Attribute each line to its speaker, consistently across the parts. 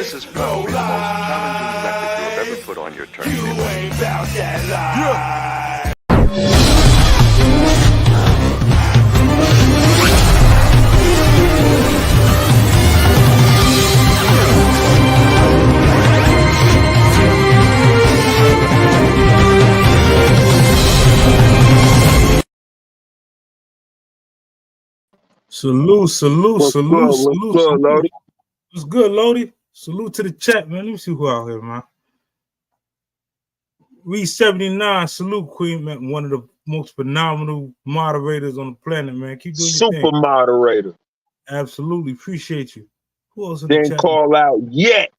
Speaker 1: This is probably the most challenging record you have ever put on your turntable.
Speaker 2: You ain't about that life.
Speaker 3: Salute, salute,
Speaker 4: What's
Speaker 3: salute,
Speaker 4: good?
Speaker 3: salute,
Speaker 4: What's good,
Speaker 3: salute.
Speaker 4: Lodi?
Speaker 3: What's good, Lodi? Salute to the chat, man. Let me see who out here, man. Reed 79, salute, Queen, man. One of the most phenomenal moderators on the planet, man. Keep doing your
Speaker 4: Super
Speaker 3: thing.
Speaker 4: moderator.
Speaker 3: Absolutely. Appreciate you. Who else in the
Speaker 4: Didn't
Speaker 3: chat?
Speaker 4: call out yet.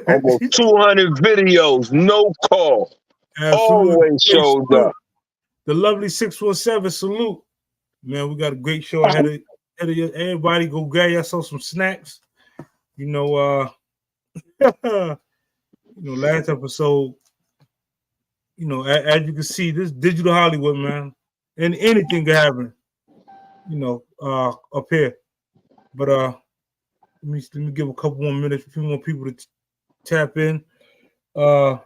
Speaker 4: Almost 200 videos, no call.
Speaker 3: Absolutely.
Speaker 4: Always showed
Speaker 3: Salute.
Speaker 4: up.
Speaker 3: The lovely 617, salute. Man, we got a great show ahead of you. Everybody go grab yourself some snacks. You know, last episode, as you can see, this digital Hollywood, man, and anything can happen, up here. But let me give a couple more minutes, a few more people to tap in. Of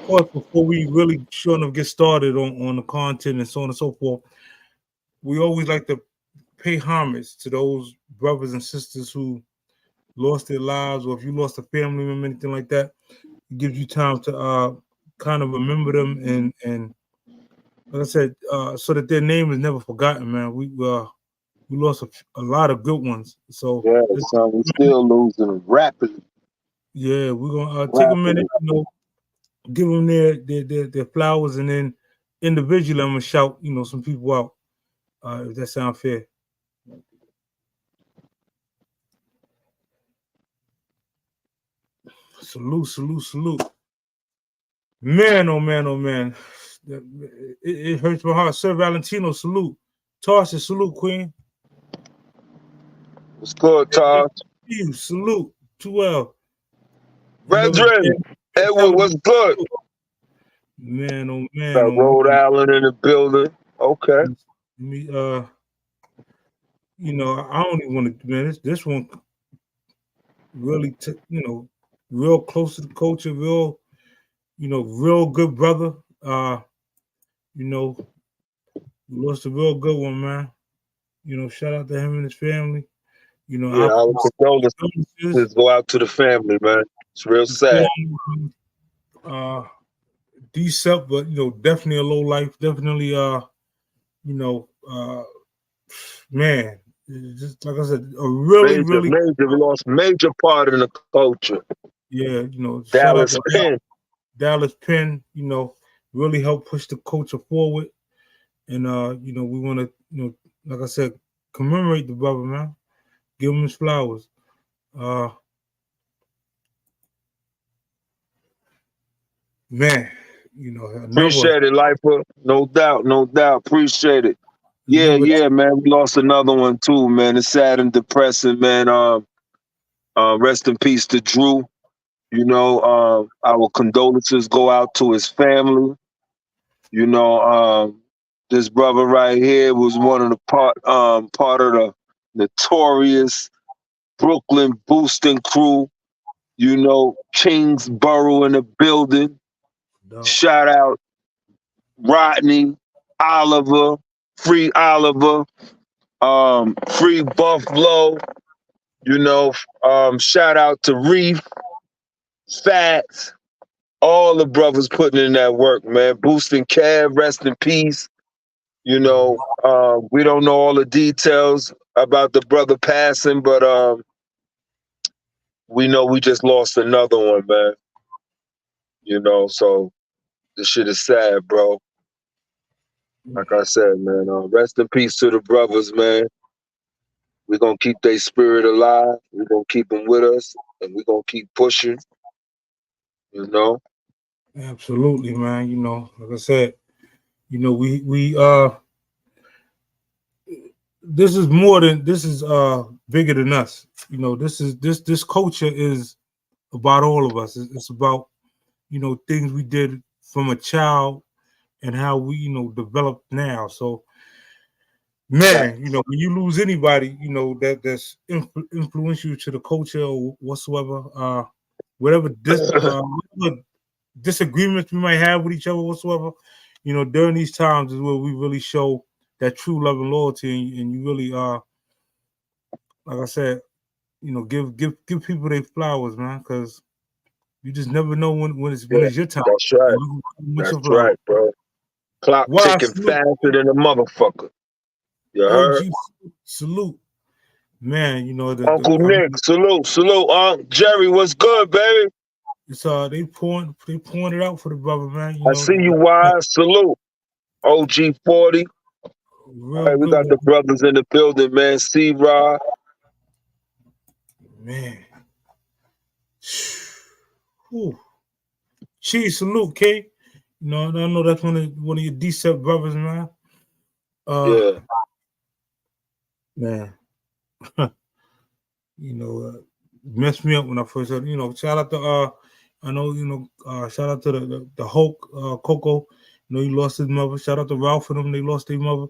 Speaker 3: course, before we really get started on the content and so on and so forth, we always like to pay homage to those brothers and sisters who lost their lives, or if you lost a family member, anything like that, it gives you time to kind of remember them and like I said, so that their name is never forgotten, man. We lost a lot of good ones. So
Speaker 4: Yeah, son, we're still losing them rapidly.
Speaker 3: Yeah, we're gonna take a minute, give them their flowers, and then individually, I'm gonna shout, some people out. If that sounds fair. Salute, salute, salute. Man, oh man, oh man. It hurts my heart. Sir Valentino, salute. Tasha, salute, Queen.
Speaker 4: What's good, Tosh?
Speaker 3: You, salute. 2L.
Speaker 4: Brethren, Edward, what's good?
Speaker 3: Man, oh man.
Speaker 4: Got Rhode Island in the building. Okay.
Speaker 3: Me, I don't even want to, man. This one really, real close to the culture, real good brother. We lost a real good one, man. Shout out to him and his family.
Speaker 4: Our condolences go out to the family, man. It's real sad.
Speaker 3: Decent, but definitely a low life. Definitely, man, just like I said, a really,
Speaker 4: we lost major part of the culture.
Speaker 3: Yeah,
Speaker 4: Dallas Penn.
Speaker 3: Dallas Penn, really helped push the culture forward. And we want to, like I said, commemorate the brother, man. Give him his flowers. Man,
Speaker 4: appreciate it, Lifer. No doubt, no doubt. Appreciate it. Yeah, man. We lost another one too, man. It's sad and depressing, man. Rest in peace to Drew. Our condolences go out to his family. This brother right here was one of the part of the notorious Brooklyn boosting crew. Kingsborough in the building. Shout out Rodney, Oliver, free Oliver, free Buffalo. Shout out to Reef, Fats, all the brothers putting in that work, man. Boosting Cav, rest in peace. We don't know all the details about the brother passing, but we know we just lost another one, man. So this shit is sad, bro. Like I said, man, rest in peace to the brothers, man. We're going to keep their spirit alive. We're going to keep them with us, and we're going to keep pushing,
Speaker 3: Absolutely, man. Like I said, we this is bigger than us. This culture is about all of us. It's about, things we did from a child and how we, developed now. So man, you know, when you lose anybody, you know, that's influential to the culture or whatsoever, whatever disagreements we might have with each other whatsoever, you know, during these times is where we really show that true love and loyalty, and you really like I said, you know, give people their flowers, man, because you just never know when it's your time.
Speaker 4: That's right. That's right, bro. Clock ticking faster than a motherfucker. You heard?
Speaker 3: Salute. Man, you know,
Speaker 4: Uncle Nick, salute. Jerry, what's good, baby?
Speaker 3: It's they pouring it out for the brother, man. You
Speaker 4: I
Speaker 3: know,
Speaker 4: see you, Wise. Salute. OG 40. All right, we got the brothers in the building, man. C-Rod.
Speaker 3: Man. Whew. Cheese, salute, K. You know, I know that's one of your decent brothers, man.
Speaker 4: Yeah.
Speaker 3: Man. You know, messed me up when I first heard. You know, shout out to I know, you know, shout out to the Hulk, Coco. You know, he lost his mother. Shout out to Ralph and them, they lost their mother.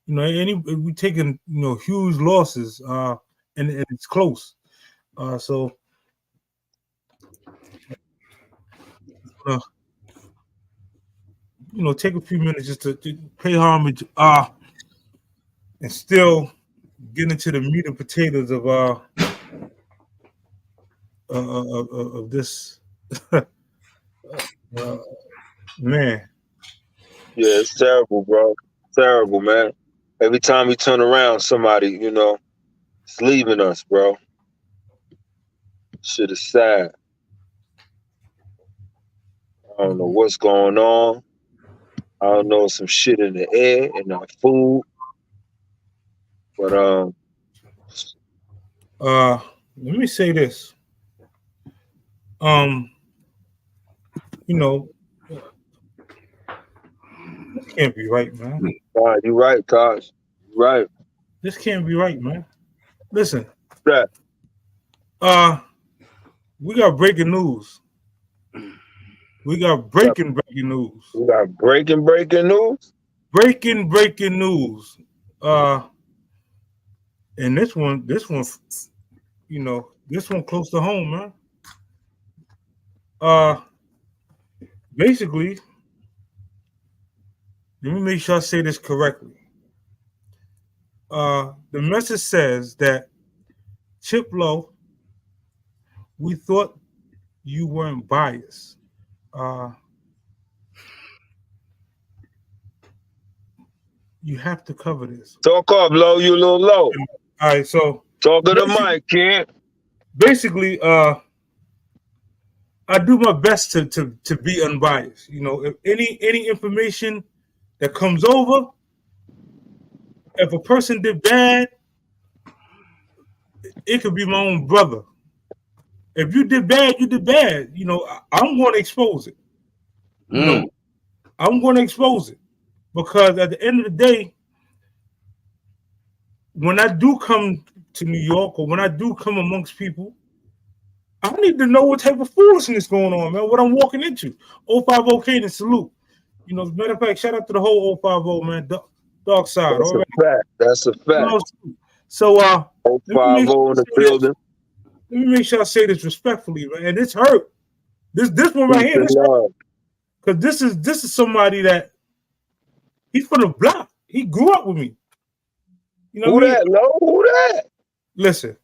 Speaker 3: You know, we taking, you know, huge losses, and it's close. So you know, take a few minutes just to pay homage, and still get into the meat and potatoes of this man.
Speaker 4: Yeah, it's terrible, bro. Terrible, man. Every time we turn around, somebody, you know, is leaving us, bro. Shit is sad. I don't know what's going on. I don't know, some shit in the air and our food. But
Speaker 3: let me say this. You know, this can't be right, man.
Speaker 4: You're right, Tosh. You're right.
Speaker 3: This can't be right, man. Listen.
Speaker 4: That.
Speaker 3: We got breaking news. We got breaking news.
Speaker 4: We got breaking news.
Speaker 3: Breaking news. And this one, you know, this one close to home, man. Basically, let me make sure I say this correctly. The message says that Chip Low, we thought you weren't biased. You have to cover this.
Speaker 4: Talk up, Low. You a little low.
Speaker 3: All right, so
Speaker 4: talk to the mic, kid.
Speaker 3: Basically, I do my best to be unbiased. You know, if any information that comes over, if a person did bad, it could be my own brother. If you did bad, you did bad. You know, I'm going to expose it. You know, I'm going to expose it because at the end of the day, when I do come to New York or when I do come amongst people, I need to know what type of foolishness going on, man. What I'm walking into. 050K and salute. You know, as a matter of fact, shout out to the whole 050, man. Dark side.
Speaker 4: That's a fact. That's a fact. You know,
Speaker 3: so
Speaker 4: 050 in the building.
Speaker 3: Let me make sure I say this respectfully, man. And it's hurt. This one right here, because this is somebody that he's from the block. He grew up with me. You know
Speaker 4: who that? No, who that?
Speaker 3: Listen.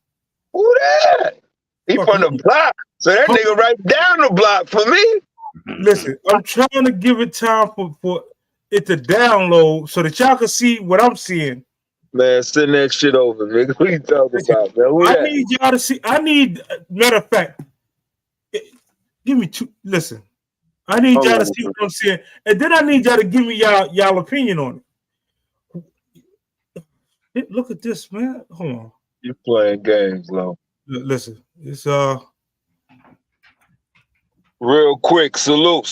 Speaker 4: Who that? He from the block. So that nigga right down the block for me.
Speaker 3: Listen, I'm trying to give it time for it to download so that y'all can see what I'm seeing.
Speaker 4: Man, send that shit over, nigga. What you talking about, man? Who that?
Speaker 3: Need y'all to see. Matter of fact, give me two. Listen, I need y'all to see what I'm saying, and then I need y'all to give me y'all opinion on it. Look at this, man. Hold on.
Speaker 4: You playing games, Lo.
Speaker 3: Listen, it's
Speaker 4: real quick. Salute.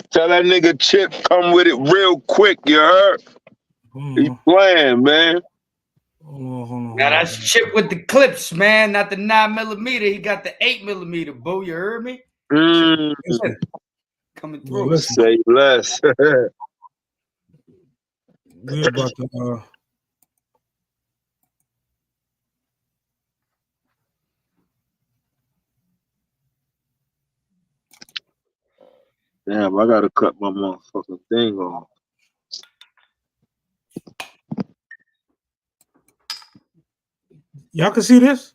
Speaker 4: Tell that nigga Chip come with it real quick. You heard? He playing, man.
Speaker 3: Hold on.
Speaker 5: Now that's Chip with the clips, man. Not the 9mm. He got the 8mm, boo. You heard me? Coming through.
Speaker 4: Say less.
Speaker 3: We're about to
Speaker 4: Damn, I gotta cut my motherfucking thing off.
Speaker 3: Y'all can see this?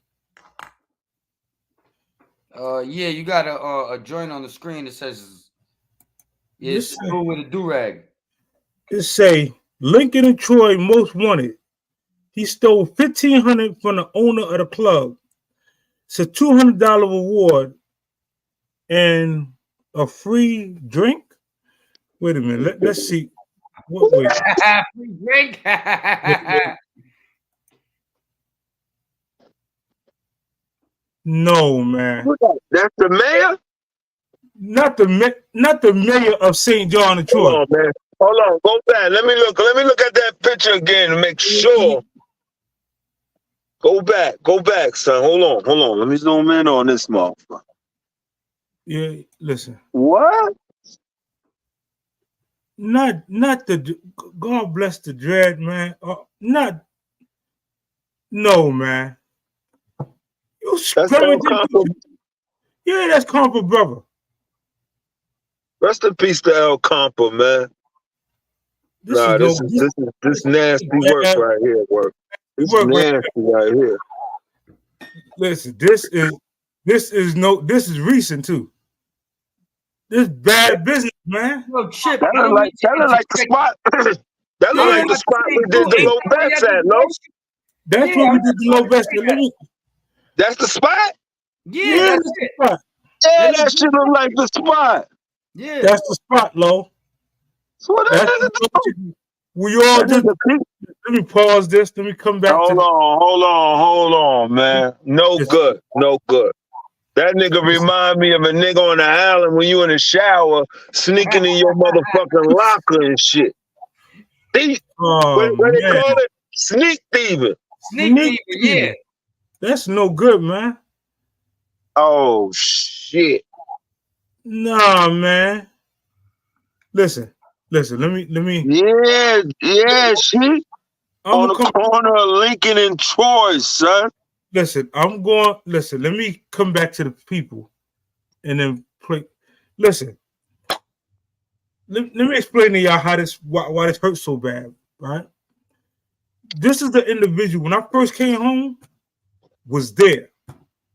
Speaker 5: Yeah, you got a joint on the screen that says it's cool with a do-rag.
Speaker 3: It say Lincoln and Troy most wanted. He stole $1,500 from the owner of the club. It's a $200 reward and a free drink. Wait a minute. Let's see. Wait.
Speaker 5: Free drink.
Speaker 3: Wait. No, man.
Speaker 4: That's the mayor?
Speaker 3: Not the mayor of St. John and Troy.
Speaker 4: Hold on, man. Hold on. Go back. Let me look at that picture again to make sure. Go back, son. Hold on. Let me zoom in on this motherfucker.
Speaker 3: Yeah, listen.
Speaker 4: What?
Speaker 3: Not the God bless the dread, man. No, man. You scrummaging. Yeah, that's Compa, brother.
Speaker 4: Rest in peace to El Compa, man. This nasty work right here, This is nasty right here.
Speaker 3: Listen, this is recent too. This bad business, man.
Speaker 5: Yo, Chip,
Speaker 4: that look like the spot. That look like the spot we did the low bets at, no?
Speaker 3: That's what we did the low bets at.
Speaker 4: That's the spot?
Speaker 5: Yeah, that's
Speaker 3: the spot.
Speaker 4: Yeah, that shit look like the spot.
Speaker 5: Yeah.
Speaker 3: That's the spot, Lo.
Speaker 4: So what that nigga do?
Speaker 3: We all just let me pause this. Let me come back.
Speaker 4: Hold on, man. No good. That nigga remind me of a nigga on the island when you in the shower sneaking in your motherfucking locker and shit. What they call it? Sneak thieving.
Speaker 5: Sneak thieving, yeah.
Speaker 3: That's no good, man.
Speaker 4: Oh shit.
Speaker 3: Nah, man. Listen. Let me.
Speaker 4: Yeah. She on the corner of Lincoln and Troy, son.
Speaker 3: Listen, let me come back to the people and then play. Listen, let me explain to y'all why this hurts so bad, right? This is the individual, when I first came home, was there.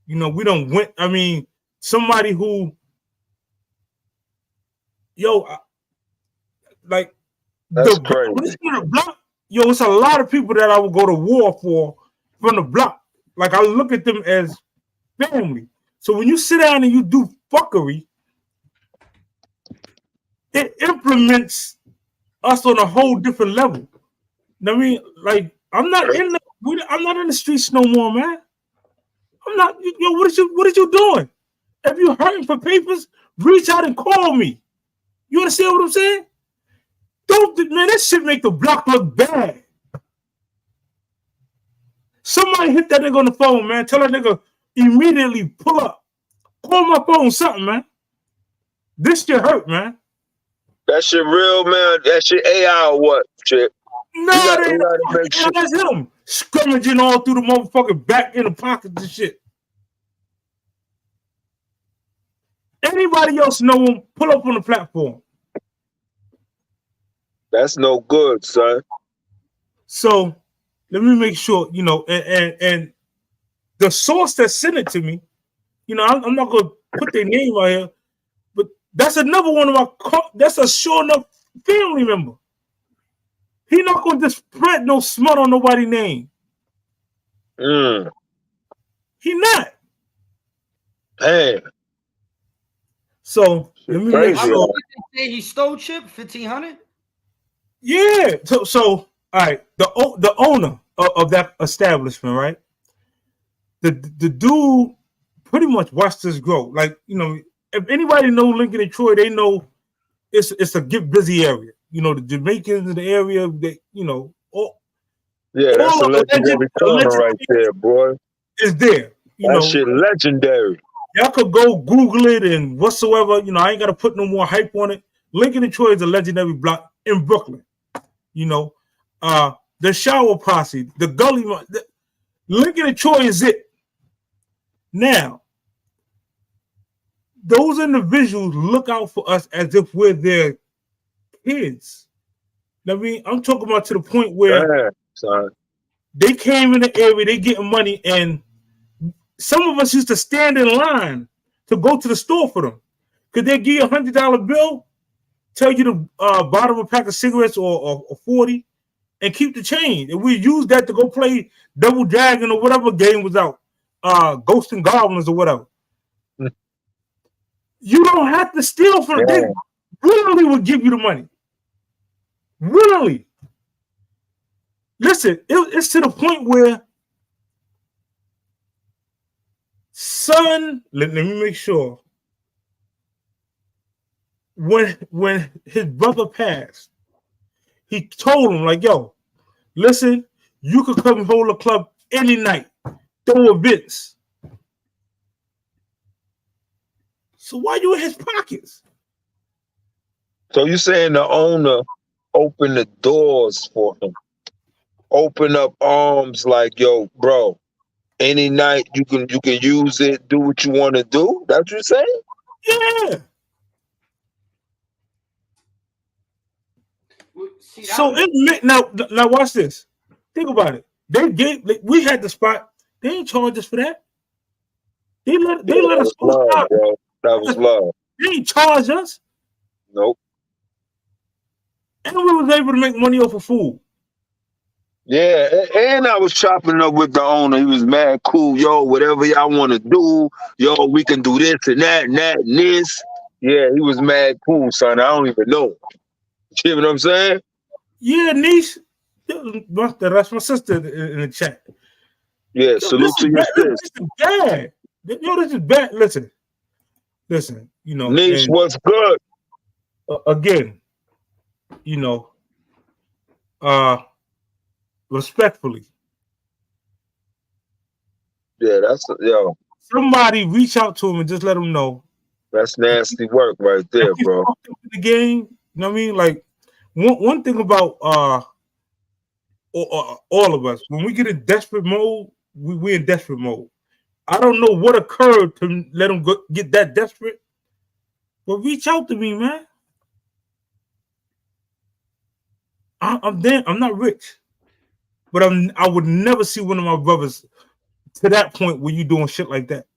Speaker 3: You know, we don't went, I mean, somebody who,
Speaker 4: that's crazy.
Speaker 3: It's a lot of people that I would go to war for from the block. Like, I look at them as family. So when you sit down and you do fuckery, it implements us on a whole different level. I mean, like, I'm not in the streets no more, man. I'm not. What is you doing? If you hurting for papers, reach out and call me. You understand what I'm saying? Man, that shit make the block look bad. Somebody hit that nigga on the phone, man. Tell that nigga immediately pull up. Call my phone, something, man. This shit hurt, man.
Speaker 4: That shit real, man. That shit AI or what, Chip?
Speaker 3: No, that's him scrummaging all through the motherfucking back in the pockets and shit. Anybody else know him? Pull up on the platform.
Speaker 4: That's no good, son.
Speaker 3: So let me make sure, and the source that sent it to me, I'm not gonna put their name out here, but that's another one of that's a sure enough family member. He not gonna just spread no smut on nobody's name. He not.
Speaker 4: Hey.
Speaker 3: So let me make sure.
Speaker 5: He stole Chip $1,500.
Speaker 3: Yeah. So all right. The owner of that establishment, right? The dude pretty much watched this grow. Like, if anybody know Lincoln and Troy, they know it's a get busy area. The Jamaicans in the area, that's
Speaker 4: a legendary corner right there, boy.
Speaker 3: Is there.
Speaker 4: That shit legendary.
Speaker 3: Y'all could go Google it and whatsoever. I ain't got to put no more hype on it. Lincoln and Troy is a legendary block in Brooklyn. The Shower Posse, the Gully, Lincoln and Troy is it. Now, those individuals look out for us as if we're their kids. I mean, I'm talking about to the point where they came in the area, they getting money, and some of us used to stand in line to go to the store for them. Could they give you $100 bill, tell you to buy them a pack of cigarettes or 40, and keep the change? And we use that to go play Double Dragon or whatever game was out, Ghosts and Goblins or whatever. You don't have to steal from them. They willingly will give you the money. Willingly. Listen, it's to the point where, son, let me make sure. When his brother passed, he told him, like, yo, listen, you could come hold a club any night, throw events. So why you in his pockets?
Speaker 4: So you saying the owner opened the doors for him, open up arms, like, yo, bro, any night you can use it, do what you want to do? That's what you're saying?
Speaker 3: Yeah.
Speaker 5: See,
Speaker 3: so now watch this. Think about it. We had the spot. They ain't charge us for that. They let us go.
Speaker 4: Love, bro. That was love.
Speaker 3: They ain't charge us.
Speaker 4: Nope.
Speaker 3: And we was able to make money off of food.
Speaker 4: Yeah, and I was chopping up with the owner. He was mad cool. Yo, whatever y'all want to do, yo, we can do this and that and that and this. Yeah, he was mad cool, son. I don't even know. You know what I'm saying?
Speaker 3: Yeah, niece. That's my sister in the chat.
Speaker 4: Yeah, salute to your sis.
Speaker 3: This is bad. Yo, this is bad. Listen. You know,
Speaker 4: niece, what's good?
Speaker 3: Again, you know, respectfully.
Speaker 4: Yeah, yo.
Speaker 3: Somebody reach out to him and just let him know.
Speaker 4: That's nasty work right there, bro.
Speaker 3: The game, you know what I mean? Like one thing about all of us, when we get in desperate mode, we're in desperate mode. I don't know what occurred to let him get that desperate, but reach out to me, man. I'm not rich, but I would never see one of my brothers to that point where you doing shit like that.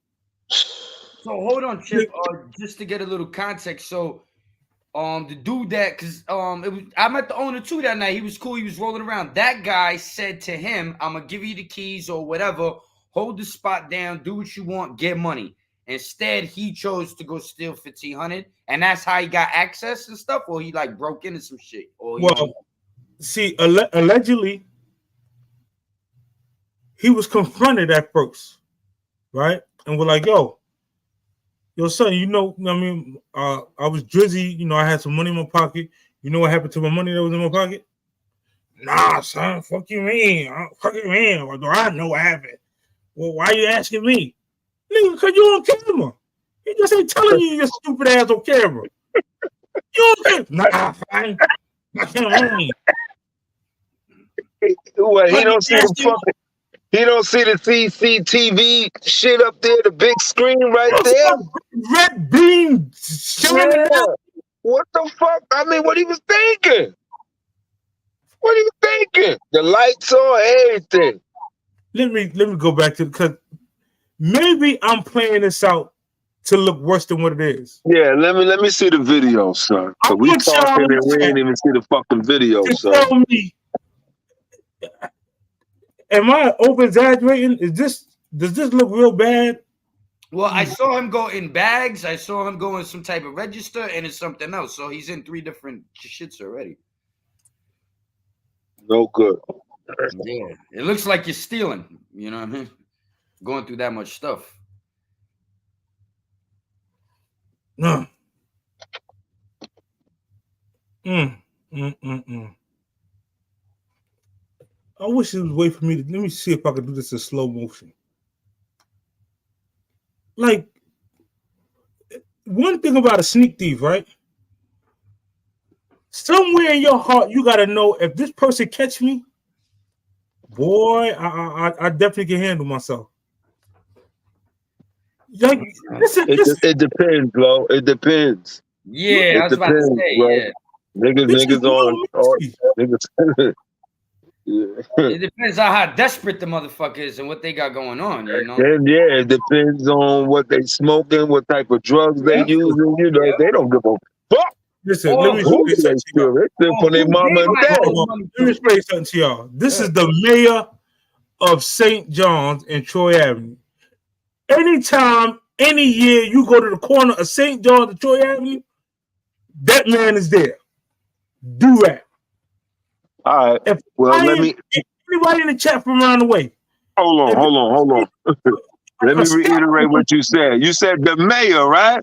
Speaker 5: So hold on, Chip. Just to get a little context. So, the dude that, cause I met the owner too that night. He was cool. He was rolling around. That guy said to him, "I'm gonna give you the keys or whatever. Hold the spot down. Do what you want. Get money." Instead, he chose to go steal 1,500, and that's how he got access and stuff. Or he like broke into some shit. Or
Speaker 3: see, allegedly, he was confronted at first, right? And we're like, yo, son, you know, I mean, I was drizzy, you know, I had some money in my pocket. You know what happened to my money that was in my pocket? Nah, son, fuck you mean? Fuck you mean? Or do I know what happened? Well, why are you asking me? Nigga, because you on camera. He just ain't telling you your stupid ass on camera. You on camera? Nah, fine.
Speaker 4: What, he don't see the fucking... He don't see the CCTV shit up there, the big screen right there.
Speaker 3: Red beam shining out.
Speaker 4: What the fuck? I mean, what he was thinking? What are you thinking? The lights on, everything.
Speaker 3: Let me go back to, because maybe I'm playing this out to look worse than what it is.
Speaker 4: Yeah, let me see the video, son. So we talking and we ain't even see the fucking video, son.
Speaker 3: Tell me, am I over exaggerating? Does this look real bad?
Speaker 5: Well, I saw him go in bags. I saw him go in some type of register, and it's something else. So he's in 3 different shits already.
Speaker 4: No good.
Speaker 5: Yeah, it looks like you're stealing. You know what I mean? Going through that much stuff.
Speaker 3: No. I wish it was a way for me to, let me see if I could do this in slow motion. Like, one thing about a sneak thief, right? Somewhere in your heart, you got to know, if this person catch me, boy, I definitely can handle myself. Like, listen.
Speaker 4: It depends, bro. It depends.
Speaker 5: Yeah, I
Speaker 4: It
Speaker 5: was about to
Speaker 4: depends,
Speaker 5: say,
Speaker 4: bro.
Speaker 5: yeah.
Speaker 4: Niggas on niggas. Yeah.
Speaker 5: It depends on how desperate the motherfucker is and what they got going on, you know.
Speaker 4: And yeah, it depends on what they smoking, what type of drugs they using. You know, they don't give a fuck.
Speaker 3: Listen,
Speaker 5: Oh,
Speaker 3: let me
Speaker 4: Who
Speaker 3: explain
Speaker 4: they
Speaker 3: something to
Speaker 4: steal?
Speaker 3: y'all.
Speaker 4: They steal from their mama and daddy.
Speaker 3: Let me explain something to y'all. This is the mayor of St. John's and Troy Avenue. Anytime, any year you go to the corner of St. John's and Troy Avenue, that man is there. Do that.
Speaker 4: All right.
Speaker 3: If anybody in the chat from around the way.
Speaker 4: Hold on. Let me reiterate what you said. You said the mayor, right?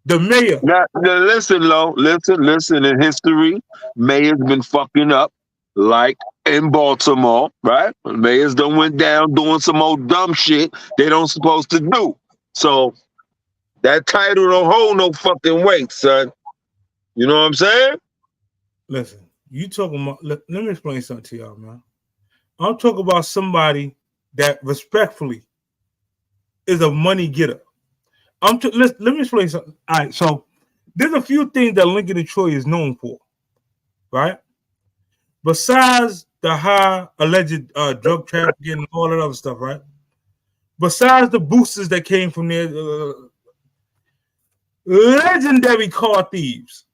Speaker 3: The mayor.
Speaker 4: Now listen, Lo. Listen. In history, mayors been fucking up, like in Baltimore, right? Mayors done went down doing some old dumb shit they don't supposed to do. So that title don't hold no fucking weight, son. You know what I'm saying?
Speaker 3: Listen, you talking about? Let me explain something to y'all, man. I'm talking about somebody that respectfully is a money getter. Let me explain something. All right, so there's a few things that Lincoln and Troy is known for, right? Besides the high alleged drug trafficking and all that other stuff, right? Besides the boosters that came from there, legendary car thieves,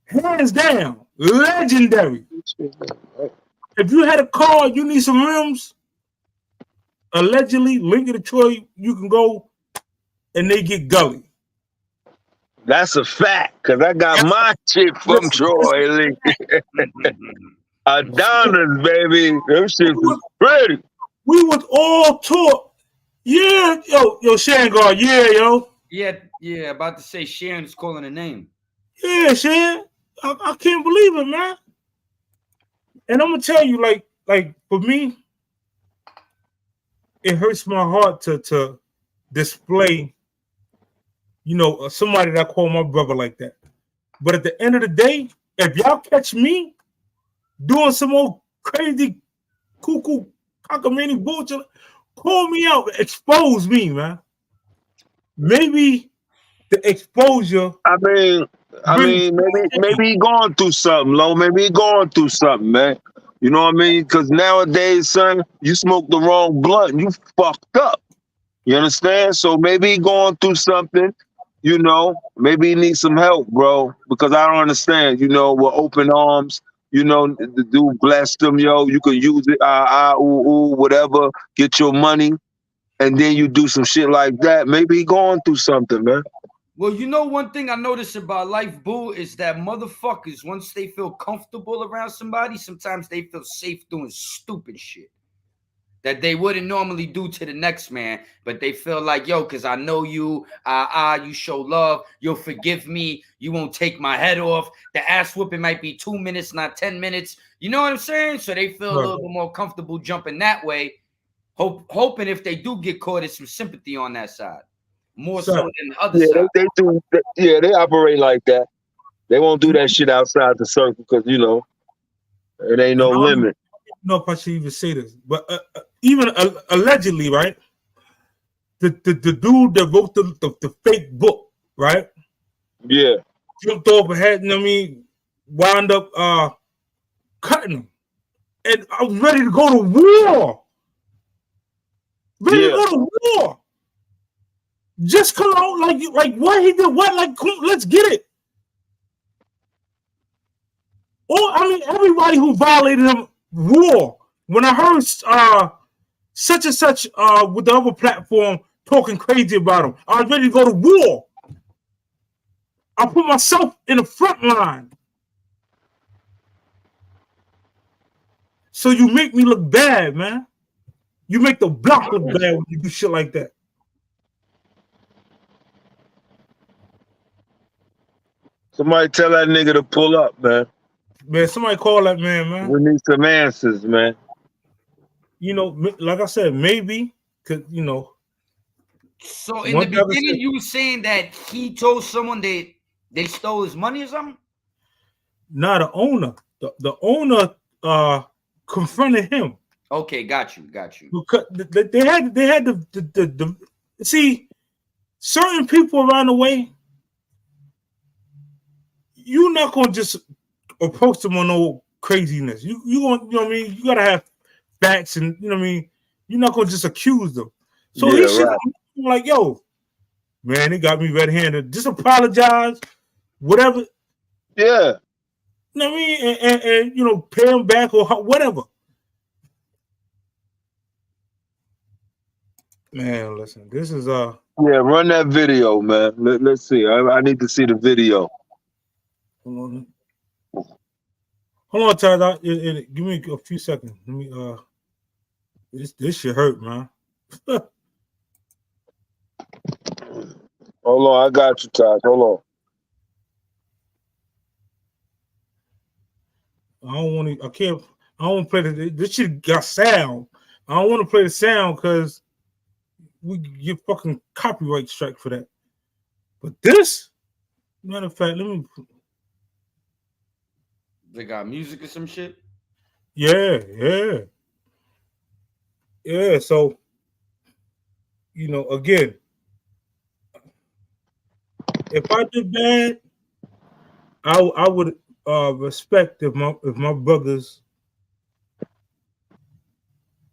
Speaker 3: hands down, legendary. If you had a car, you need some rims. Allegedly, Lincoln and Troy, you can go and they get gully.
Speaker 4: That's a fact, because I got my shit from Troy. Adonis, baby. Them shit was pretty.
Speaker 3: We was all taught. Yeah, yo, Shangar, yeah, yo.
Speaker 5: Yeah, about to say Sharon is calling a name.
Speaker 3: Yeah, Shan. I can't believe it, man. And I'm gonna tell you, like for me, it hurts my heart to display, somebody that I call my brother like that. But at the end of the day, if y'all catch me doing some old crazy cuckoo cockamamie bullshit, call me out, expose me, man. Maybe the exposure.
Speaker 4: I mean, maybe he going through something, Lo. Maybe he going through something, man. You know what I mean? Because nowadays, son, you smoke the wrong blunt, you fucked up. You understand? So maybe he going through something. Maybe he needs some help, bro. Because I don't understand. With open arms. The dude blessed him, yo. You can use it, whatever. Get your money, and then you do some shit like that. Maybe he going through something, man.
Speaker 5: Well, one thing I notice about life, boo, is that motherfuckers, once they feel comfortable around somebody, sometimes they feel safe doing stupid shit that they wouldn't normally do to the next man, but they feel like, yo, because I know you, you show love, you'll forgive me, you won't take my head off. The ass whooping might be 2 minutes, not 10 minutes. You know what I'm saying? So they feel a little bit more comfortable jumping that way, hoping if they do get caught, it's some sympathy on that side. More so than the other side.
Speaker 4: They do. Yeah, they operate like that. They won't do that shit outside the circle because, it ain't no limit.
Speaker 3: I don't know if I should even say this, but even allegedly, right? The dude that wrote the fake book, right?
Speaker 4: Yeah.
Speaker 3: Jumped off a head, wound up cutting him. And I was ready to go to war. Ready to go to war. Just come out like what he did, what? Like, let's get it. Everybody who violated him, war. When I heard such and such with the other platform talking crazy about him, I was ready to go to war. I put myself in the front line. So you make me look bad, man. You make the block look bad when you do shit like that.
Speaker 4: Somebody tell that nigga to pull up, man.
Speaker 3: Man, somebody call that man.
Speaker 4: We need some answers, man.
Speaker 3: Like I said, maybe, because,
Speaker 5: So in the beginning, you were saying that he told someone they stole his money or something?
Speaker 3: Nah, the owner. The owner confronted him.
Speaker 5: Okay, got you.
Speaker 3: Because they had the see, certain people around the way, you're not gonna just approach them on no craziness. You gonna, you know what I mean? You gotta have facts, and you know what I mean. You're not gonna just accuse them. So he should like, yo, man, they got me red-handed. Just apologize, whatever.
Speaker 4: Yeah.
Speaker 3: You know what I mean? And you know, pay him back or whatever. Man, listen, this is
Speaker 4: Yeah, run that video, man. Let's see. I need to see the video.
Speaker 3: Hold on, Todd. Give me a few seconds. Let me this shit hurt, man.
Speaker 4: Hold on, I got you, Todd. Hold
Speaker 3: on. I don't want to. I don't want to play this shit got sound. I don't want to play the sound because we get fucking copyright strike for that. But this, matter of fact, let me.
Speaker 5: They got music or some shit.
Speaker 3: Yeah. So, you know, again, if I did bad, I would respect if my brothers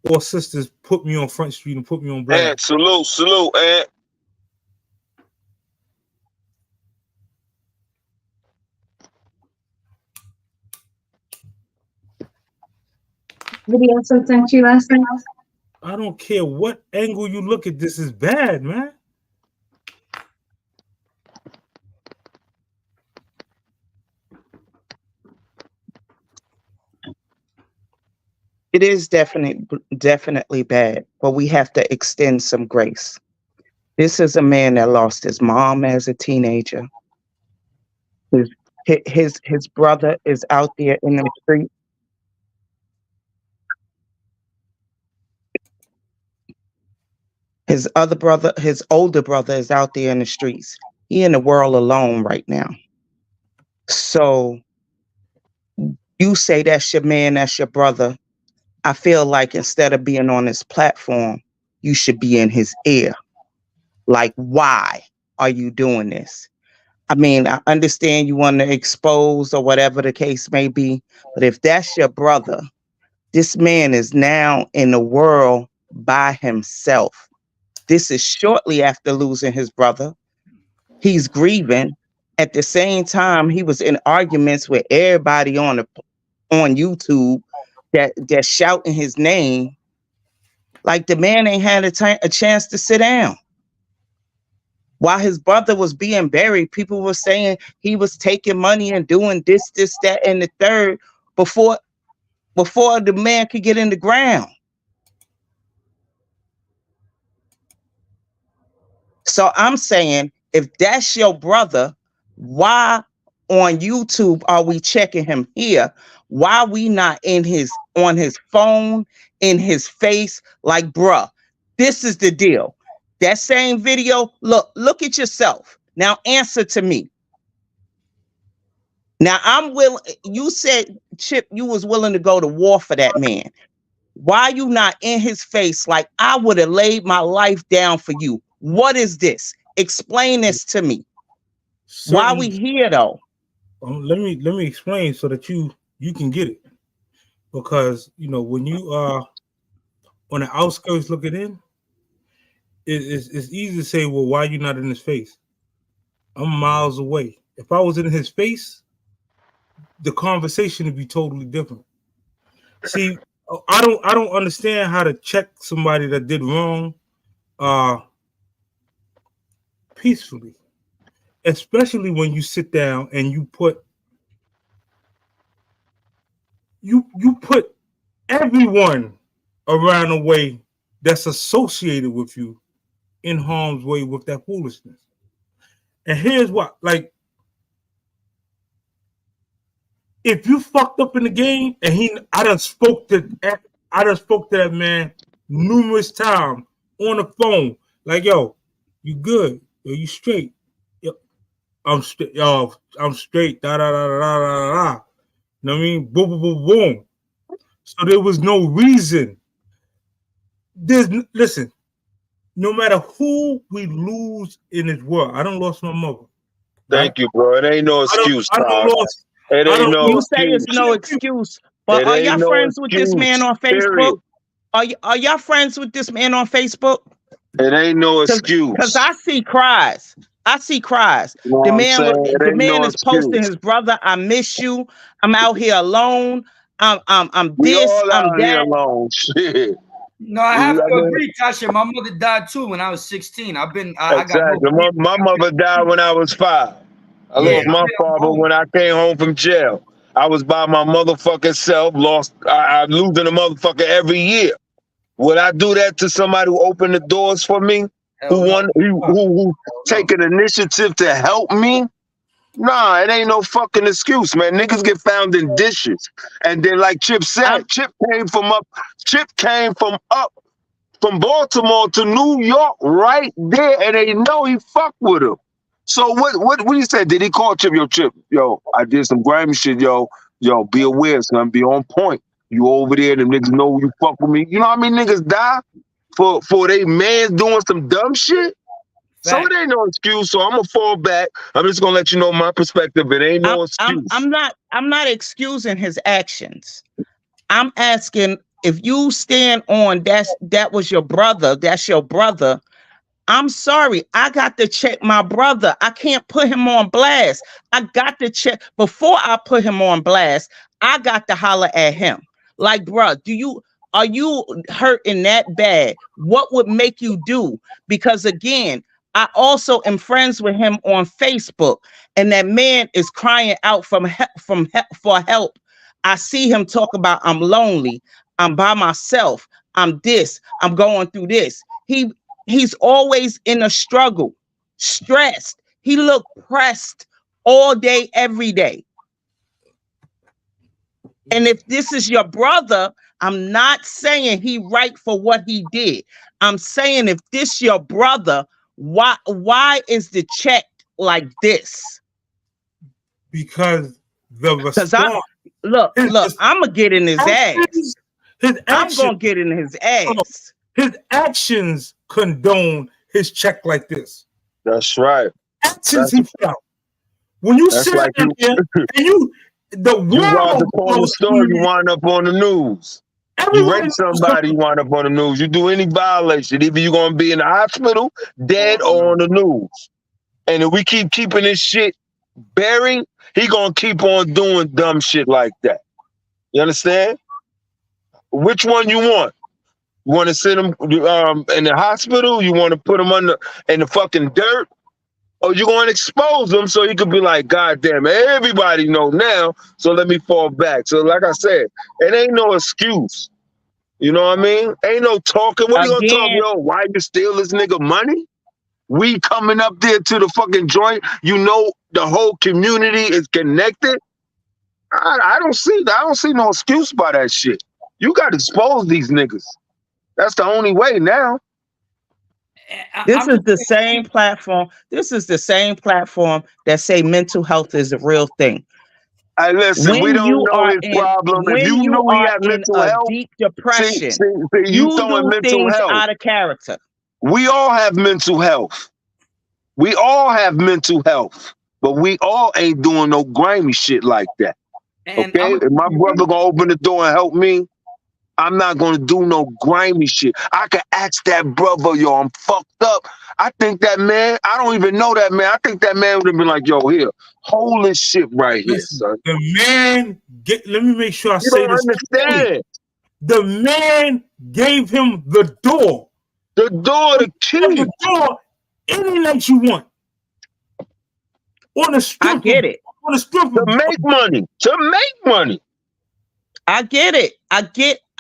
Speaker 3: or sisters put me on Front Street and put me on blast.
Speaker 4: Ant, salute, Ant.
Speaker 6: Video I sent you last night.
Speaker 3: I don't care what angle you look at, this is bad, man.
Speaker 7: It is definitely bad, but we have to extend some grace. This is a man that lost his mom as a teenager. His brother is out there in the street. His older brother is out there in the streets. He in the world alone right now. So you say that's your man, that's your brother. I feel like instead of being on his platform, you should be in his ear. Like, why are you doing this? I mean, I understand you want to expose or whatever the case may be, but if that's your brother, this man is now in the world by himself. This is shortly after losing his brother. He's grieving. At the same time, he was in arguments with everybody on YouTube that's shouting his name. Like, the man ain't had a chance to sit down. While his brother was being buried, people were saying he was taking money and doing this, that, and the third before the man could get in the ground. So I'm saying, if that's your brother, why on YouTube are we checking him here? Why we not on his phone, in his face? Like, bruh, this is the deal. That same video, look at yourself. Now answer to me. Now I'm willing, you said, Chip, you was willing to go to war for that man. Why you not in his face like, I would have laid my life down for you? What is this? Explain this to me. Why we here though?
Speaker 3: Let me explain so that you can get it. Because, you know, when you are on the outskirts looking in, it's easy to say, well, why are you not in his face? I'm miles away. If I was in his face, the conversation would be totally different. See, I don't understand how to check somebody that did wrong peacefully, especially when you sit down and you put everyone around the way that's associated with you in harm's way with that foolishness. And here's what, like, if you fucked up in the game, and I done spoke to that man numerous times on the phone, like, yo, you good? Yo, you straight? Yo, I'm straight. Yo, I'm straight. Da da da da da da. You know what I mean? Boom, boom, boom, boom. So there was no reason. Listen. no matter who we lose in this world, I don't lost my mother.
Speaker 4: Thank you, bro. It ain't no excuse, Todd. It ain't no
Speaker 7: You say
Speaker 4: excuse.
Speaker 7: it's no excuse, but
Speaker 4: It
Speaker 7: are
Speaker 4: ain't
Speaker 7: y'all
Speaker 4: no
Speaker 7: friends with this man
Speaker 4: excuse,
Speaker 7: on
Speaker 4: period.
Speaker 7: Facebook? Are y'all friends with this man on Facebook?
Speaker 4: It ain't no excuse.
Speaker 7: Because I see cries. I see cries.
Speaker 4: You know what I'm saying? It
Speaker 7: The
Speaker 4: ain't
Speaker 7: man
Speaker 4: no
Speaker 7: is posting
Speaker 4: excuse.
Speaker 7: his brother. I miss you. I'm out here alone. I'm
Speaker 4: We
Speaker 7: this.
Speaker 4: all
Speaker 7: I'm
Speaker 4: out here
Speaker 7: that.
Speaker 4: alone. Shit.
Speaker 5: No, I have to agree, Tasha. My mother died too when I was 16. I got no
Speaker 4: Exactly. My mother died when I was 5. I lost my father when I came home from jail. I was by my motherfucking self. I'm losing a motherfucker every year. Would I do that to somebody who opened the doors for me? Who take an initiative to help me? Nah, it ain't no fucking excuse, man. Niggas get found in dishes. And then like Chip said, Chip came from up from Baltimore to New York right there, and they know he fucked with him. So what he said? Did he call Chip? Yo, Chip, yo, I did some grimy shit, yo, be aware, son, be on point. You over there, them niggas know you fuck with me. You know how many niggas die for they man doing some dumb shit? So it ain't no excuse. So I'm gonna fall back. I'm just gonna let you know my perspective. It ain't no excuse.
Speaker 7: I'm not excusing his actions. I'm asking if you stand on that was your brother, that's your brother. I'm sorry. I got to check my brother. I can't put him on blast. I got to check before I put him on blast. I got to holler at him. Like, bro, are you hurting that bad? What would make you do? Because again, I also am friends with him on Facebook, and that man is crying out for help. I see him talk about I'm lonely, I'm by myself, I'm this, I'm going through this. He's always in a struggle, stressed. He looked pressed all day, every day. And if this is your brother, I'm not saying he right for what he did. I'm saying if this your brother, why is the check like this?
Speaker 3: Because the response.
Speaker 7: Look, I'm gonna get in his ass. I'm gonna get in his ass.
Speaker 3: His actions condone his check like this.
Speaker 4: That's right.
Speaker 3: Actions he felt. When you sit like there and the world,
Speaker 4: you wind up on the store, you wind up on the news. You rape somebody, you wind up on the news. You do any violation, either you're gonna be in the hospital, dead, or on the news. And if we keeping this shit buried, he gonna keep on doing dumb shit like that. You understand? Which one you want? You want to send him in the hospital? You want to put him in the fucking dirt? Or you going to expose him so he could be like, God damn, everybody know now, so let me fall back. So like I said, it ain't no excuse. You know what I mean? Ain't no talking. What are you going to talk, yo? Why you steal this nigga money? We coming up there to the fucking joint. You know the whole community is connected. I don't see no excuse by that shit. You got to expose these niggas. That's the only way now.
Speaker 7: This is the same platform. This is the same platform that say mental health is a real thing.
Speaker 4: Hey, listen, we don't know his problem. If you knew he had mental health,
Speaker 7: deep depression,
Speaker 4: you throwing mental health
Speaker 7: out of character.
Speaker 4: We all have mental health. We all have mental health, but we all ain't doing no grimy shit like that.
Speaker 5: And
Speaker 4: okay, if my brother gonna open the door and help me, I'm not gonna do no grimy shit. I could ask that brother, yo, I'm fucked up. I think that man, I don't even know that man. I think that man would have been like, yo, here, hold this shit right here, son.
Speaker 3: The man, let me make sure I
Speaker 4: you
Speaker 3: say
Speaker 4: don't
Speaker 3: this.
Speaker 4: Understand.
Speaker 3: The man gave him the door.
Speaker 4: The door, the key.
Speaker 3: The door, any night you want. On the strip.
Speaker 7: I get it.
Speaker 3: On the strip.
Speaker 4: To make money. To make money.
Speaker 7: I get it.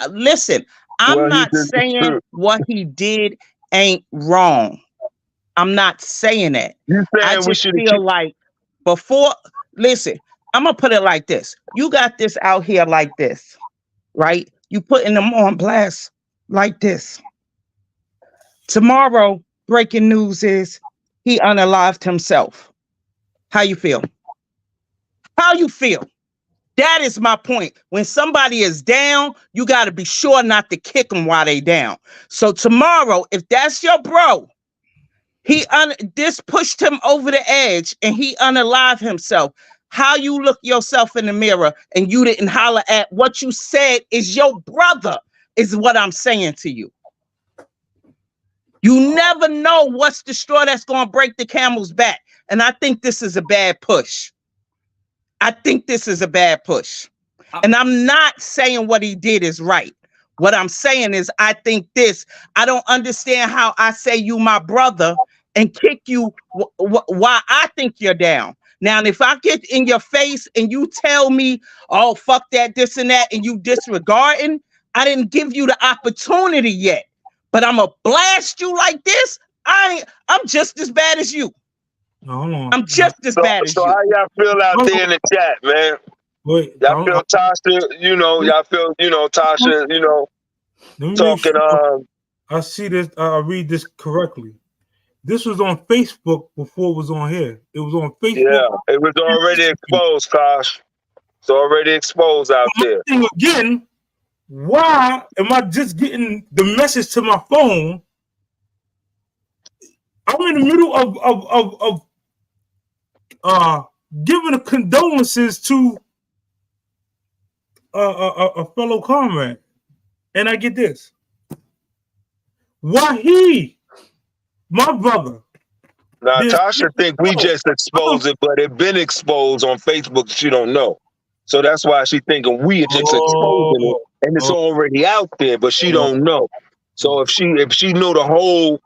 Speaker 7: Listen, I'm not saying what he did ain't wrong. I'm not saying that. I just feel like listen, I'm going to put it like this. You got this out here like this, right? You putting them on blast like this. Tomorrow, breaking news is he unalived himself. How you feel? How you feel? That is my point. When somebody is down, you got to be sure not to kick them while they down. So tomorrow, if that's your bro, this pushed him over the edge and he unalived himself. How you look yourself in the mirror and you didn't holler at what you said is your brother is what I'm saying to you. You never know what's the straw that's going to break the camel's back. And I think this is a bad push. I think this is a bad push. And I'm not saying what he did is right. What I'm saying is I think I don't understand how I say you my brother and kick you why I think you're down. Now, if I get in your face and you tell me, oh, fuck that, this and that, and you disregarding, I didn't give you the opportunity yet. But I'm going to blast you like this. I'm just as bad as you.
Speaker 3: No, hold on.
Speaker 7: I'm just as bad as you.
Speaker 4: So how y'all feel out there in the chat, man?
Speaker 3: Wait,
Speaker 4: y'all feel Tasha, y'all feel, Tasha, talking,
Speaker 3: I see this, I read this correctly. This was on Facebook before it was on here. It was on Facebook.
Speaker 4: Yeah, it was already exposed, Kosh. It's already exposed out there.
Speaker 3: Again, why am I just getting the message to my phone? I'm in the middle of giving a condolences to a fellow comrade, and I get this. Why my brother?
Speaker 4: Now, Tasha think we just exposed it, but it been exposed on Facebook. She don't know, so that's why she thinking we are just exposing it, and it's already out there, but she don't know. So if she knew the whole,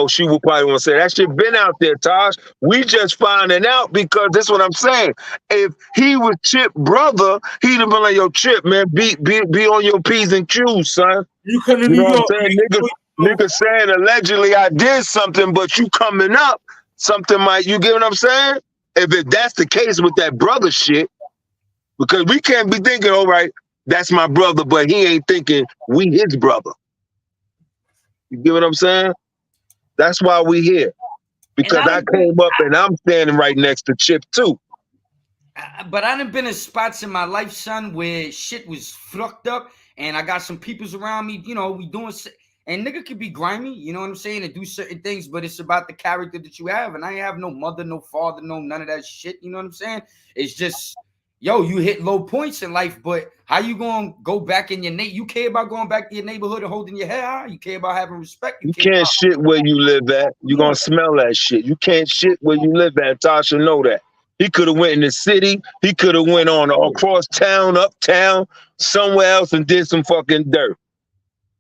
Speaker 4: she would probably want to say that shit been out there, Tosh. We just finding out because this is what I'm saying. If he was Chip brother, he'd have been like, yo, Chip, man, be on your P's and Q's, son.
Speaker 3: You couldn't
Speaker 4: know what I'm saying? Nigga saying allegedly I did something, but you coming up, something might, you get what I'm saying? If that's the case with that brother shit, because we can't be thinking, all right, that's my brother, but he ain't thinking we his brother. You get what I'm saying? That's why we here. Because I came up and I'm standing right next to Chip too.
Speaker 5: But I done been in spots in my life, son, where shit was fucked up and I got some peoples around me, we doing and nigga could be grimy, you know what I'm saying, and do certain things, but it's about the character that you have. And I ain't have no mother, no father, no none of that shit, you know what I'm saying? It's just, yo, you hit low points in life, but how you gonna go back in your you care about going back to your neighborhood and holding your head high? You care about having respect?
Speaker 4: You can't shit where you live at. You gonna smell that shit. You can't shit where you live at. Tasha know that. He could have went in the city. He could have went on across town, uptown, somewhere else and did some fucking dirt.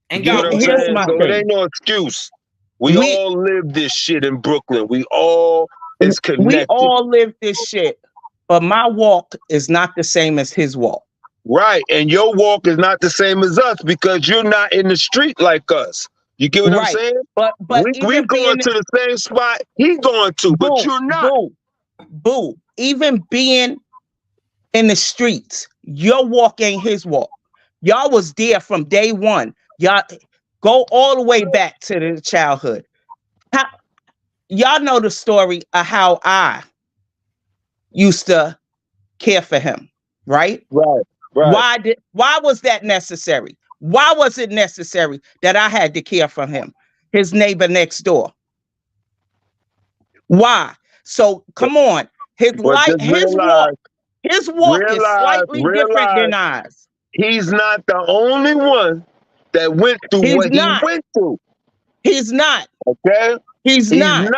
Speaker 7: And
Speaker 4: you know what I'm saying? So it ain't no excuse. We all live this shit in Brooklyn. We all is connected.
Speaker 7: We all live this shit. But my walk is not the same as his walk.
Speaker 4: Right. And your walk is not the same as us because you're not in the street like us. You get what I'm saying?
Speaker 7: But
Speaker 4: we going to the same spot he going to, but you're not.
Speaker 7: Boo. Even being in the streets, your walk ain't his walk. Y'all was there from day one. Y'all go all the way back to the childhood. Y'all know the story of how I used to care for him, right?
Speaker 4: Right.
Speaker 7: Why was that necessary? Why was it necessary that I had to care for him, his neighbor next door? Why? So come on, his walk is slightly different than ours.
Speaker 4: He's not the only one that went through what he went through.
Speaker 7: He's not.
Speaker 4: Okay?
Speaker 7: He's not.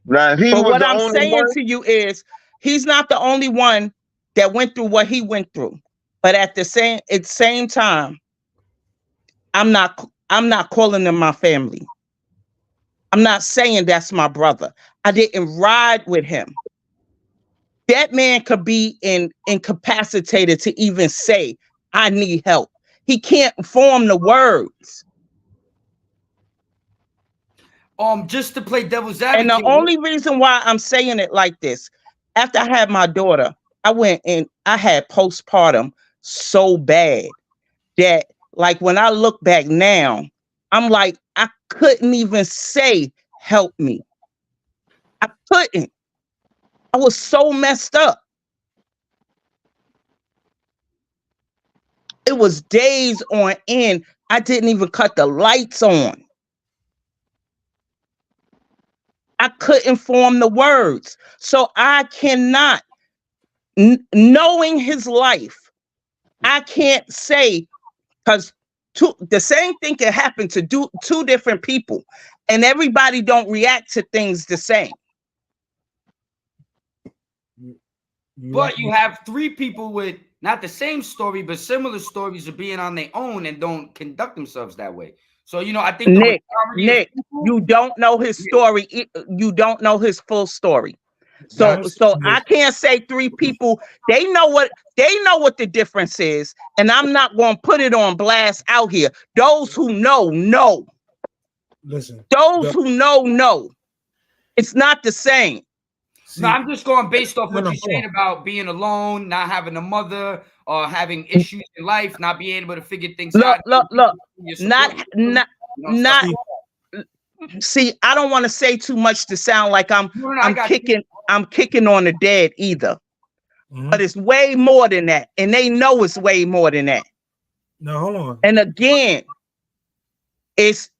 Speaker 4: Now,
Speaker 7: but what I'm saying to you is he's not the only one that went through what he went through. But at the same time, I'm not calling them my family. I'm not saying that's my brother. I didn't ride with him. That man could be incapacitated to even say, I need help. He can't form the words.
Speaker 5: Just to play devil's advocate.
Speaker 7: And the only reason why I'm saying it like this, after I had my daughter, I went and I had postpartum so bad that, like, when I look back now, I'm like, I couldn't even say, help me. I couldn't. I was so messed up. It was days on end. I didn't even cut the lights on. I couldn't form the words. So I cannot, knowing his life, I can't say, because the same thing can happen to two different people, and everybody don't react to things the same.
Speaker 5: But you have three people with not the same story, but similar stories of being on their own and don't conduct themselves that way. So, you know, I think
Speaker 7: Nick, you don't know his story. You don't know his full story. So I can't say three people. They know what the difference is, and I'm not going to put it on blast out here. Those who know.
Speaker 3: Listen,
Speaker 7: those who know. It's not the same.
Speaker 5: No, I'm just going based off what you're saying about being alone, not having a mother, or having issues in life, not being able to figure things out.
Speaker 7: Look. Not. See, I don't want to say too much to sound like I'm kicking on the dead either. But it's way more than that, and they know it's way more than that.
Speaker 3: No, hold on.
Speaker 7: And again, it's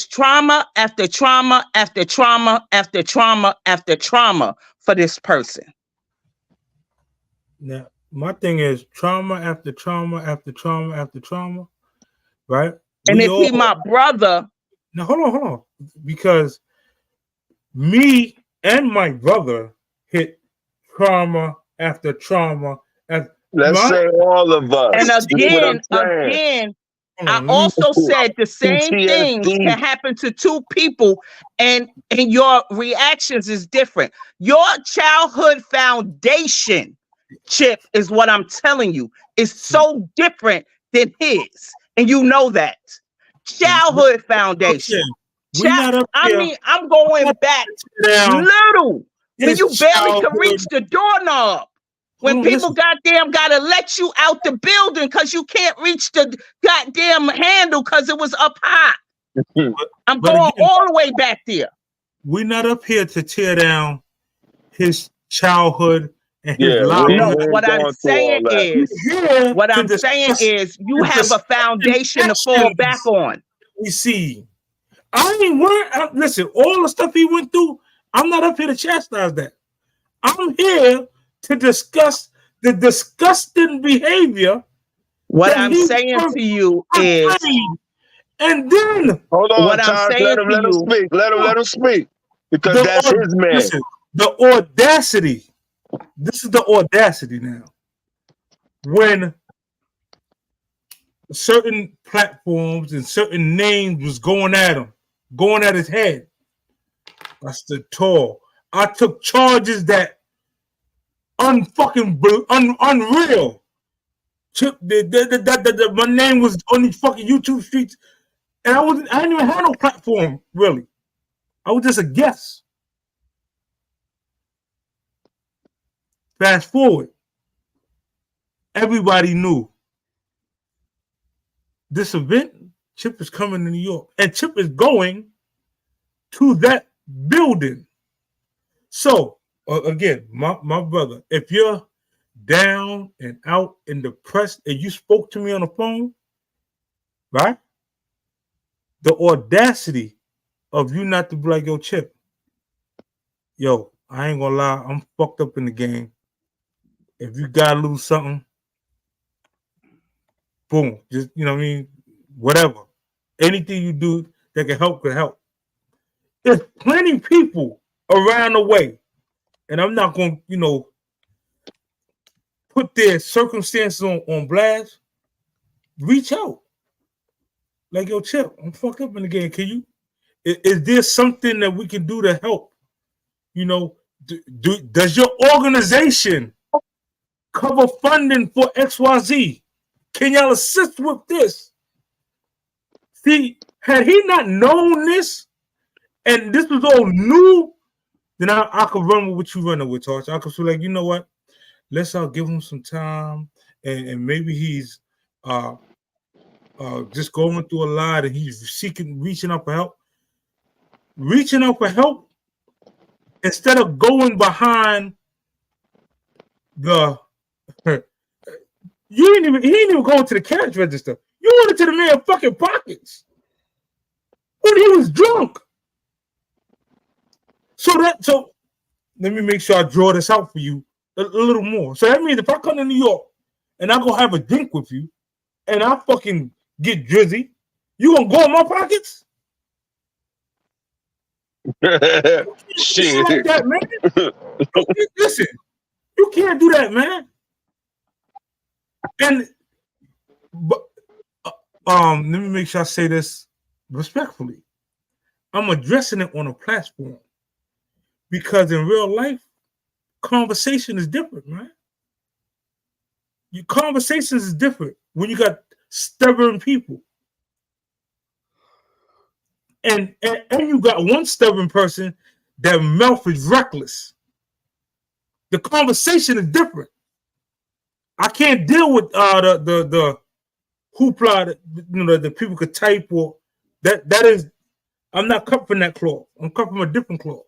Speaker 7: trauma after trauma after trauma after trauma after trauma for this person.
Speaker 3: Now, my thing is trauma after trauma after trauma after trauma, right?
Speaker 7: And if he my brother.
Speaker 3: Now, hold on. Because me and my brother hit trauma after trauma.
Speaker 4: Let's say all of us.
Speaker 7: And again, I also said the same things can happen to two people, and your reactions is different. Your childhood foundation, Chip, is what I'm telling you, is so different than his. And you know that. Childhood foundation. I'm going back little. When you barely can reach the doorknob. When people goddamn gotta let you out the building because you can't reach the goddamn handle because it was up high. I'm going all the way back there.
Speaker 3: We're not up here to tear down his childhood and his life.
Speaker 7: No, what I'm saying is you have a foundation to fall back on.
Speaker 3: We see. Listen, all the stuff he went through, I'm not up here to chastise that. I'm here to discuss the disgusting behavior.
Speaker 7: What I'm saying to you is,
Speaker 3: and then
Speaker 4: hold on, what I'm saying let him speak. Let him speak, because that's his man.
Speaker 3: Listen, the audacity. This is the audacity now. When certain platforms and certain names was going at him, going at his head, I stood tall. I took charges that unreal. Chip, my name was on these fucking YouTube streets, and I didn't even have no platform really. I was just a guest. Fast forward, everybody knew this event. Chip is coming to New York, and Chip is going to that building. So again, my brother, if you're down and out and depressed and you spoke to me on the phone, right? The audacity of you not to be like, yo, Chip, yo, I ain't gonna lie, I'm fucked up in the game. If you gotta lose something, boom, just, you know what I mean? Whatever. Anything you do that can help, can help. There's plenty of people around the way, and I'm not gonna, put their circumstances on blast. Reach out. Like, yo, Chip, I'm fucked up in the game. Can you? Is there something that we can do to help? Does your organization cover funding for XYZ? Can y'all assist with this? See, had he not known this, and this was all new, then I could run with what you running with, Torch. I could feel like, you know what? Let's give him some time, and maybe he's just going through a lot, and he's reaching out for help. Reaching out for help instead of going behind the he ain't even going to the cash register. You went into the man's fucking pockets when he was drunk. So let me make sure I draw this out for you a little more. So that means if I come to New York and I go have a drink with you and I fucking get drizzy, you gonna go in my pockets?
Speaker 4: Shit.
Speaker 3: Like that, man. Listen, you can't do that, man. And let me make sure I say this respectfully. I'm addressing it on a platform because in real life, conversation is different, man. Your conversations is different when you got stubborn people. And you got one stubborn person that mouth is reckless. The conversation is different. I can't deal with the hoopla that the people could type or that is. I'm not cut from that cloth. I'm cut from a different cloth.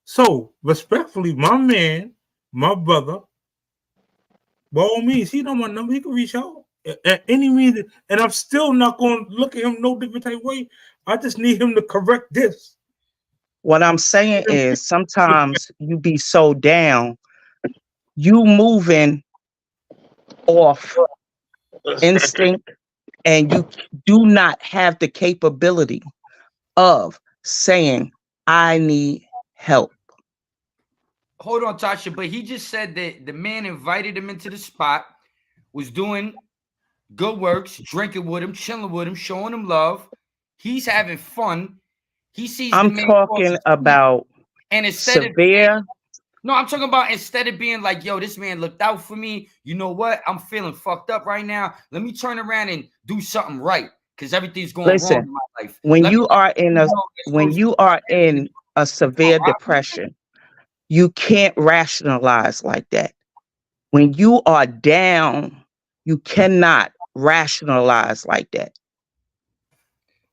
Speaker 3: So respectfully, my man, my brother, by all means, he know my number. He can reach out at any means, and I'm still not going to look at him no different type way. I just need him to correct this.
Speaker 7: What I'm saying is sometimes you be so down, you moving off instinct, and you do not have the capability of saying, I need help.
Speaker 5: Hold on, Tasha, but he just said that the man invited him into the spot, was doing good works, drinking with him, chilling with him, showing him love. He's having fun. He sees
Speaker 7: I'm talking about
Speaker 5: and instead
Speaker 7: severe.
Speaker 5: I'm talking about instead of being like, yo, this man looked out for me. You know what? I'm feeling fucked up right now. Let me turn around and do something right because everything wrong in my life.
Speaker 7: When you are in a severe depression, you can't rationalize like that. When you are down, you cannot rationalize like that.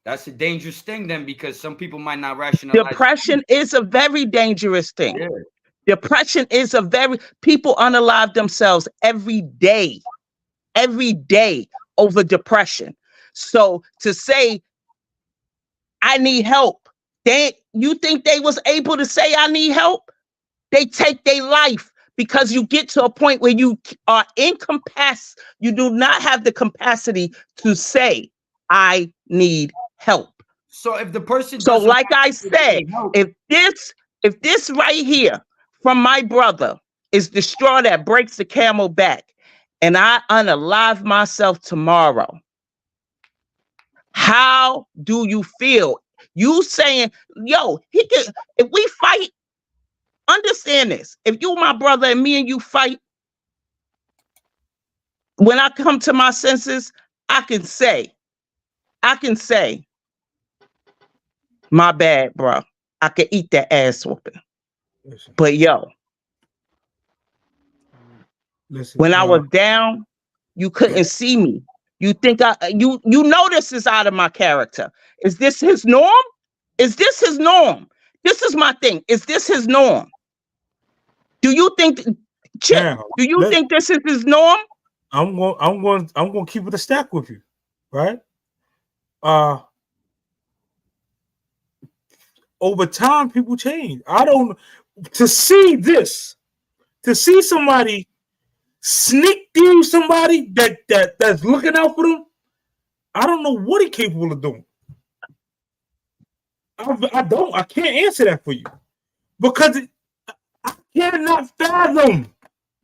Speaker 5: That's a dangerous thing then, because some people might not rationalize.
Speaker 7: Depression is a very dangerous thing.
Speaker 5: Yeah.
Speaker 7: Depression is people unalive themselves every day over depression. So to say, I need help, you think they was able to say, I need help? They take their life because you get to a point where you are incapacitated. You do not have the capacity to say, I need help.
Speaker 5: So if the person,
Speaker 7: so like I said, if this right here from my brother is the straw that breaks the camel back, and I unalive myself tomorrow, how do you feel? You saying, yo, if we fight, understand this. If you my brother and me and you fight, when I come to my senses, I can say, my bad, bro. I can eat that ass whooping. But yo, when I was down, you couldn't see me. You think you know this is out of my character. Is this his norm? Is this his norm? This is my thing. Is this his norm? Do you think, Chip? Do you think this is his norm?
Speaker 3: I'm going to keep it a stack with you, right? Over time, people change. To see somebody sneak through somebody that's looking out for them, I don't know what he's capable of doing. I can't answer that for you because I cannot fathom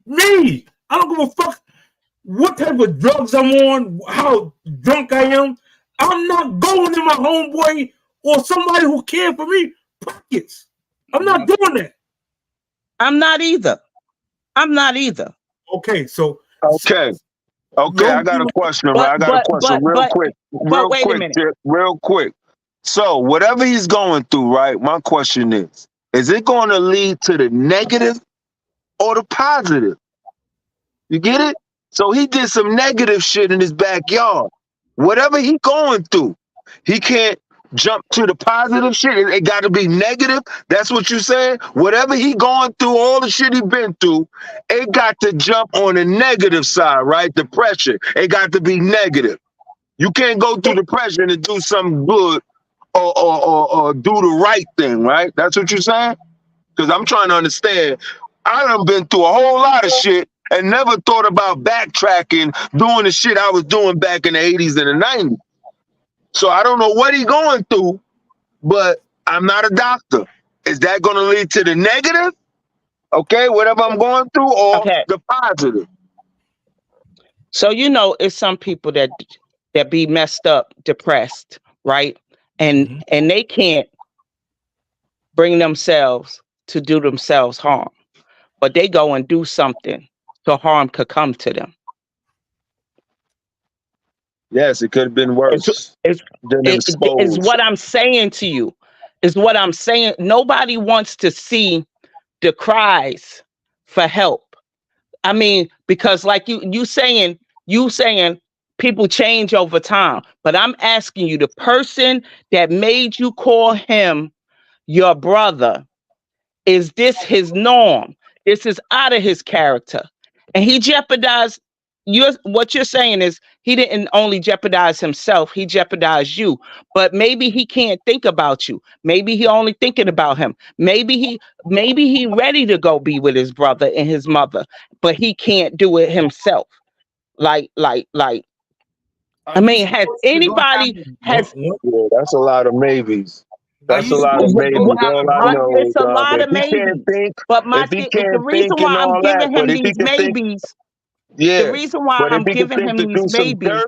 Speaker 3: me. I don't give a fuck what type of drugs I'm on, how drunk I am. I'm not going in my homeboy or somebody who cares for me pockets. I'm not doing that.
Speaker 7: I'm not either.
Speaker 3: Okay, so
Speaker 4: I got a question, right? I got a question real quick. So whatever he's going through, right? My question is it going to lead to the negative or the positive? You get it? So he did some negative shit in his backyard. Whatever he going through, he can't jump to the positive shit. It got to be negative. That's what you saying. Whatever he going through, all the shit he been through, it got to jump on the negative side, right? Depression. It got to be negative. You can't go through depression and do something good or do the right thing, right? That's what you're saying? Because I'm trying to understand. I done been through a whole lot of shit and never thought about backtracking, doing the shit I was doing back in the 80s and the 90s. So I don't know what he going through, but I'm not a doctor. Is that going to lead to the negative? Okay, whatever I'm going through, or the positive?
Speaker 7: So it's some people that be messed up, depressed, right? And they can't bring themselves to do themselves harm, but they go and do something so harm could come to them.
Speaker 4: Yes, it could have been worse.
Speaker 7: It's what I'm saying to you. Is what I'm saying. Nobody wants to see the cries for help. I mean, because like you saying people change over time. But I'm asking you, the person that made you call him your brother, is this his norm? This is out of his character. And he jeopardized what you're saying is he didn't only jeopardize himself, he jeopardized you. But maybe he can't think about you. Maybe he only thinking about him. Maybe he ready to go be with his brother and his mother, but he can't do it himself. Like I mean, has anybody has?
Speaker 4: Yeah, that's a lot of maybes. That's a lot of maybes. All I know
Speaker 7: it's a lot of maybes. But the reason why I'm giving him these maybes, the reason why I'm giving him these maybes,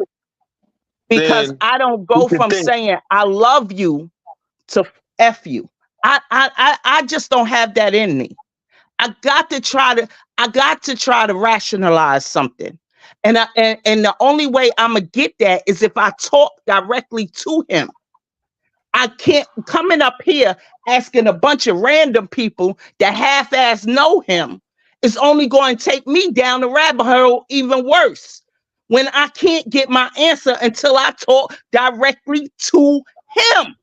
Speaker 7: because I don't go from saying I love you to F you. I just don't have that in me. I got to try to rationalize something. And the only way I'm gonna get that is if I talk directly to him. I can't coming up here asking a bunch of random people that half-ass know him. It's only going to take me down the rabbit hole even worse when I can't get my answer until I talk directly to him.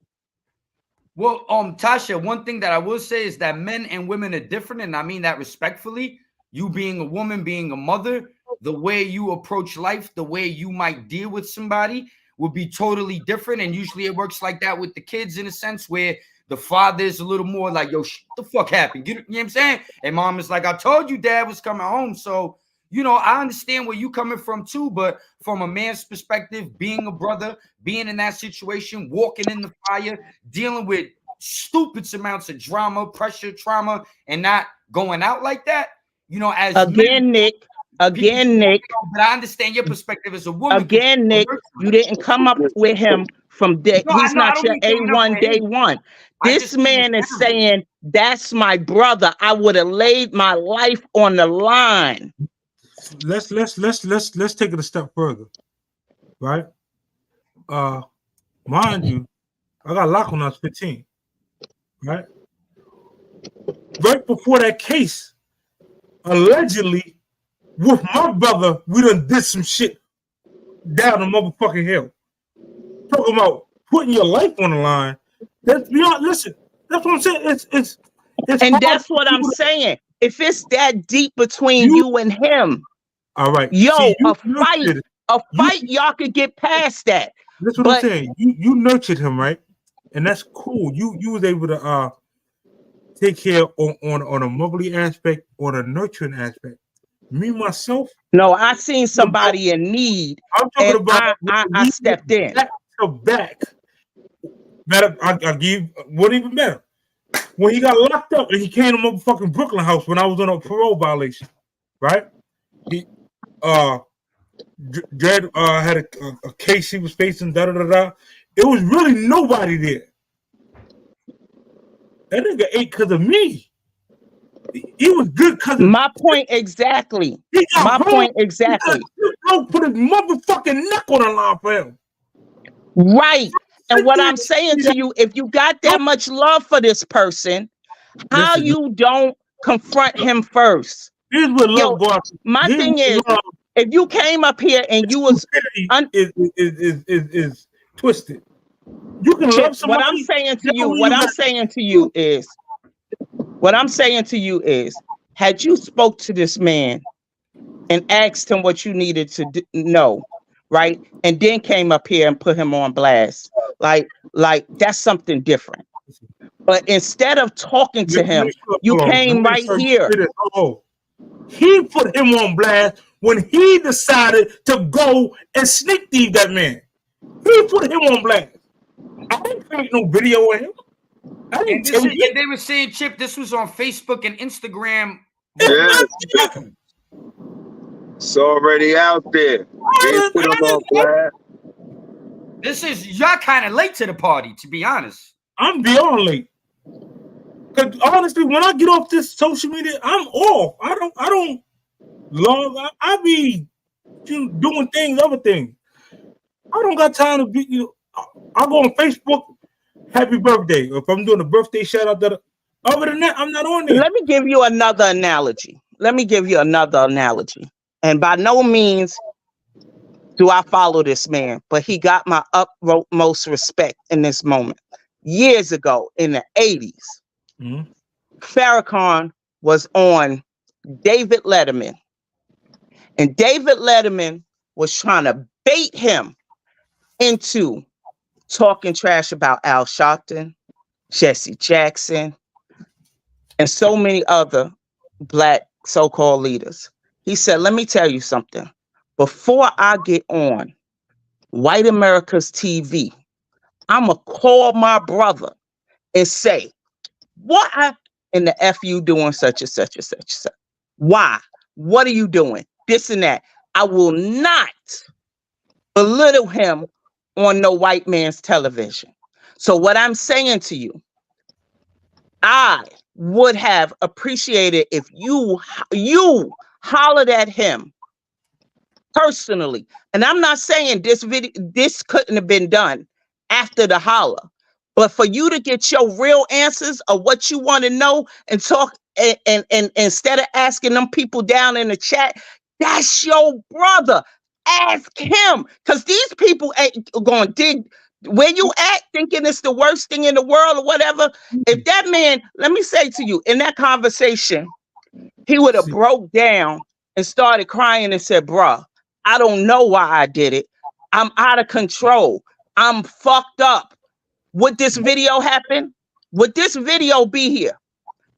Speaker 5: Well, Tasha, one thing that I will say is that men and women are different, and I mean that respectfully. You being a woman, being a mother, the way you approach life, the way you might deal with somebody would be totally different. And usually it works like that with the kids in a sense where the father is a little more like, yo, shit the fuck happened? You know what I'm saying? And mom is like, I told you dad was coming home. So, I understand where you coming from too, but from a man's perspective, being a brother, being in that situation, walking in the fire, dealing with stupid amounts of drama, pressure, trauma, and not going out like that, as
Speaker 7: again, men, Nick. Again, Nick.
Speaker 5: But I understand your perspective as a woman.
Speaker 7: Again, Nick, you didn't come up with him from day. No, he's not your A1 day one. This man is saying, that's my brother. I would have laid my life on the line.
Speaker 3: Let's take it a step further. Right? Mind you, I got locked when I was 15. Right? Right before that case, allegedly, with my brother, we done did some shit down the motherfucking hill. Talking about putting your life on the line. That's beyond. Listen, that's what I'm saying. It's
Speaker 7: and that's what I'm saying. If it's that deep between you and him,
Speaker 3: all right.
Speaker 7: Yo, see, a fight, y'all could get past that.
Speaker 3: That's what I'm saying. You nurtured him, right? And that's cool. You was able to take care on a motherly aspect, on a nurturing aspect. Me myself.
Speaker 7: No, I seen somebody in need.
Speaker 3: I'm talking about.
Speaker 7: I stepped in.
Speaker 3: Back. Matter, I give what even better. When he got locked up and he came to motherfucking Brooklyn house when I was on a parole violation, right? He Dredd had a case he was facing. It was really nobody there. That nigga ate because of me. He was good because
Speaker 7: my point exactly. My point exactly.
Speaker 3: You put his motherfucking neck on the line for him.
Speaker 7: Right. And what I'm saying to you, if you got that much love for this person, how you don't confront him first?
Speaker 3: Here's what love goes.
Speaker 7: My thing is, if you came up here and you was
Speaker 3: is twisted. You can
Speaker 7: Chip,
Speaker 3: love somebody.
Speaker 7: what I'm saying to you, had you spoke to this man and asked him what you needed to know, right? And then came up here and put him on blast. Like that's something different. But instead of talking to him, you came right here.
Speaker 3: He put him on blast when he decided to go and sneak thief that man. He put him on blast. I didn't create no video of him. I didn't tell you.
Speaker 5: And they were saying, Chip, this was on Facebook and Instagram.
Speaker 4: Yeah. It's already out there. They put him on blast.
Speaker 5: This is, y'all kind of late to the party, to be honest.
Speaker 3: I'm beyond late. Because honestly, when I get off this social media, I'm off. I don't log. I be doing things, other things. I don't got time to be. I go on Facebook, happy birthday. If I'm doing a birthday shout out, other than that, I'm not on there.
Speaker 7: Let me give you another analogy. And by no means do I follow this man, but he got my utmost respect in this moment. Years ago, in the 80s, Farrakhan was on David Letterman. And David Letterman was trying to bait him into talking trash about Al Sharpton, Jesse Jackson, and so many other Black so-called leaders. He said, let me tell you something. Before I get on White America's TV, I'm going to call my brother and say, what in the F you doing such and such and such and such? Why? What are you doing? This and that. I will not belittle him on no white man's television. So what I'm saying to you, I would have appreciated if you hollered at him personally. And I'm not saying this couldn't have been done after the holler, but for you to get your real answers of what you want to know and talk and instead of asking them people down in the chat, that's your brother. Ask him, because these people ain't going to dig where you at thinking it's the worst thing in the world or whatever. If that man, let me say to you, in that conversation, he would have broke down and started crying and said, bruh, I don't know why I did it. I'm out of control. I'm fucked up. Would this video happen? Would this video be here?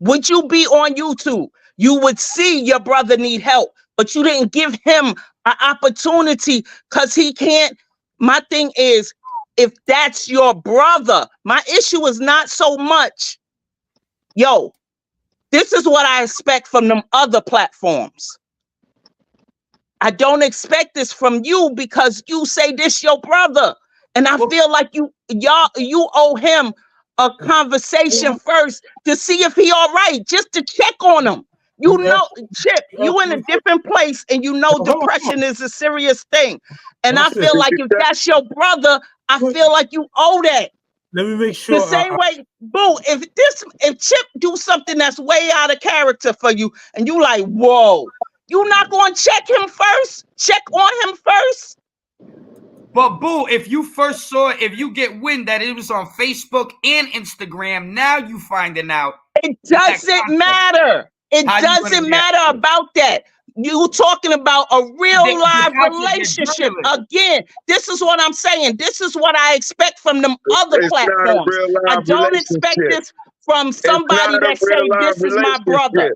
Speaker 7: Would you be on YouTube? You would see your brother need help, but you didn't give him an opportunity because he can't. My thing is, if that's your brother, my issue is not so much, yo, this is what I expect from them other platforms. I don't expect this from you because you say this your brother. And I feel like you owe him a conversation first to see if he all right, just to check on him. You know, Chip, you in a different place and you know depression is a serious thing. And I feel like if that's your brother, I feel like you owe that.
Speaker 3: Let me make sure.
Speaker 7: The same way, boo, if Chip do something that's way out of character for you and you like, whoa, you not going to check him first? Check on him first?
Speaker 5: But boo, if you first saw it, if you get wind that it was on Facebook and Instagram, now you finding out.
Speaker 7: It doesn't matter. It doesn't matter about that. You talking about a real live relationship. Again, this is what I'm saying. This is what I expect from them other platforms. I don't expect this from somebody that say this is my brother.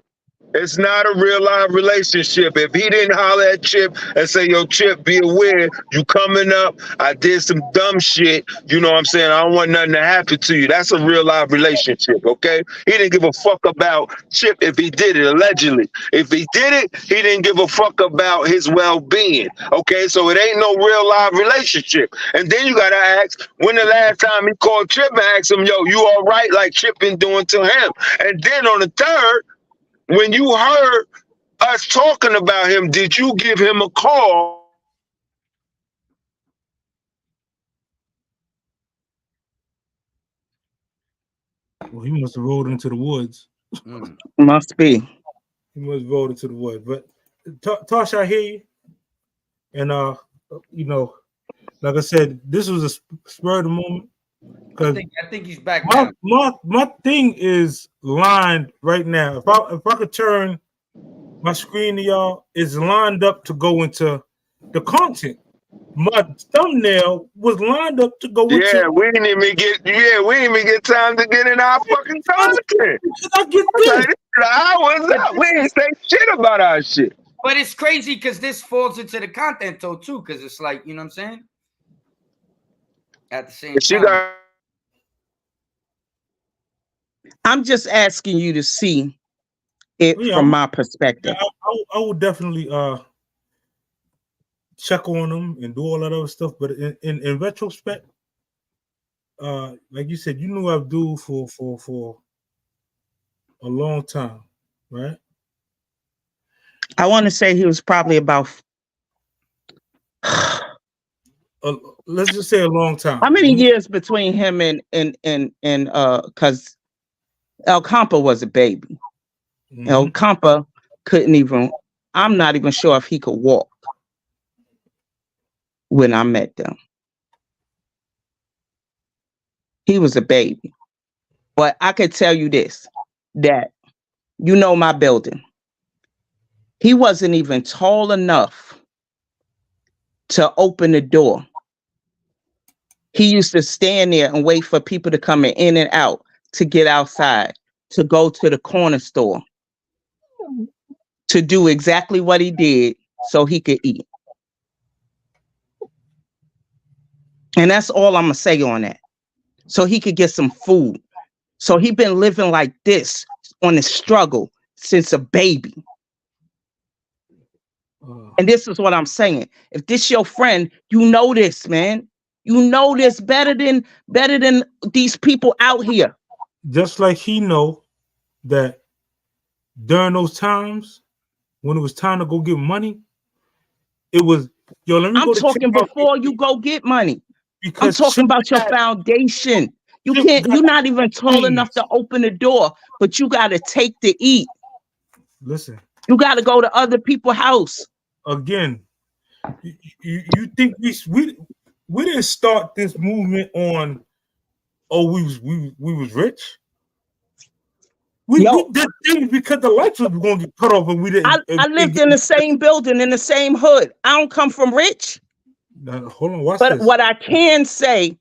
Speaker 4: It's not a real live relationship. If he didn't holler at Chip and say, yo, Chip, be aware, you coming up, I did some dumb shit, you know what I'm saying? I don't want nothing to happen to you. That's a real live relationship, okay? He didn't give a fuck about Chip if he did it, allegedly. If he did it, he didn't give a fuck about his well-being, okay? So it ain't no real live relationship. And then you gotta ask, when the last time he called Chip and asked him, yo, you all right, like Chip been doing to him? And then on the third, when you heard us talking about him, did you give him a call?
Speaker 3: Well, he must have rolled into the woods.
Speaker 7: Must be.
Speaker 3: He must have rolled into the woods. But Tosh, I hear you. And you know, like I said, this was a spur of the moment.
Speaker 5: I think he's back now.
Speaker 3: My thing is lined right now. If I could turn my screen to y'all, it's lined up to go into the content. My thumbnail was lined up to go into.
Speaker 4: Yeah, we didn't even get time to get in our fucking content.
Speaker 3: I get this.
Speaker 4: The hour's up. We didn't say shit about our shit.
Speaker 5: But it's crazy because this falls into the content though too, because it's like, you know what I'm saying? At the same time.
Speaker 7: I'm just asking you to see it from my perspective.
Speaker 3: I would definitely check on them and do all that other stuff. But in retrospect, like you said, you knew Abdul for a long time, right?
Speaker 7: I want to say he was probably about
Speaker 3: let's just say a long time.
Speaker 7: How many years between him and because El Campa was a baby.
Speaker 3: Mm-hmm.
Speaker 7: El Campa couldn't even, I'm not even sure if he could walk when I met them. He was a baby. But I could tell you this, that you know my building. He wasn't even tall enough to open the door. He used to stand there and wait for people to come in and out to get outside, to go to the corner store, to do exactly what he did so he could eat. And that's all I'm going to say on that. So he could get some food. So he been living like this on the struggle since a baby. And this is what I'm saying. If this your friend, you know this, man. You know this better than these people out here.
Speaker 3: Just like he know that during those times when it was time to go get money, it was let me.
Speaker 7: I'm talking before you go get money. Because I'm talking about your foundation. You're not even tall enough to open the door, but you got to take to eat.
Speaker 3: Listen,
Speaker 7: you got to go to other people's house.
Speaker 3: Again, you think we didn't start this movement on? Oh, we was rich. We did things because the lights was going to get cut off, and we didn't.
Speaker 7: I lived in the same building in the same hood. I don't come from rich.
Speaker 3: Now, hold on, watch
Speaker 7: but
Speaker 3: this.
Speaker 7: What I can say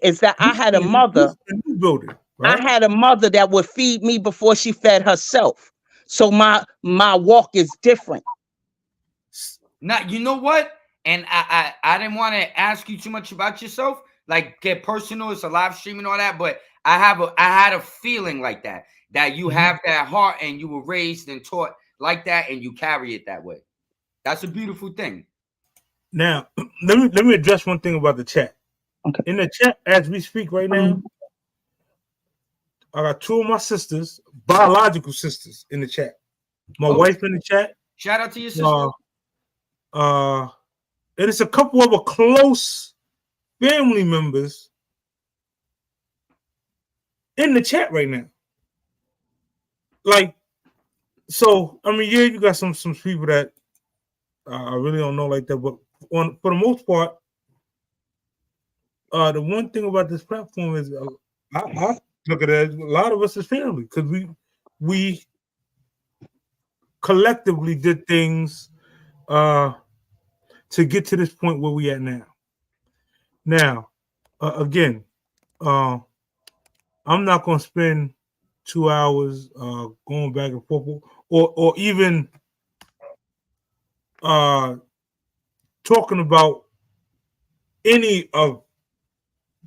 Speaker 7: is that I had a mother.
Speaker 3: Building, right?
Speaker 7: I had a mother that would feed me before she fed herself. So my walk is different.
Speaker 5: Now, you know what? And I didn't want to ask you too much about yourself, like get personal. It's a live stream and all that, but I had a feeling like that you have that heart and you were raised and taught like that and you carry it that way. That's a beautiful thing.
Speaker 3: Now, let me address one thing about the chat. Okay. In the chat, as we speak right now, I got two of my sisters, biological sisters, in the chat. My wife in the chat.
Speaker 5: Shout out to your sister.
Speaker 3: And it's a couple of close family members in the chat right now. Like, so I mean, yeah, you got some people that I really don't know like that, but for the most part, the one thing about this platform is I look at it as a lot of us is family because we collectively did things to get to this point where we at now. Now, again, I'm not going to spend 2 hours going back and forth or even talking about any of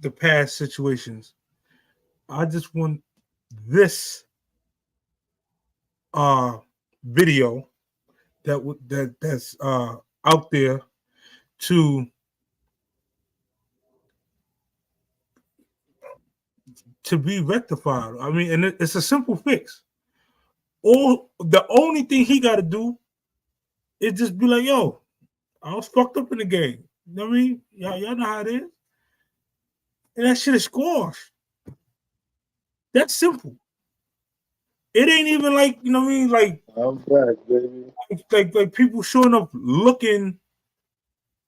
Speaker 3: the past situations. I just want this video that's out there to be rectified. I mean, and it's a simple fix. The only thing he got to do is just be like, yo, I was fucked up in the game. You know what I mean? Y'all know how it is. And that shit is squashed. That's simple. It ain't even like, you know what I mean? Like,
Speaker 4: I'm back, baby.
Speaker 3: Like people showing up looking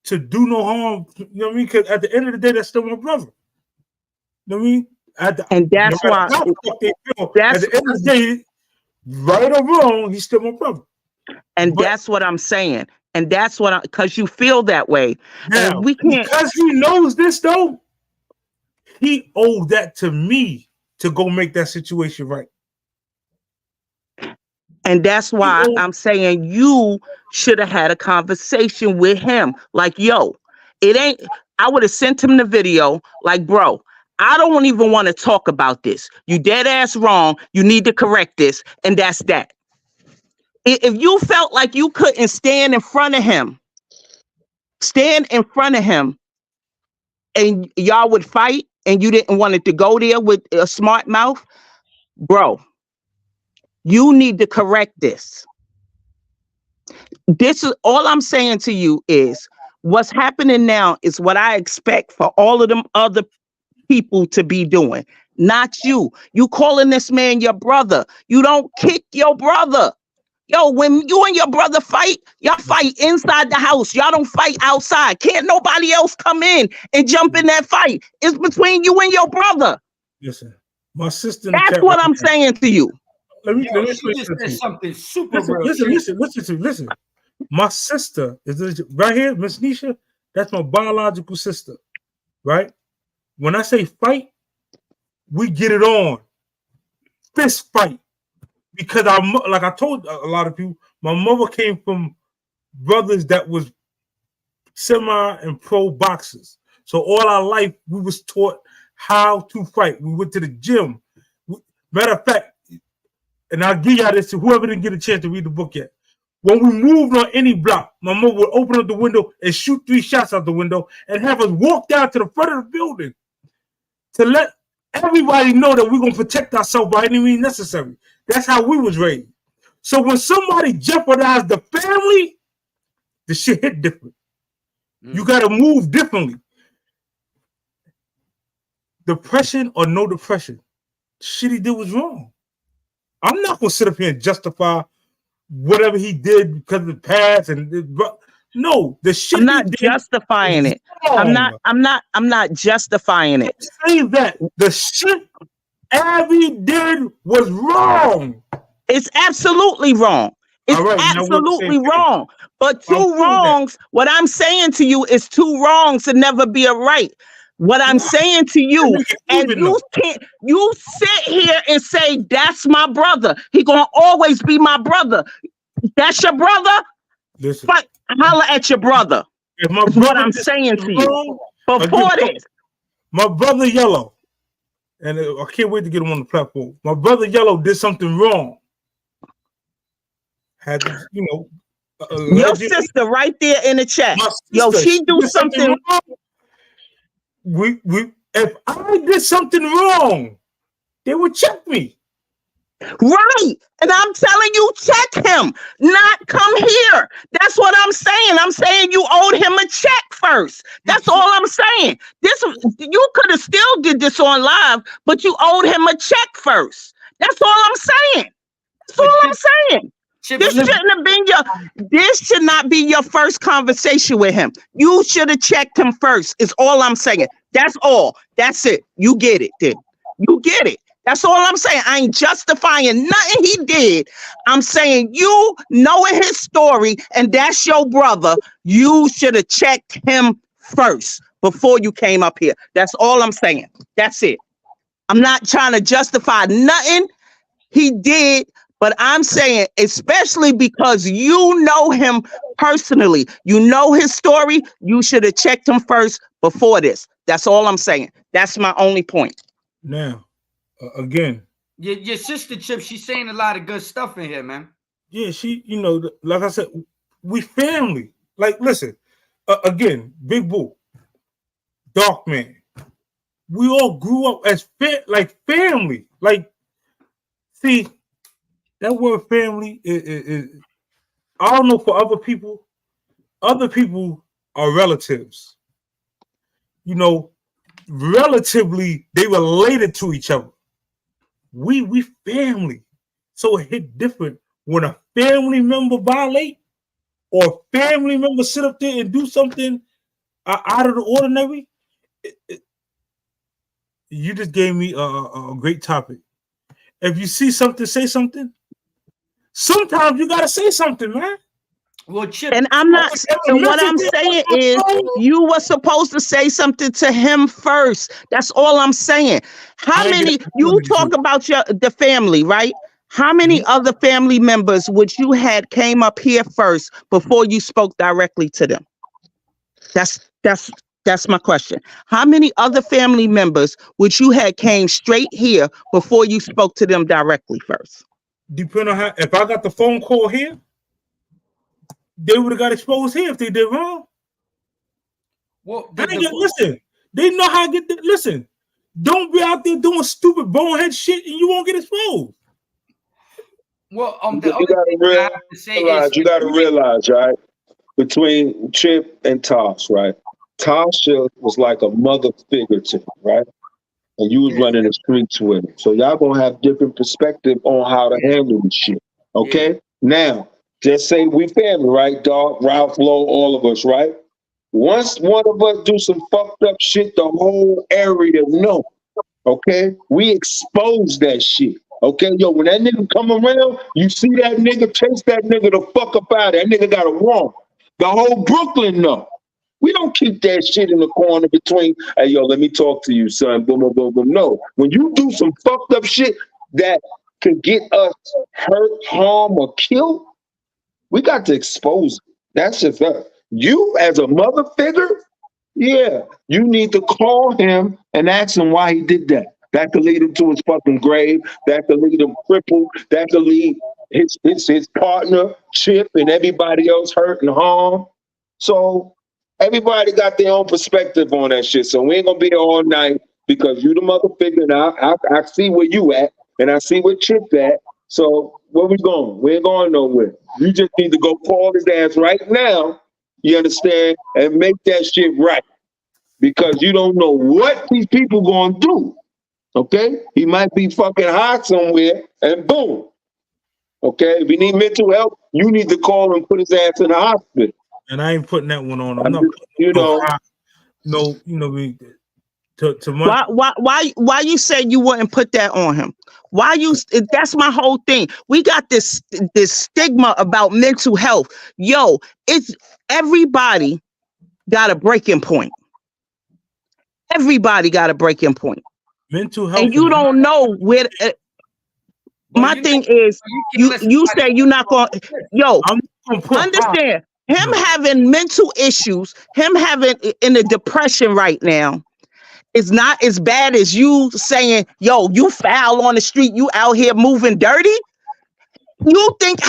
Speaker 3: to do no harm. You know what I mean? Because at the end of the day, that's still my brother. You know what I mean?
Speaker 7: And that's
Speaker 3: no
Speaker 7: why.
Speaker 3: how they feel,
Speaker 7: That's
Speaker 3: at the end of the day, right or wrong, he's still my brother.
Speaker 7: and
Speaker 3: But
Speaker 7: that's what I'm saying. And that's what because you feel that way.
Speaker 3: now,
Speaker 7: And we can't.
Speaker 3: because he knows this though, he owed that to me to go make that situation right.
Speaker 7: And that's why I'm saying you should have had a conversation with him. Like, yo, it ain't, I would have sent him the video. Like, bro, I don't even want to talk about this. You dead ass wrong. You need to correct this. And that's that. If you felt like you couldn't stand in front of him and y'all would fight and you didn't want it to go there with a smart mouth, bro, you need to correct this. This is all I'm saying to you is what's happening now is what I expect for all of them other people to be doing, not you. You calling this man your brother. You don't kick your brother. Yo, when you and your brother fight, y'all fight inside the house. Y'all don't fight outside. Can't nobody else come in and jump in that fight. It's between you and your brother.
Speaker 3: Listen, my sister.
Speaker 7: That's what I'm saying to you.
Speaker 3: Let me
Speaker 5: She just said something super real.
Speaker 3: Listen. My sister is right here, Miss Nisha. That's my biological sister, right? When I say fight, we get it on. Fist fight. Because like I told a lot of people, my mother came from brothers that was semi and pro boxers. So all our life, we was taught how to fight. We went to the gym. Matter of fact, and I'll give y'all this to whoever didn't get a chance to read the book yet. When we moved on any block, my mother would open up the window and shoot 3 shots out the window and have us walk down to the front of the building to let everybody know that we're going to protect ourselves by any means necessary. That's how we was raised. So when somebody jeopardized the family, the shit hit different. You got to move differently. Depression or no depression, shit he did was wrong. I'm not going to sit up here and justify whatever he did because of the past no, the shit.
Speaker 7: I'm not justifying it. I'm not justifying it.
Speaker 3: Say that the shit Abby did was wrong.
Speaker 7: It's absolutely wrong. It's absolutely wrong. But two wrongs, what I'm saying to you is two wrongs to never be a right. What I'm saying to you, and you sit here and say, that's my brother. He gonna always be my brother. That's your brother?
Speaker 3: Listen.
Speaker 7: Holler at your brother. That's what I'm saying to you. Before this.
Speaker 3: My brother Yellow, and I can't wait to get him on the platform. My brother Yellow did something wrong. Had to,
Speaker 7: your sister right there in the chat. Yo, she do something
Speaker 3: wrong. If I did something wrong, they would check me.
Speaker 7: Right. And I'm telling you, check him, not come here. That's what I'm saying. I'm saying you owed him a check first. That's all I'm saying. You could have still did this on live, but you owed him a check first. That's all I'm saying. That's all I'm saying. This should not be your first conversation with him. You should have checked him first. Is all I'm saying. That's all. That's it. You get it, then. You get it. That's all I'm saying. I ain't justifying nothing he did. I'm saying you knowing his story and that's your brother, you should have checked him first before you came up here. That's all I'm saying. That's it. I'm not trying to justify nothing he did, but I'm saying, especially because you know him personally, you know his story, you should have checked him first before this. That's all I'm saying. That's my only point.
Speaker 3: Now, again,
Speaker 5: your sister Chip, she's saying a lot of good stuff in here, man.
Speaker 3: Yeah, she, like I said, we family. Like, listen, again, Big Boo, Dark Man, we all grew up as family. Like, see, that word family is I don't know for other people are relatives. Relatively, they related to each other. We family. So it hit different when a family member violate or a family member sit up there and do something out of the ordinary. You just gave me a great topic. If you see something, say something. Sometimes you gotta say something, man.
Speaker 5: Well, Chip,
Speaker 7: and I'm not. And what I'm saying is, you were supposed to say something to him first. That's all I'm saying. How many? You talk about the family, right? How many other family members would you had came up here first before you spoke directly to them? That's my question. How many other family members would you had came straight here before you spoke to them directly first?
Speaker 3: Depending on how, if I got the phone call here, they would have got exposed here if they did wrong.
Speaker 5: Well,
Speaker 3: listen, they know how to get the, listen. Don't be out there doing stupid bonehead shit and you won't get exposed.
Speaker 5: Well,
Speaker 4: you gotta realize, right? Between Chip and Tosh, right? Tasha was like a mother figure to him, right? And you was running the streets with him. So y'all gonna have different perspective on how to handle this shit. Okay? Yeah. Now, just say we family, right? Dog, Ralph Lowe, all of us, right? Once one of us do some fucked up shit, the whole area know. Okay? We expose that shit. Okay, yo, when that nigga come around, you see that nigga, chase that nigga the fuck up out of. That nigga got a warrant. The whole Brooklyn know. We don't keep that shit in the corner between, hey, yo, let me talk to you, son. Boom, boom, boom, boom. No. When you do some fucked up shit that can get us hurt, harm, or killed, we got to expose it. That's just us. You, as a mother figure, yeah, you need to call him and ask him why he did that. That could lead him to his fucking grave. That could lead him crippled. That could lead his partner, Chip, and everybody else hurt and harm. So everybody got their own perspective on that shit. So we ain't gonna be here all night because you the mother figure. Now I see where you at and I see where Chip at. So where we going? We ain't going nowhere. You just need to go call his ass right now. You understand? And make that shit right. Because you don't know what these people gonna do. Okay? He might be fucking hot somewhere and boom. Okay? If you need mental help, you need to call and put his ass in the hospital.
Speaker 3: And I ain't putting that one on. I'm not
Speaker 7: why you said you wouldn't put that on him? Why you? That's my whole thing. We got this stigma about mental health. Yo, it's everybody got a breaking point. Everybody got a breaking point.
Speaker 3: Mental health,
Speaker 7: and you don't know where. My thing is, you say you're not going. Yo, understand him having mental issues, him having in a depression right now. It's not as bad as you saying, yo, you foul on the street, you out here moving dirty. You think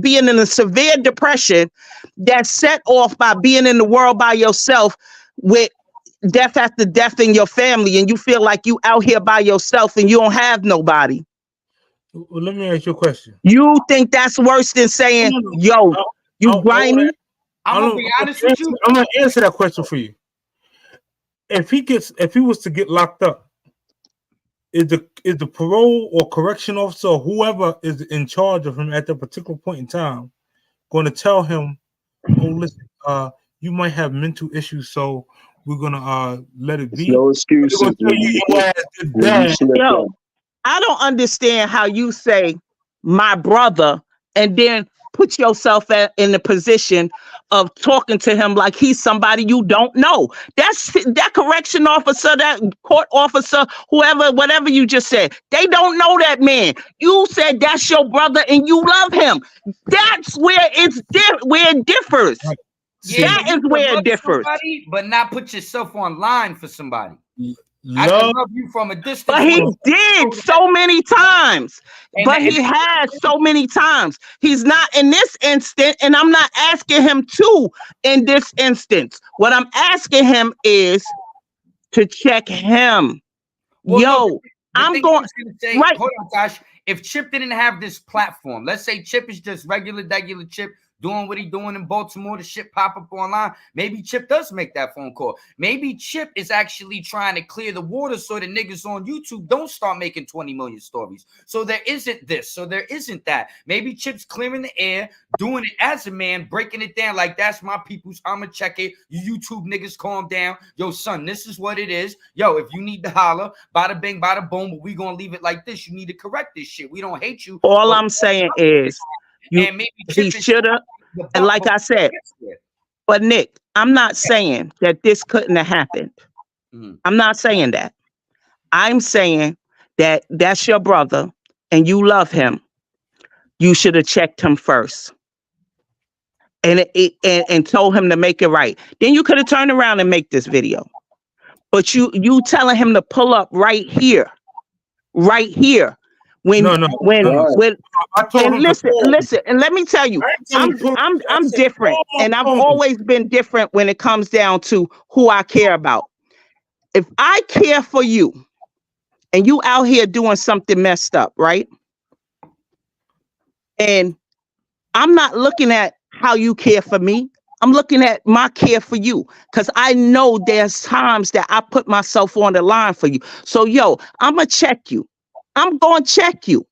Speaker 7: being in a severe depression that's set off by being in the world by yourself with death after death in your family, and you feel like you out here by yourself and you don't have nobody.
Speaker 3: Well, let me ask you a question.
Speaker 7: You think that's worse than saying, yo, you grimy?
Speaker 5: I'm gonna be honest with you.
Speaker 3: I'm gonna answer that question for you. If he was to get locked up, is the parole or correction officer or whoever is in charge of him at that particular point in time going to tell him, oh, listen, you might have mental issues, so we're gonna let it be?
Speaker 4: No excuses.
Speaker 7: Yo, I don't understand how you say my brother and then put yourself in the position of talking to him like he's somebody you don't know. That correction officer, that court officer, whoever, whatever you just said, they don't know that man. You said that's your brother and you love him. That's where where it differs.
Speaker 5: Yeah,
Speaker 7: that is where it differs.
Speaker 5: Somebody, but not put yourself online for somebody. I can love you from a distance.
Speaker 7: But he did so many times. He has so many times. He's not in this instant, and I'm not asking him to in this instance. What I'm asking him is to check him.
Speaker 5: Well,
Speaker 7: yo,
Speaker 5: no,
Speaker 7: I'm going
Speaker 5: to say,
Speaker 7: right.
Speaker 5: Hold on, Josh. If Chip didn't have this platform, let's say Chip is just regular Chip doing what he doing in Baltimore, the shit pop up online. Maybe Chip does make that phone call. Maybe Chip is actually trying to clear the water so the niggas on YouTube don't start making 20 million stories. So there isn't this. So there isn't that. Maybe Chip's clearing the air, doing it as a man, breaking it down like that's my people's. I'ma check it. You YouTube niggas calm down. Yo, son, this is what it is. Yo, if you need to holler, bada bing, bada boom, but we gonna leave it like this. You need to correct this shit. We don't hate you.
Speaker 7: All I'm saying is
Speaker 5: and maybe
Speaker 7: he should have, and like I said, but Nick, I'm not saying that this couldn't have happened. I'm not saying that. I'm saying that that's your brother and you love him. You should have checked him first and told him to make it right. Then you could have turned around and make this video. But you telling him to pull up right here. When I told him listen, and let me tell you, I'm different, and I've always been different when it comes down to who I care about. If I care for you, and you out here doing something messed up, right? And I'm not looking at how you care for me. I'm looking at my care for you, because I know there's times that I put myself on the line for you. So, yo, I'm going to check you. I'm going to check you,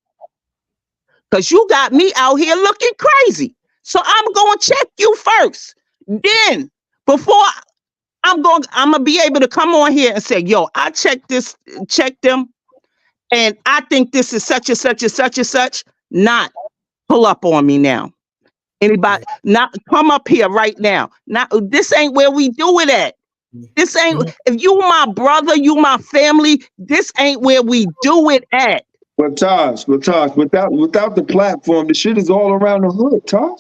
Speaker 7: because you got me out here looking crazy. So I'm going to check you first. Then, before I'm going to be able to come on here and say, yo, I checked them, and I think this is such and such and such and such. Not pull up on me now. Anybody, not come up here right now. Now, this ain't where we do it at. This ain't, if you my brother, you my family, this ain't where we do it at.
Speaker 4: But Taj, without the platform, the shit is all around the hood, Taj.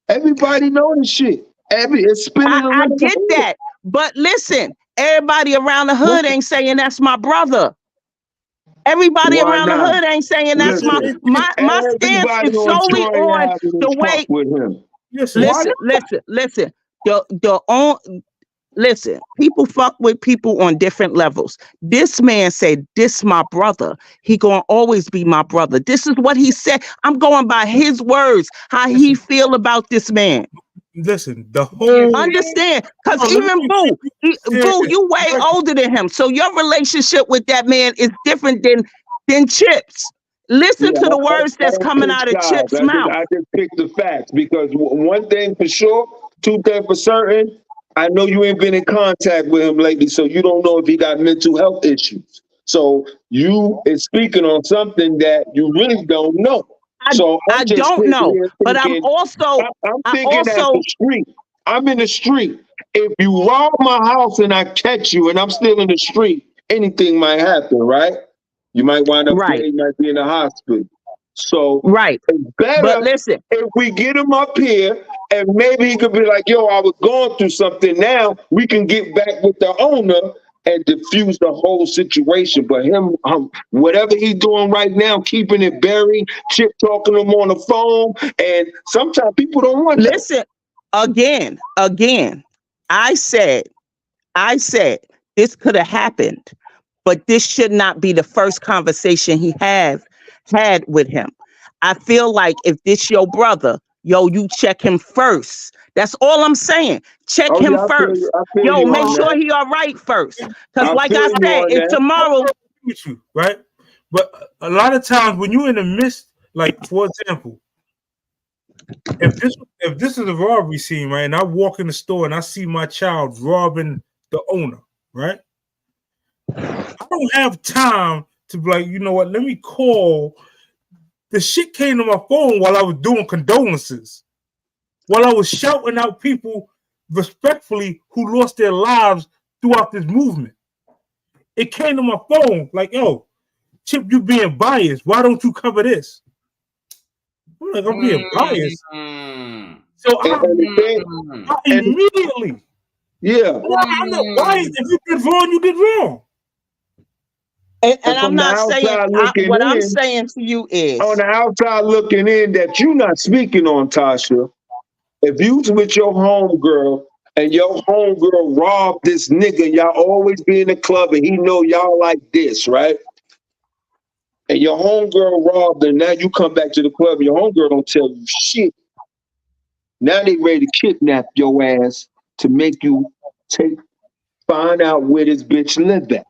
Speaker 4: Everybody know this shit. It's spinning around.
Speaker 7: I get that. But listen, everybody around the hood ain't saying that's my brother. Everybody around the hood ain't saying that's my stance is solely on the way. Listen. Listen, people fuck with people on different levels. This man said, this my brother. He gonna always be my brother. This is what he said. I'm going by his words, how he feel about this man.
Speaker 3: Listen, the whole
Speaker 7: understand, because even Boo, you way older than him. So your relationship with that man is different than Chip's. Listen to the words that's coming out of Chip's mouth.
Speaker 4: I just picked the facts, because one thing for sure, two things for certain, I know you ain't been in contact with him lately, so you don't know if he got mental health issues. So you is speaking on something that you really don't know.
Speaker 7: I don't know, but I'm thinking at
Speaker 4: the street. I'm in the street. If you rob my house and I catch you and I'm still in the street, anything might happen, right? You might wind up dead, you might be in the hospital. So it's better,
Speaker 7: but listen,
Speaker 4: if we get him up here and maybe he could be like, yo, I was going through something. Now we can get back with the owner and diffuse the whole situation. But him, whatever he's doing right now, keeping it buried, Chip talking to him on the phone, and sometimes people don't want that.
Speaker 7: Listen, again, I said this could have happened, but this should not be the first conversation he had with him. I feel like if this your brother, yo, you check him first. That's all I'm saying. Check him first. Yo, make sure he all right first. Because like I said, if tomorrow
Speaker 3: with you, right? But a lot of times when you're in the midst, like for example, if this is a robbery scene, right, and I walk in the store and I see my child robbing the owner, right? I don't have time to be like, you know what, let me call. The shit came to my phone while I was doing condolences. While I was shouting out people respectfully who lost their lives throughout this movement. It came to my phone like, yo, Chip, you being biased. Why don't you cover this? I'm like, I'm being biased. So I immediately.
Speaker 4: Yeah.
Speaker 3: Why? If you did wrong, you did wrong.
Speaker 7: And I'm not saying what I'm saying to you is
Speaker 4: on the outside looking in that you're not speaking on, Tasha. If you was with your homegirl and your homegirl robbed this nigga, y'all always be in the club and he know y'all like this, right? And your homegirl robbed and now you come back to the club and your homegirl don't tell you shit. Now they ready to kidnap your ass to make you find out where this bitch live at.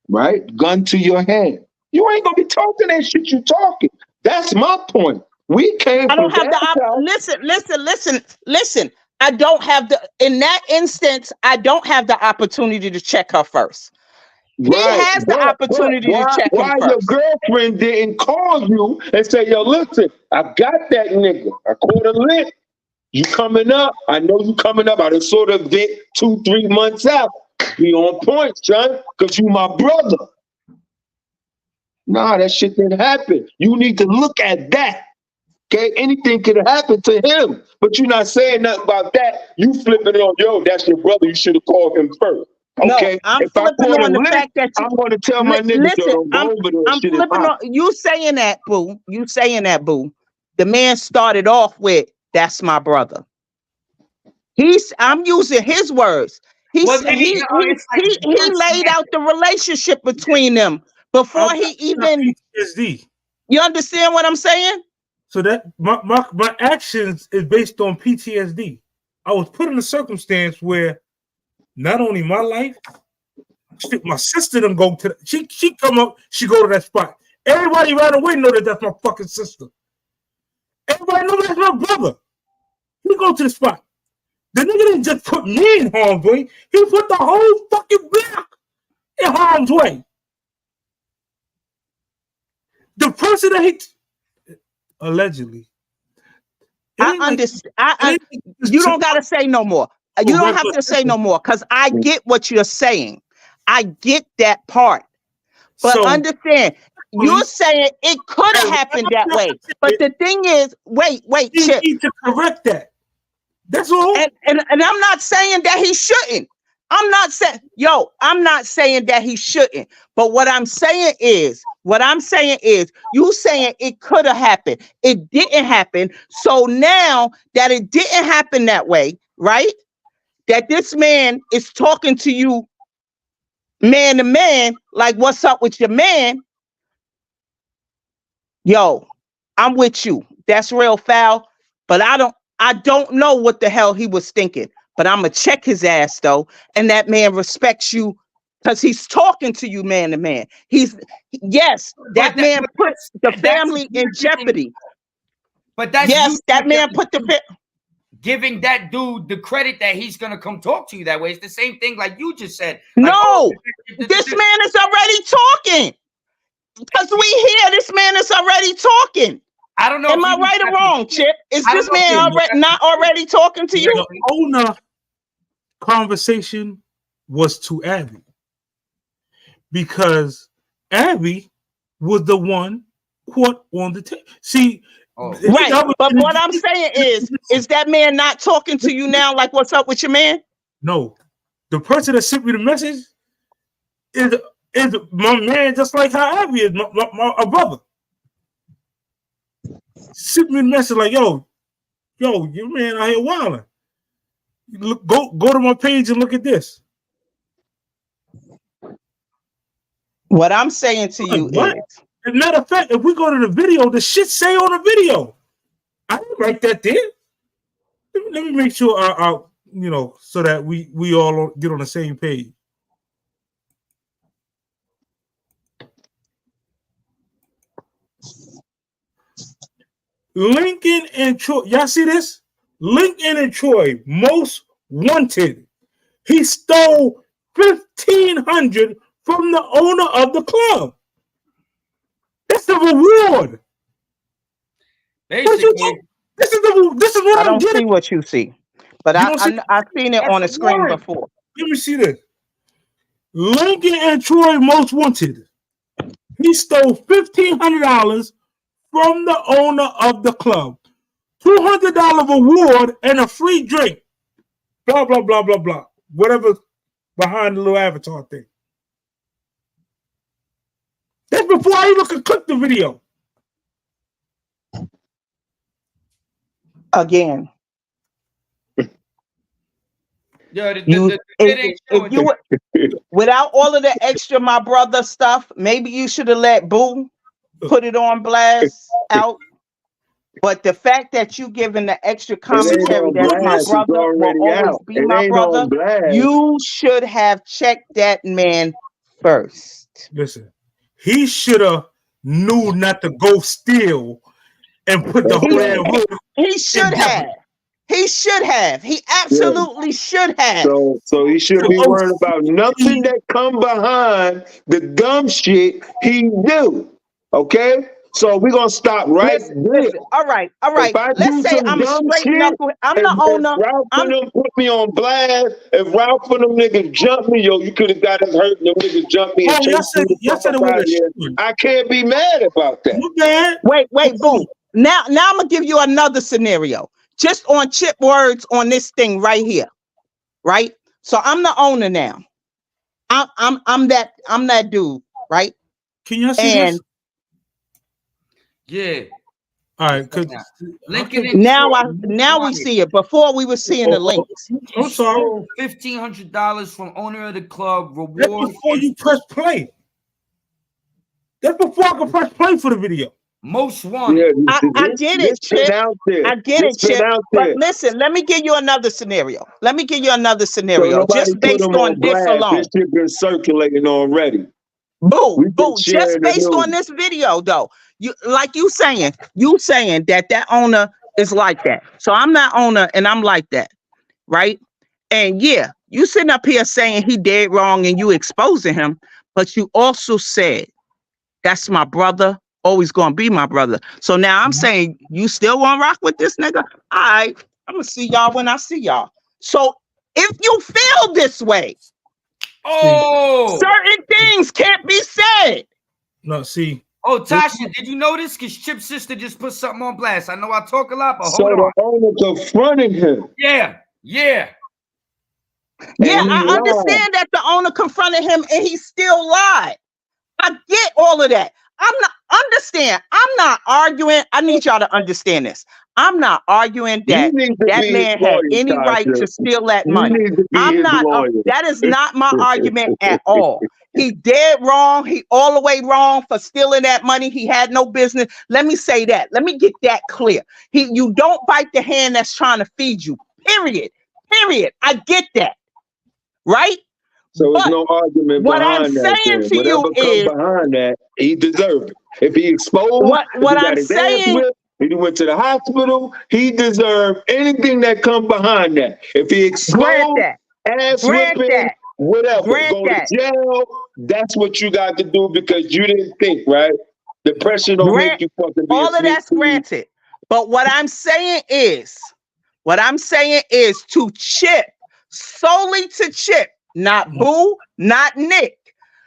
Speaker 4: Right? Gun to your head. You ain't gonna be talking that shit you talking. That's my point. We came
Speaker 7: I
Speaker 4: from
Speaker 7: don't have the listen. I don't have in that instance, I don't have the opportunity to check her first. He has the opportunity to check him
Speaker 4: why your
Speaker 7: first.
Speaker 4: girlfriend didn't call you and say, yo, listen, I got that nigga. I caught a lick. You coming up. I know you coming up. I done sort of bit 2-3 months out. Be on point, son, because you my brother. Nah, that shit didn't happen. You need to look at that. Okay, anything could have happened to him, but you're not saying nothing about that. You flipping it on, yo, that's your brother. You should have called him first. Okay,
Speaker 7: no, I'm
Speaker 4: if I
Speaker 7: flipping
Speaker 4: caught
Speaker 7: on
Speaker 4: him
Speaker 7: the
Speaker 4: lit,
Speaker 7: fact that
Speaker 4: I'm going to tell my niggas, yo, don't go over there.
Speaker 7: I'm
Speaker 4: Shit is
Speaker 7: flipping
Speaker 4: hot.
Speaker 7: on you saying that, boo. You saying that, boo. The man started off with, "That's my brother." I'm using his words. He
Speaker 5: Well,
Speaker 7: said
Speaker 5: maybe,
Speaker 7: he
Speaker 5: you know, it's like
Speaker 7: laid out the relationship between them before he even.
Speaker 3: PTSD.
Speaker 7: You understand what I'm saying?
Speaker 3: So that my actions is based on PTSD. I was put in a circumstance where not only my life, my sister didn't go to she come up, she go to that spot. Everybody right away know that that's my fucking sister. Everybody know that's my brother. He go to the spot. The nigga didn't just put me in harm's way. He put the whole fucking block in harm's way. The person that he allegedly.
Speaker 7: I understand. You don't gotta say no more. You don't have to say no more because I get what you're saying. I get that part. But
Speaker 3: So,
Speaker 7: understand, you're saying it could have happened that way. But the thing is, wait,
Speaker 3: you
Speaker 7: Chip.
Speaker 3: need to correct that. That's all.
Speaker 7: And I'm not saying that he shouldn't. I'm not saying that he shouldn't. But what I'm saying is, you saying it could have happened. It didn't happen. So now that it didn't happen that way, right? That this man is talking to you man to man, like, what's up with your man? Yo, I'm with you. That's real foul. But I don't know what the hell he was thinking. But I'm gonna check his ass though. And that man respects you because he's talking to you man to man. That man put the family in jeopardy.
Speaker 5: But that's
Speaker 7: that man put
Speaker 5: giving that dude the credit that he's gonna come talk to you that way. It's the same thing like you just said.
Speaker 7: Like, no, this man is already talking. Because we hear this man is already talking.
Speaker 5: I don't know.
Speaker 7: Am I right or wrong, Chip? Is this man not already talking to you?
Speaker 3: The owner conversation was to Abby because Abby was the one caught on the tape. See,
Speaker 7: right. But what I'm saying is that man not talking to you now? Like, what's up with your man?
Speaker 3: No, the person that sent me the message is my man, just like how Abby is my brother. Sent me a message like, yo, your man out here wilding. Go to my page and look at this.
Speaker 7: What I'm saying to you is,
Speaker 3: as a matter of fact, if we go to the video, the shit say on the video. I didn't write that there. Let me make sure I so that we all get on the same page. Lincoln and Troy, y'all see this? Lincoln and Troy, most wanted. He stole $1,500 from the owner of the club. That's the reward.
Speaker 5: Basically,
Speaker 3: this is what
Speaker 7: I don't
Speaker 3: I'm getting.
Speaker 7: see what you see, but I've seen it on the screen before.
Speaker 3: Let me see this. Lincoln and Troy, most wanted. He stole $1,500 from the owner of the club. $200 reward and a free drink. Blah, blah, blah, blah, blah. Whatever's behind the little avatar thing. That's before I even could click the video.
Speaker 7: Again. Without all of the extra my brother stuff, maybe you should have let Boo put it on blast out. But the fact that you giving the extra
Speaker 4: It ain't
Speaker 7: commentary,
Speaker 4: on
Speaker 7: that's my
Speaker 4: blast. It's
Speaker 7: brother, will
Speaker 4: already
Speaker 7: always
Speaker 4: out.
Speaker 7: be
Speaker 4: It
Speaker 7: my
Speaker 4: ain't
Speaker 7: brother.
Speaker 4: on blast.
Speaker 7: You should have checked that man first.
Speaker 3: Listen, he should have knew not to go steal and put the
Speaker 4: That's
Speaker 3: whole
Speaker 4: right.
Speaker 3: damn room
Speaker 7: He should
Speaker 3: in
Speaker 7: have. He should have. He
Speaker 4: Yeah.
Speaker 7: absolutely should have.
Speaker 4: So he should
Speaker 3: So
Speaker 4: be worried about nothing that come behind the dumb shit he do. Okay? So we're gonna stop right there.
Speaker 7: Listen. All right.
Speaker 4: If I
Speaker 7: Let's
Speaker 4: do
Speaker 7: say
Speaker 4: some
Speaker 7: I'm a
Speaker 4: dumb
Speaker 7: straight
Speaker 4: shit,
Speaker 7: knuckle. I'm
Speaker 4: if
Speaker 7: the owner.
Speaker 4: Ralph
Speaker 7: I'm
Speaker 4: and them put me on blast, if Ralph and them niggas jump me, yo, you could have got us hurt. Them niggas jump me and
Speaker 3: y'all
Speaker 4: chase me the
Speaker 3: said
Speaker 4: fuck
Speaker 3: it
Speaker 4: up
Speaker 3: was
Speaker 4: out
Speaker 3: a
Speaker 4: of here.
Speaker 3: shooting.
Speaker 4: I can't be mad about that.
Speaker 3: You bad?
Speaker 7: wait, boo. Now I'm gonna give you another scenario. Just on Chip words on this thing right here. Right? So I'm the owner now. I'm that dude, right?
Speaker 3: Can y'all see
Speaker 7: And
Speaker 3: this?
Speaker 5: Yeah.
Speaker 3: All right, cause
Speaker 5: Link it in.
Speaker 7: now we see it. Before we were seeing the links.
Speaker 3: I'm sorry.
Speaker 5: $1,500 from owner of the club.
Speaker 3: That's
Speaker 5: Reward.
Speaker 3: before you press play. That's before I can press play for the video.
Speaker 5: Most wanted.
Speaker 4: Yeah,
Speaker 7: I get it, Chip. I get it, Chip. But listen, let me give you another scenario.
Speaker 4: So nobody
Speaker 7: Just
Speaker 4: put
Speaker 7: based
Speaker 4: him
Speaker 7: on
Speaker 4: on
Speaker 7: this
Speaker 4: blast.
Speaker 7: alone.
Speaker 4: This shit been circulating already.
Speaker 7: Boo,
Speaker 4: We've been
Speaker 7: boo. Just
Speaker 4: sharing the
Speaker 7: based on
Speaker 4: news.
Speaker 7: this video, though. You saying that owner is like that. So I'm that owner and I'm like that, right? And yeah, you sitting up here saying he did wrong and you exposing him, but you also said that's my brother, always gonna be my brother. So now I'm saying you still wanna rock with this nigga? All right, I'm gonna see y'all when I see y'all. So if you feel this way, certain things can't be said.
Speaker 3: No, see.
Speaker 5: Oh, Tasha, did you notice? Because Chip's sister just put something on blast. I know I talk a lot, but
Speaker 4: So
Speaker 5: hold on.
Speaker 4: the owner confronted him.
Speaker 5: Yeah.
Speaker 7: I understand that the owner confronted him and he still lied. I get all of that. I'm not arguing. I need y'all to understand this. I'm not arguing that man had any right to steal that money. I'm not. That is not my argument at all. He dead wrong. He all the way wrong for stealing that money. He had no business. Let me say that. Let me get that clear. You don't bite the hand that's trying to feed you. Period. I get that. Right?
Speaker 4: So there's no argument
Speaker 7: what
Speaker 4: behind
Speaker 7: I'm
Speaker 4: that.
Speaker 7: saying to you is,
Speaker 4: behind that, he deserved it. If he exposed,
Speaker 7: what
Speaker 4: if he got
Speaker 7: I'm
Speaker 4: his
Speaker 7: saying.
Speaker 4: ass whipped, if he went to the hospital, he deserved anything that come behind that. If he exposed, ass whipping, whatever, go to jail. That's what you got to do because you didn't think, right? The pressure don't make you fucking be
Speaker 7: all of that's granted. But what I'm saying is to Chip, solely to Chip, not Boo, not Nick.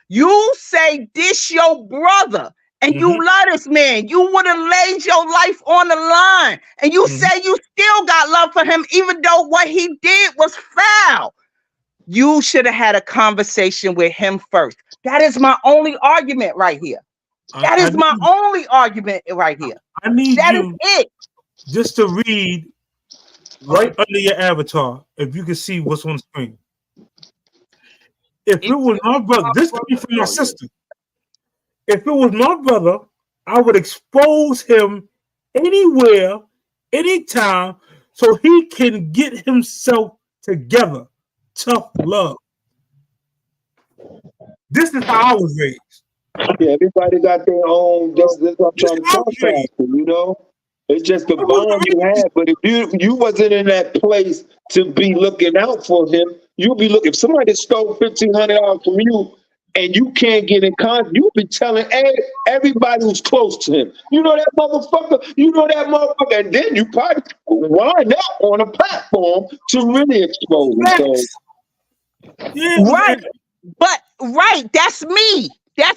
Speaker 7: You say this your brother and you love this man. You would have laid your life on the line. And you say you still got love for him, even though what he did was foul. You should have had a conversation with him first. That is my only argument right here. I need
Speaker 3: that
Speaker 7: you is it.
Speaker 3: Just to read right under your avatar, if you can see what's on the screen. If it was my brother, this coming from my sister. If it was my brother, I would expose him anywhere, anytime, so he can get himself together. Tough love. This is how I was raised.
Speaker 4: Yeah, everybody got their own. This is what I'm trying to talk about, you know. It's just the bond you had. But if you wasn't in that place to be looking out for him, you'll be looking. If somebody stole $1,500 from you and you can't get in contact, you'll be telling everybody who's close to him. You know that motherfucker. And then you probably wind up on a platform to really expose him. So.
Speaker 7: Right. But that's me. That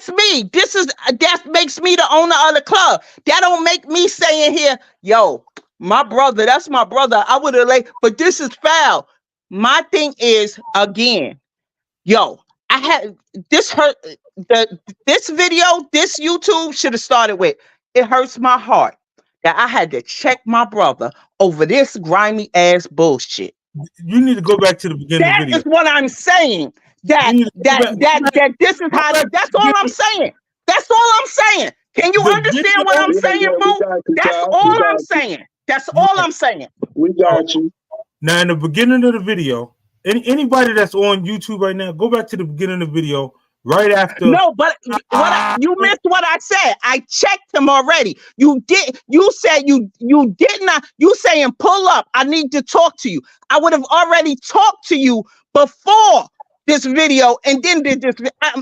Speaker 7: makes me the owner of the club. That don't make me saying here, yo, my brother, that's my brother. I would have but this is foul. My thing is, again, yo, I had this this video, this YouTube should have started with, it hurts my heart that I had to check my brother over this grimy ass bullshit.
Speaker 3: You need to go back to the beginning of the video.
Speaker 7: That is what I'm saying. This is how. That's all I'm saying. Can you understand what I'm saying, Boo? That's all I'm saying. That's all I'm saying.
Speaker 4: We got you.
Speaker 3: Now, in the beginning of the video, anybody that's on YouTube right now, go back to the beginning of the video right after.
Speaker 7: No, but you missed what I said. I checked him already. You did. You said you did not. You saying pull up. I need to talk to you. I would have already talked to you before this video, and then did this.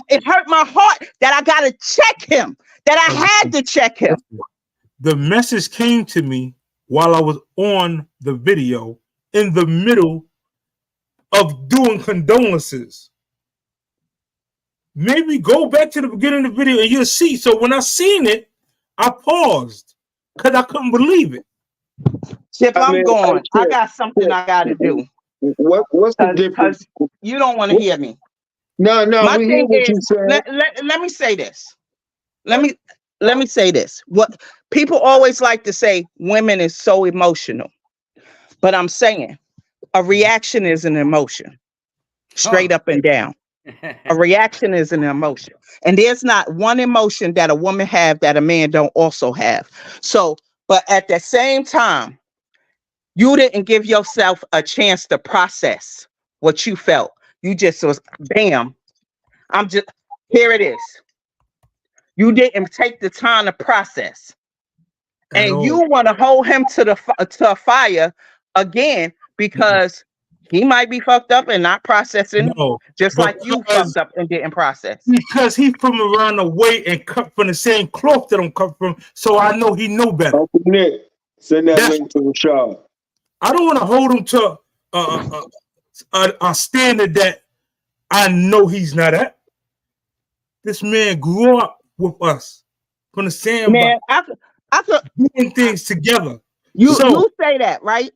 Speaker 7: It hurt my heart that I gotta check him. That I had to check him.
Speaker 3: The message came to me while I was on the video in the middle of doing condolences. Maybe go back to the beginning of the video and you'll see. So when I seen it, I paused because I couldn't believe it.
Speaker 7: Chip, I'm going. I got something I got to do.
Speaker 4: What's the difference?
Speaker 7: You don't want to hear me.
Speaker 4: No.
Speaker 7: My
Speaker 4: we
Speaker 7: thing
Speaker 4: hear what
Speaker 7: is,
Speaker 4: you said.
Speaker 7: let me say this. Let me say this. What people always like to say, women is so emotional. But I'm saying a reaction is an emotion. Straight up and down. A reaction is an emotion. And there's not one emotion that a woman have that a man don't also have. So, but at the same time, you didn't give yourself a chance to process what you felt. You just was, bam, here it is. You didn't take the time to process. And you want to hold him to a fire again because he might be fucked up and not processing, just like you fucked up and didn't process.
Speaker 3: Because he's from around the way and cut from the same cloth that I'm cut from, so I know he know better.
Speaker 4: Uncle Nick, send that link to Rashad.
Speaker 3: I don't want to hold him to a standard that I know he's not at. This man grew up with us from the same.
Speaker 7: Man, I could
Speaker 3: doing things together.
Speaker 7: You say that, right?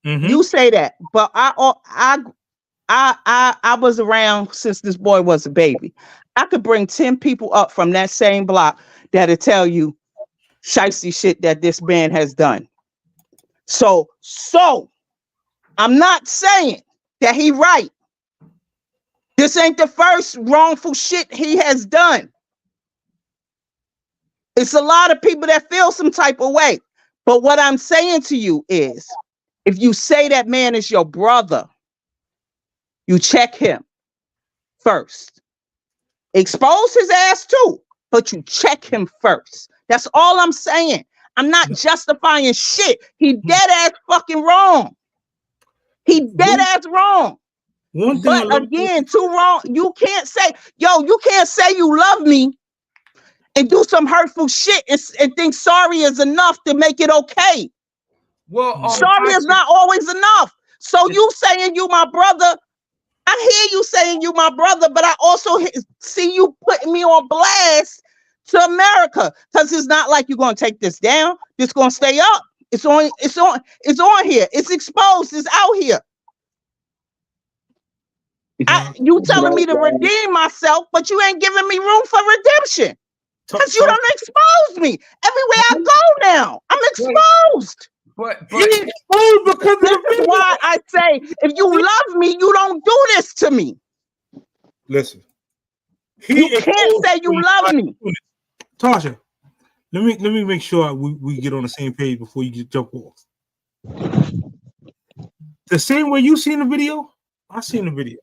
Speaker 7: Mm-hmm. You say that, but I was around since this boy was a baby. I could bring 10 people up from that same block that'll tell you shiesty shit that this man has done. So I'm not saying that he right. This ain't the first wrongful shit he has done. It's a lot of people that feel some type of way. But what I'm saying to you is, if you say that man is your brother, you check him first. Expose his ass too, but you check him first. That's all I'm saying. I'm not justifying shit. He dead ass fucking wrong. He dead ass wrong. But again, too wrong. You can't say, you can't say you love me and do some hurtful shit and think sorry is enough to make it okay.
Speaker 5: Well,
Speaker 7: sorry is not always enough. So you saying you my brother, I hear you saying you my brother, but I also see you putting me on blast to America, because it's not like you're gonna take this down. It's gonna stay up. It's on here. It's exposed. It's out here. You telling me to redeem myself, but you ain't giving me room for redemption. Because you don't expose me. Everywhere I go now, I'm exposed.
Speaker 5: But
Speaker 7: this is why I say, if you love me, you don't do this to me.
Speaker 3: Listen.
Speaker 7: You can't say you love me.
Speaker 3: Tasha, let me make sure we get on the same page before you jump off. The same way you seen the video, I seen the video.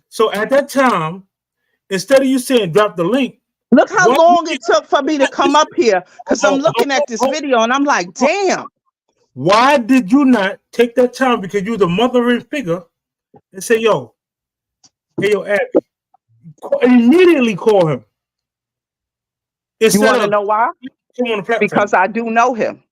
Speaker 3: So at that time, instead of you saying drop the link,
Speaker 7: look how long it took for me to come up here, because I'm looking at this video and I'm like, damn.
Speaker 3: Why did you not take that time, because you're the mothering figure, and say, hey, Abby, immediately call him.
Speaker 7: You want to know why? Because I do know him.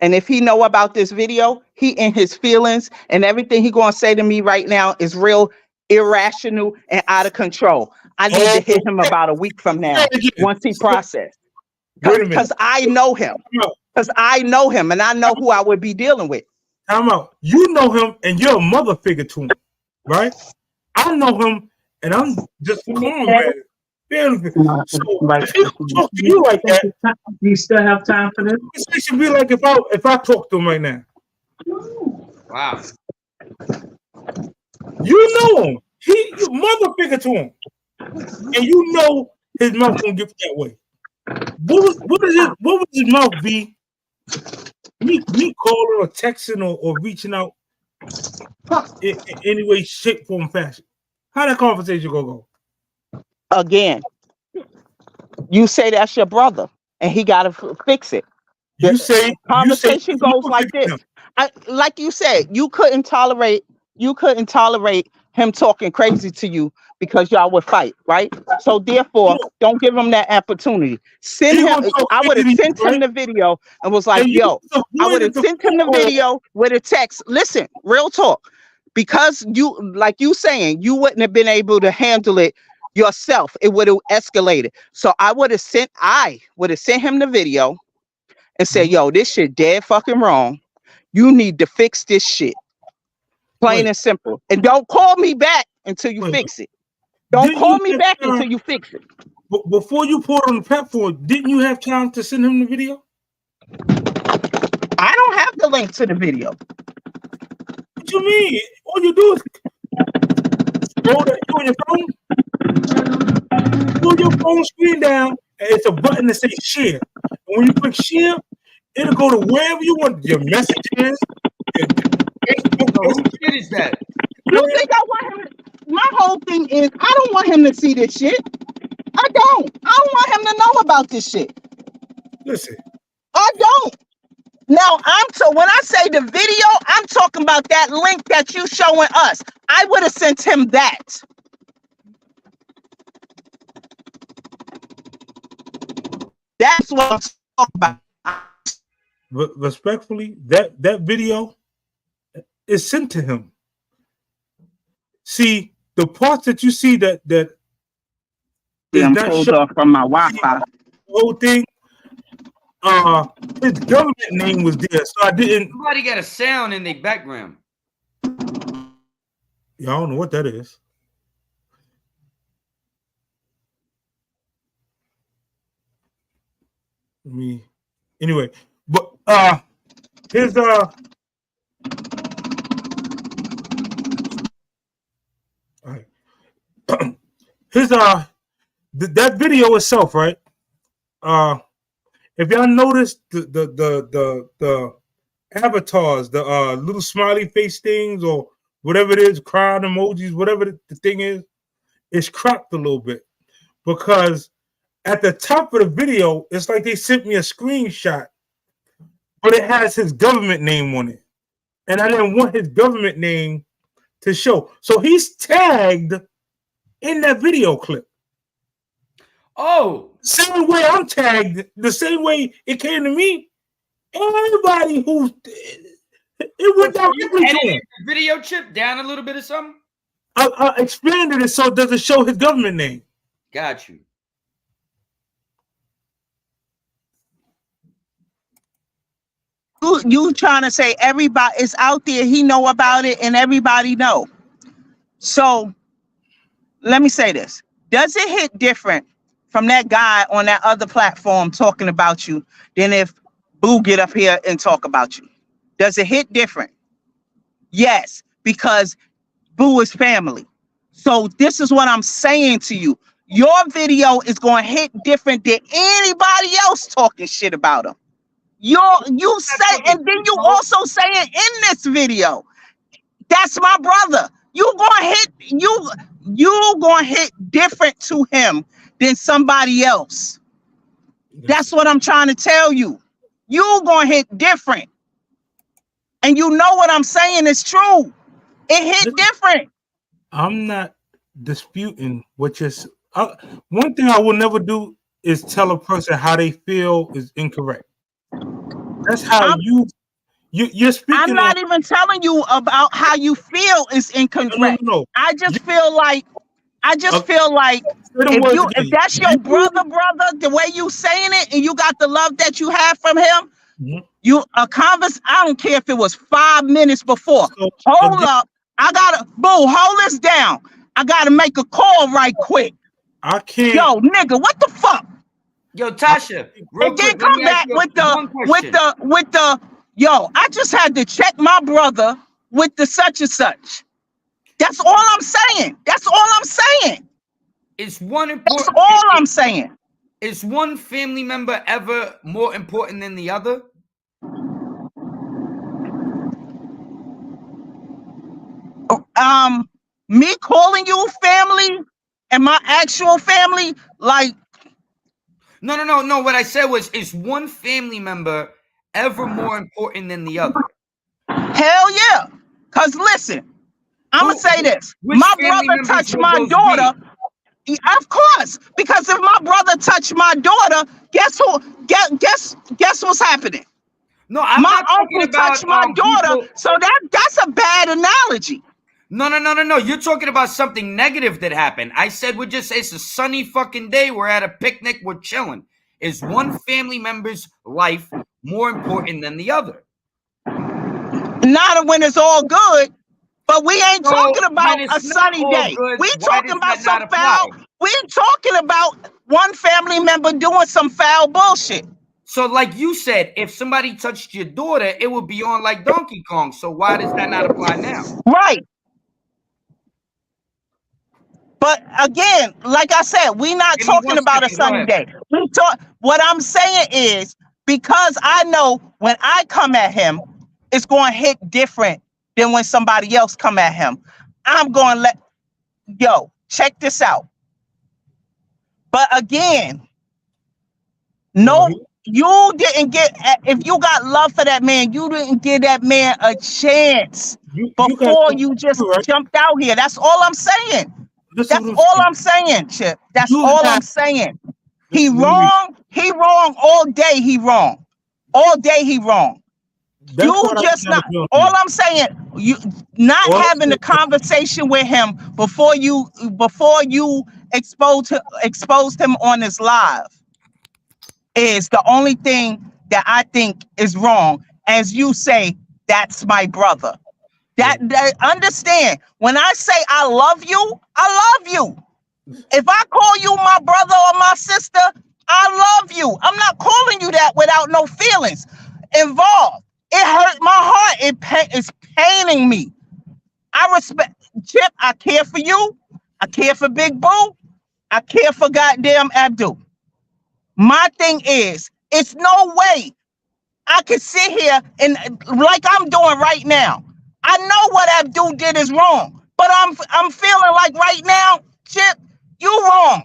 Speaker 7: And if he know about this video, he in his feelings, and everything he going to say to me right now is real irrational and out of control. I need to hit him about a week from now, once he processed. Because I know him. Because I know him, and I know who I would be dealing with.
Speaker 3: Time out. You know him, and you're a mother figure to him, right? I know him, and I'm just calm, man. So if he talk to you like that,
Speaker 6: do you still have time for this?
Speaker 3: It should be like if I talk to him right now.
Speaker 5: Wow.
Speaker 3: You know him. You mother figure to him, and you know his mouth gonna get that way. What was his mouth be? Me calling or texting or reaching out in any way, shape, form, fashion. How that conversation gonna go?
Speaker 7: Again, you say that's your brother, and he got to fix it.
Speaker 3: You say
Speaker 7: Conversation
Speaker 3: you
Speaker 7: goes like this. Like you said, you couldn't tolerate him talking crazy to you because y'all would fight, right? So therefore, don't give him that opportunity. Send him. I would have sent him the video and was like, "Yo," I would have sent him the video with a text. Listen, real talk, because you, like you saying, you wouldn't have been able to handle it yourself. It would have escalated. So I would have sent him the video and say, "Yo, this shit dead fucking wrong. You need to fix this shit. Plain and simple. And don't call me back until you fix it. Don't call me back until you fix it."
Speaker 3: Before you put it on the platform, didn't you have time to send him the video?
Speaker 7: I don't have the link to the video.
Speaker 3: What you mean? All you do is scroll on your phone. Pull your phone screen down, and it's a button that says share. And when you click share, it'll go to wherever you want your messages.
Speaker 5: Who shit is that?
Speaker 7: You think I want him? My whole thing is I don't want him to see this shit. I don't want him to know about this shit.
Speaker 3: Listen.
Speaker 7: I don't. Now when I say the video, I'm talking about that link that you showing us. I would have sent him that. That's what I'm talking about.
Speaker 3: But respectfully, that video is sent to him. See, the parts that you see that
Speaker 7: I'm pulled off from my Wi-Fi.
Speaker 3: The whole thing, his government name was there, so I didn't.
Speaker 5: Somebody got a sound in their background.
Speaker 3: Yeah, I don't know what that is. Anyway, but here's all right. Here's that video itself, right? If y'all notice the avatars, the little smiley face things or whatever it is, crying emojis, whatever the thing is, it's cropped a little bit because at the top of the video, it's like they sent me a screenshot, but it has his government name on it. And I didn't want his government name to show. So he's tagged in that video clip.
Speaker 5: Oh.
Speaker 3: Same way I'm tagged, the same way it came to me. Everybody who it went down
Speaker 5: the video chip down a little bit or something?
Speaker 3: I expanded it so it doesn't show his government name.
Speaker 5: Got you.
Speaker 7: You trying to say everybody is out there, he know about it, and everybody know. So let me say this. Does it hit different from that guy on that other platform talking about you than if Boo get up here and talk about you? Does it hit different? Yes, because Boo is family. So this is what I'm saying to you. Your video is going to hit different than anybody else talking shit about him. You say, and then you also saying in this video, that's my brother. You gonna hit different to him than somebody else. That's what I'm trying to tell you. You gonna hit different. And you know what I'm saying is true. It hit different.
Speaker 3: I'm not disputing what you're one thing I will never do is tell a person how they feel is incorrect. That's how you're speaking.
Speaker 7: I'm not even telling you about how you feel is incorrect.
Speaker 3: No.
Speaker 7: I just feel like if that's your brother, the way you saying it, and you got the love that you have from him, I don't care if it was 5 minutes before. Hold up. Hold this down. I gotta make a call right quick.
Speaker 3: I can't.
Speaker 7: Yo, nigga, what the fuck?
Speaker 5: Yo, Tasha,
Speaker 7: and then come back with the yo, I just had to check my brother with the such and such. That's all I'm saying.
Speaker 5: It's one important.
Speaker 7: That's all I'm saying.
Speaker 5: Is one family member ever more important than the other?
Speaker 7: Me calling you family and my actual family, like,
Speaker 5: No. What I said was, is one family member ever more important than the other?
Speaker 7: hell yeah. Cause listen, I'm gonna say this.
Speaker 5: Which
Speaker 7: My
Speaker 5: family
Speaker 7: brother
Speaker 5: members
Speaker 7: touched
Speaker 5: would
Speaker 7: my
Speaker 5: those
Speaker 7: daughter. Of course, because if my brother touched my daughter, guess who? Guess what's happening?
Speaker 5: No, I'm
Speaker 7: My
Speaker 5: not talking
Speaker 7: uncle
Speaker 5: about
Speaker 7: touched my daughter,
Speaker 5: people.
Speaker 7: so that's a bad analogy.
Speaker 5: No. You're talking about something negative that happened. I said it's a sunny fucking day. We're at a picnic. We're chilling. Is one family member's life more important than the other?
Speaker 7: Not when it's all good, but we ain't
Speaker 5: So
Speaker 7: talking about
Speaker 5: when
Speaker 7: a
Speaker 5: it's not
Speaker 7: sunny
Speaker 5: all
Speaker 7: day.
Speaker 5: good,
Speaker 7: We
Speaker 5: why
Speaker 7: talking
Speaker 5: does
Speaker 7: about
Speaker 5: that not
Speaker 7: some foul.
Speaker 5: apply?
Speaker 7: We talking about one family member doing some foul bullshit.
Speaker 5: So, like you said, if somebody touched your daughter, it would be on like Donkey Kong. So why does that not apply now?
Speaker 7: Right. But again, like I said, we not
Speaker 5: Give me
Speaker 7: talking
Speaker 5: one
Speaker 7: about a
Speaker 5: second. Go
Speaker 7: sunny
Speaker 5: ahead.
Speaker 7: day. We talk. What I'm saying is, because I know when I come at him, it's going to hit different than when somebody else come at him. I'm going to check this out. But again, no, you didn't get, if you got love for that man, you didn't give that man a chance before you just jumped out here. That's all I'm saying. That's all I'm saying, Chip. That's all I'm saying. He wrong. He wrong all day. He wrong. All day he wrong. You just not. All I'm saying, you not having the conversation with him before you exposed him on his live is the only thing that I think is wrong. As you say, that's my brother. That understand, when I say I love you, I love you. If I call you my brother or my sister, I love you. I'm not calling you that without no feelings involved. It hurt my heart. It's paining me. I respect Chip. I care for you. I care for Big Boo. I care for goddamn Abdul. My thing is, it's no way I can sit here and like I'm doing right now. I know what Abdul did is wrong, but I'm feeling like right now, Chip, you wrong.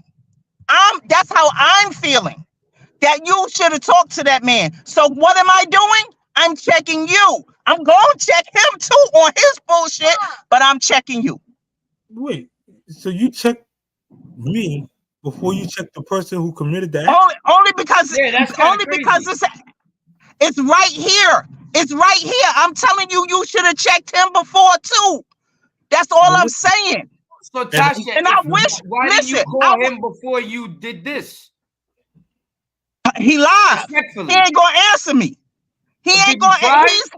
Speaker 7: That's how I'm feeling. That you should have talked to that man. So what am I doing? I'm checking you. I'm going to check him too on his bullshit, but I'm checking you.
Speaker 3: Wait, so you check me before you check the person who committed the act?
Speaker 7: Only because
Speaker 5: crazy.
Speaker 7: It's right here. It's right here. I'm telling you, you should have checked him before too. That's all I'm saying.
Speaker 5: So Tasha,
Speaker 7: and I wish.
Speaker 5: Why didn't you call him before you did this?
Speaker 7: He lied. He ain't gonna answer me. He ain't gonna. He's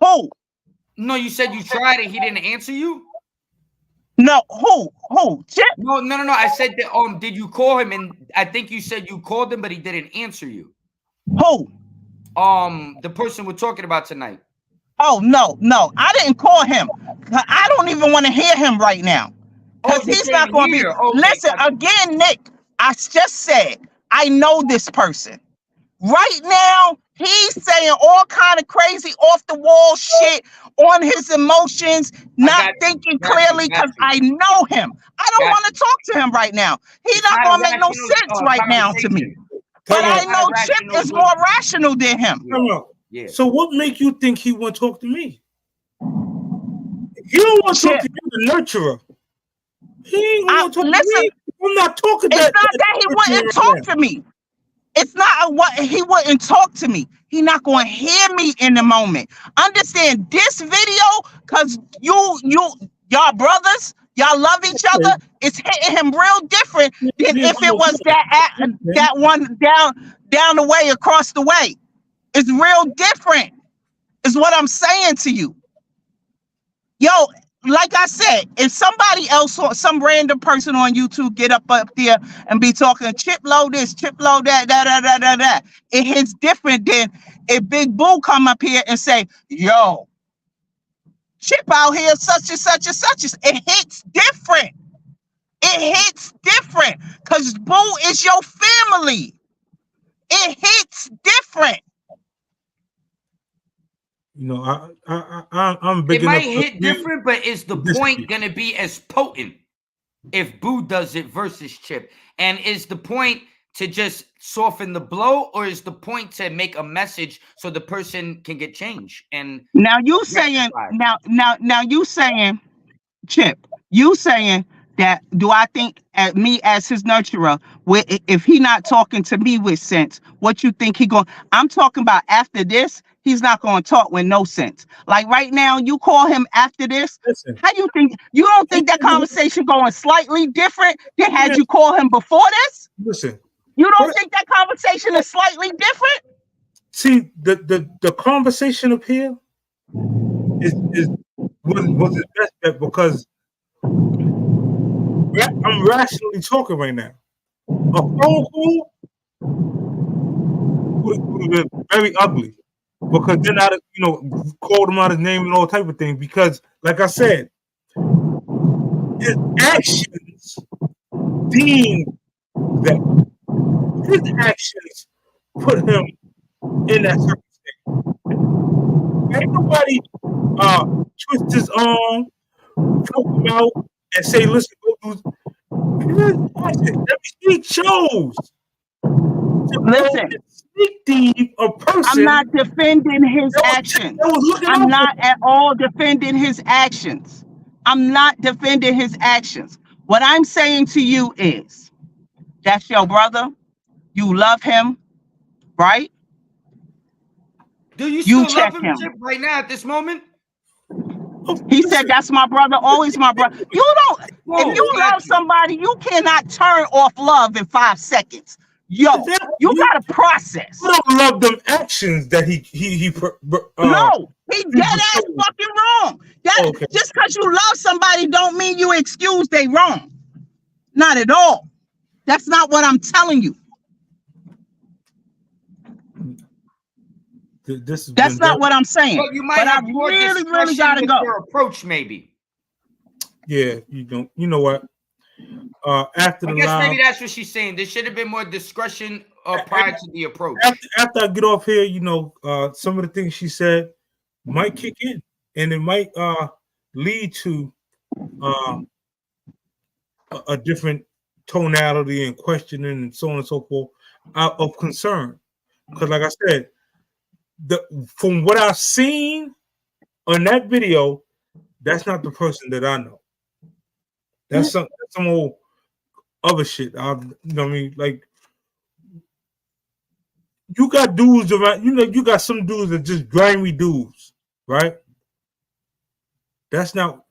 Speaker 7: who?
Speaker 5: No, you said you tried and he didn't answer you.
Speaker 7: No, who? Chip?
Speaker 5: No. I said that. Did you call him? And I think you said you called him, but he didn't answer you.
Speaker 7: Who?
Speaker 5: The person we're talking about tonight.
Speaker 7: Oh no, I didn't call him. I don't even want to hear him right now because he's not going to be. Okay. Listen again, Nick. I just said I know this person. Right now, he's saying all kind of crazy off the wall shit on his emotions, not thinking clearly because I know him. I don't want to talk to him right now. He's not going to make no sense right now to me. But I know Chip is more rational than him.
Speaker 3: Yeah. So what make you think he won't talk to me? He don't want to talk to you, the nurturer. He ain't want to talk to me. I'm not talking to
Speaker 7: him. It's not that he wouldn't talk to me. It's not what he wouldn't talk to me. He not going to hear me in the moment. Understand this video, because y'all brothers, y'all love each other. It's hitting him real different than if it was that one down the way, across the way. It's real different, is what I'm saying to you. Yo, like I said, if somebody else, some random person on YouTube get up there and be talking Chip low this, Chip low that, it hits different than if Big Boo come up here and say, yo, Chip out here such and such and such. It hits different. It hits different because Boo is your family. It hits different.
Speaker 3: You know, I'm big
Speaker 5: It might
Speaker 3: enough to
Speaker 5: hit different, but is the
Speaker 3: disagree.
Speaker 5: point gonna be as potent if Boo does it versus Chip? And is the point to just soften the blow, or is the point to make a message so the person can get change? And
Speaker 7: Now you saying now you saying, Chip, you saying that do I think at me as his nurturer, if he not talking to me with sense, what you think he going? I'm talking about after this, he's not going to talk with no sense. Like right now, you call him after this.
Speaker 3: Listen,
Speaker 7: How you think? You don't think that conversation going slightly different than had you call him before this?
Speaker 3: listen.
Speaker 7: You don't think that conversation is slightly different?
Speaker 3: See, the conversation up here was his best bet because I'm rationally talking right now. A phone call would have been very ugly because then I'd called him out his name and all type of things. Because, like I said, his actions deemed that his actions put him in that circumstance. Ain't nobody twist his arm, choke him out, and say, "Listen, go do." He chose.
Speaker 7: Listen,
Speaker 3: Sneak thief a person.
Speaker 7: I'm not defending his actions. I'm not at all defending his actions. I'm not defending his actions. What I'm saying to you is, that's your brother. You love him, right?
Speaker 5: do you still love
Speaker 7: check
Speaker 5: him,
Speaker 7: him.
Speaker 5: Chip, right now at this moment?
Speaker 7: He said, that's my brother, always my brother. You don't, if you love somebody, you cannot turn off love in 5 seconds. Yo, you gotta process.
Speaker 3: I don't love them actions that he
Speaker 7: no, he dead ass fucking wrong. Just because you love somebody don't mean you excuse they wrong. Not at all. That's not what I'm telling you. That's not what I'm saying.
Speaker 5: But you might have more really gotta go. Your approach, maybe.
Speaker 3: Yeah, you don't. You know what? After the
Speaker 5: I guess
Speaker 3: live,
Speaker 5: maybe that's what she's saying. There should have been more discretion prior to the approach.
Speaker 3: After I get off here, some of the things she said might kick in, and it might lead to a different tonality and questioning and so on and so forth of concern. Because, like I said, from what I've seen on that video, that's not the person that I know. That's some old other shit. You know what I mean? Like, you got dudes around, you got some dudes that just grimy dudes, right? That's not,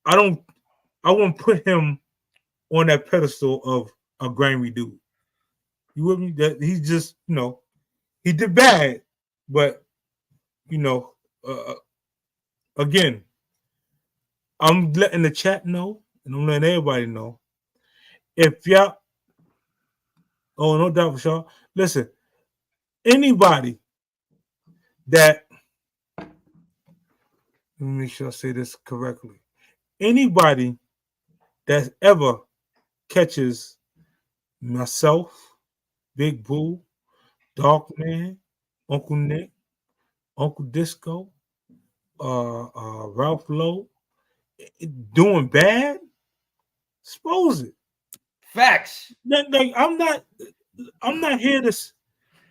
Speaker 3: I wouldn't put him on that pedestal of a grimy dude. You with me? That he's just, he did bad, but again, I'm letting the chat know, and I'm letting everybody know. If y'all, no doubt for y'all. Listen, anybody that, let me make sure I say this correctly. Anybody that ever catches myself, Big Boo, Dark Man, Uncle Nick, Uncle Disco, Ralph Lowe, doing bad, expose it.
Speaker 5: Facts.
Speaker 3: Like, I'm not here to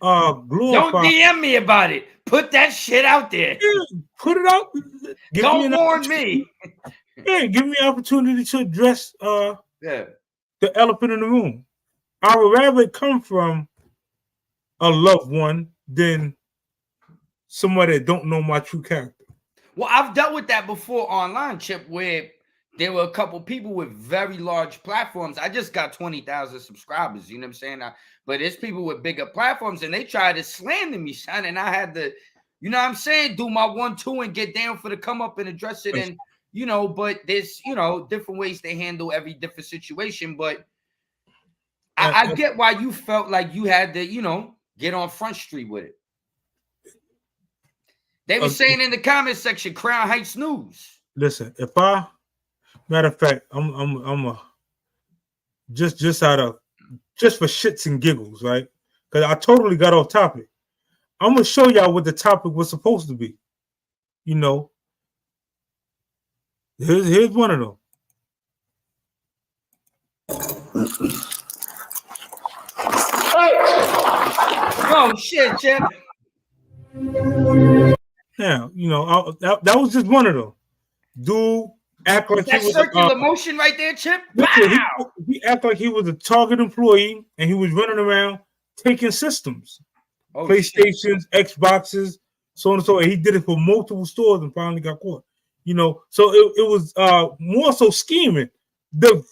Speaker 3: glorify.
Speaker 5: Don't DM me about it. Put that shit out there.
Speaker 3: Yeah, put it out.
Speaker 5: Don't warn me.
Speaker 3: Yeah, give me an opportunity to address the elephant in the room. I would rather it come from a loved one than somebody that don't know my true character.
Speaker 5: Well, I've dealt with that before online, Chip, where there were a couple people with very large platforms. I just got 20,000 subscribers, you know what I'm saying? But there's people with bigger platforms, and they tried to slander me, son, and I had to, you know what I'm saying, do my 1-2 and get down for the come up and address it. And, but there's, different ways to handle every different situation. But I get why you felt like you had to, get on Front Street with it. They were saying in the comment section, Crown Heights News.
Speaker 3: Listen, matter of fact, I'm just for shits and giggles, right? Because I totally got off topic. I'm gonna show y'all what the topic was supposed to be. You know, here's one of them.
Speaker 5: Oh shit, Chip.
Speaker 3: Yeah, you know, that was just one of them. Dude act like
Speaker 5: That
Speaker 3: he was
Speaker 5: circular motion right there, Chip.
Speaker 3: he act like he was a Target employee and he was running around taking systems, PlayStations, Xboxes, so on and so on. And he did it for multiple stores and finally got caught. You know, so it was more so scheming. The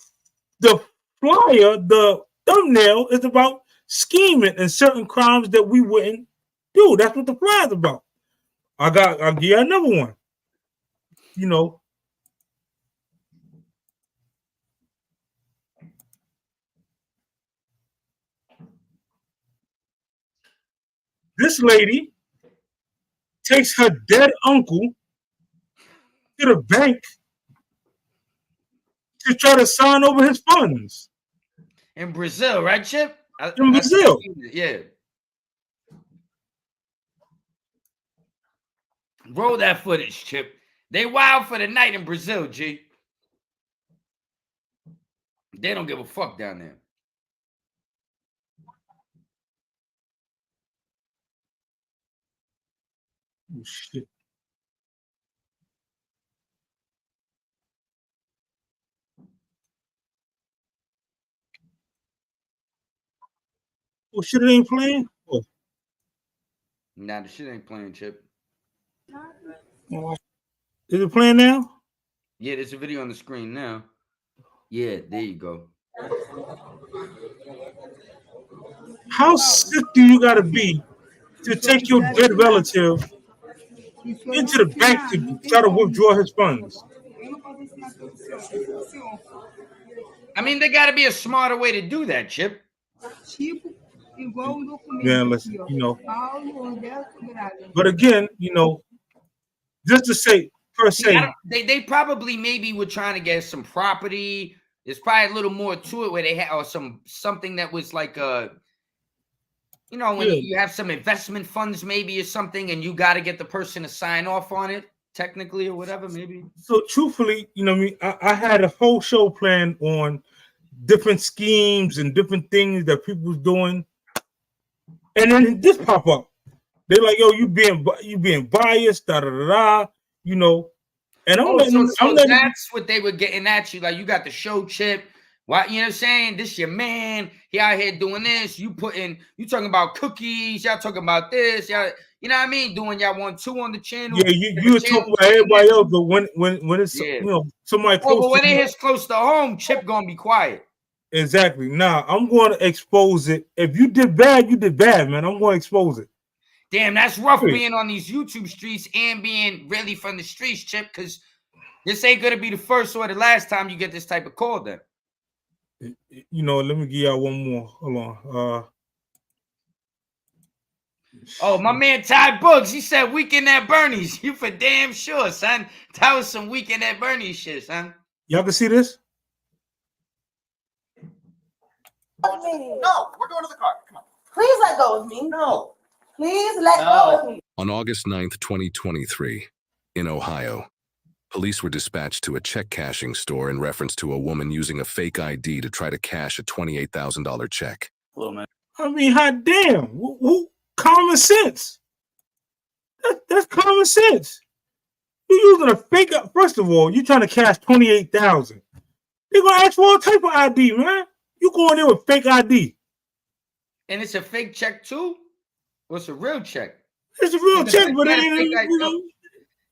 Speaker 3: flyer, the thumbnail is about scheming and certain crimes that we wouldn't do. That's what the flyer's about. I'll give you another one. You know, this lady takes her dead uncle to the bank to try to sign over his funds.
Speaker 5: In Brazil, right, Chip?
Speaker 3: In Brazil.
Speaker 5: Yeah. Roll that footage, Chip. They wild for the night in Brazil, G. They don't give a fuck down there.
Speaker 3: Oh, shit. Oh, shit, it ain't playing? Oh.
Speaker 5: Nah, the shit ain't playing, Chip.
Speaker 3: Is it playing now?
Speaker 5: Yeah, there's a video on the screen now. Yeah, there you go.
Speaker 3: How sick do you gotta be to take your dead relative into the bank to try to withdraw his funds?
Speaker 5: I mean, there gotta be a smarter way to do that, Chip.
Speaker 3: Yeah, listen, you know. But again, you know, just to say per se,
Speaker 5: they probably maybe were trying to get some property. There's probably a little more to it where they had or something that was like you know, when you have some investment funds maybe or something, and you got to get the person to sign off on it, technically or whatever, maybe.
Speaker 3: So truthfully, you know, I had a whole show planned on different schemes and different things that people was doing, and then this pop up. They're like, "Yo, you being biased, da da da da," you know. And I'm letting
Speaker 5: that's what they were getting at you. Like, you got the show, Chip. Why, you know what I'm saying? This your man. He out here doing this. You talking about cookies. Y'all talking about this. Y'all, you know what I mean? Doing y'all 1-2 on the channel.
Speaker 3: Yeah, you were talking about everybody else, but when it's you know somebody close
Speaker 5: but when
Speaker 3: to
Speaker 5: it hits close to home, Chip gonna be quiet.
Speaker 3: Exactly. Now I'm going to expose it. If you did bad, you did bad, man. I'm going to expose it.
Speaker 5: Damn, that's rough being on these YouTube streets and being really from the streets, Chip, because this ain't gonna be the first or the last time you get this type of call then.
Speaker 3: You know, let me give y'all one more. Hold on.
Speaker 5: Oh, my man Ty Books, he said weekend at Bernie's. You for damn sure, son. That was some weekend at Bernie's shit, son.
Speaker 3: Y'all can see this?
Speaker 8: No, we're going to the car. Come on. Please let go of me. No. Please let go of me.
Speaker 9: On August 9th, 2023, in Ohio, police were dispatched to a check cashing store in reference to a woman using a fake ID to try to cash a $28,000 check.
Speaker 3: Hello, man. I mean, hot damn. Common sense. That's common sense. You're using a fake. First of all, you're trying to cash $28,000. They're gonna ask for all type of ID, man. You going in with fake ID.
Speaker 5: And it's a fake check too? Or it's a real check?
Speaker 3: It's a real check, but it ain't.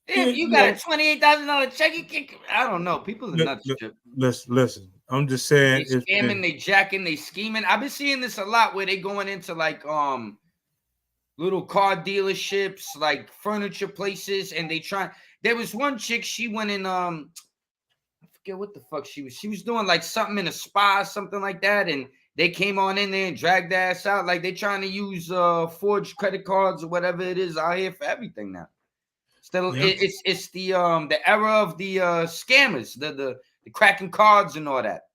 Speaker 5: If you got a $28,000 check, you can. I don't know. People are nuts.
Speaker 3: Listen. I'm just saying.
Speaker 5: They scamming, they jacking, they scheming. I've been seeing this a lot where they going into like little car dealerships, like furniture places, and they try. There was one chick. She went in. I forget what the fuck she was. She was doing like something in a spa, something like that, and they came on in there and dragged their ass out. Like they trying to use forged credit cards or whatever it is out here for everything now. Still, it's the era of the scammers, the cracking cards and all that.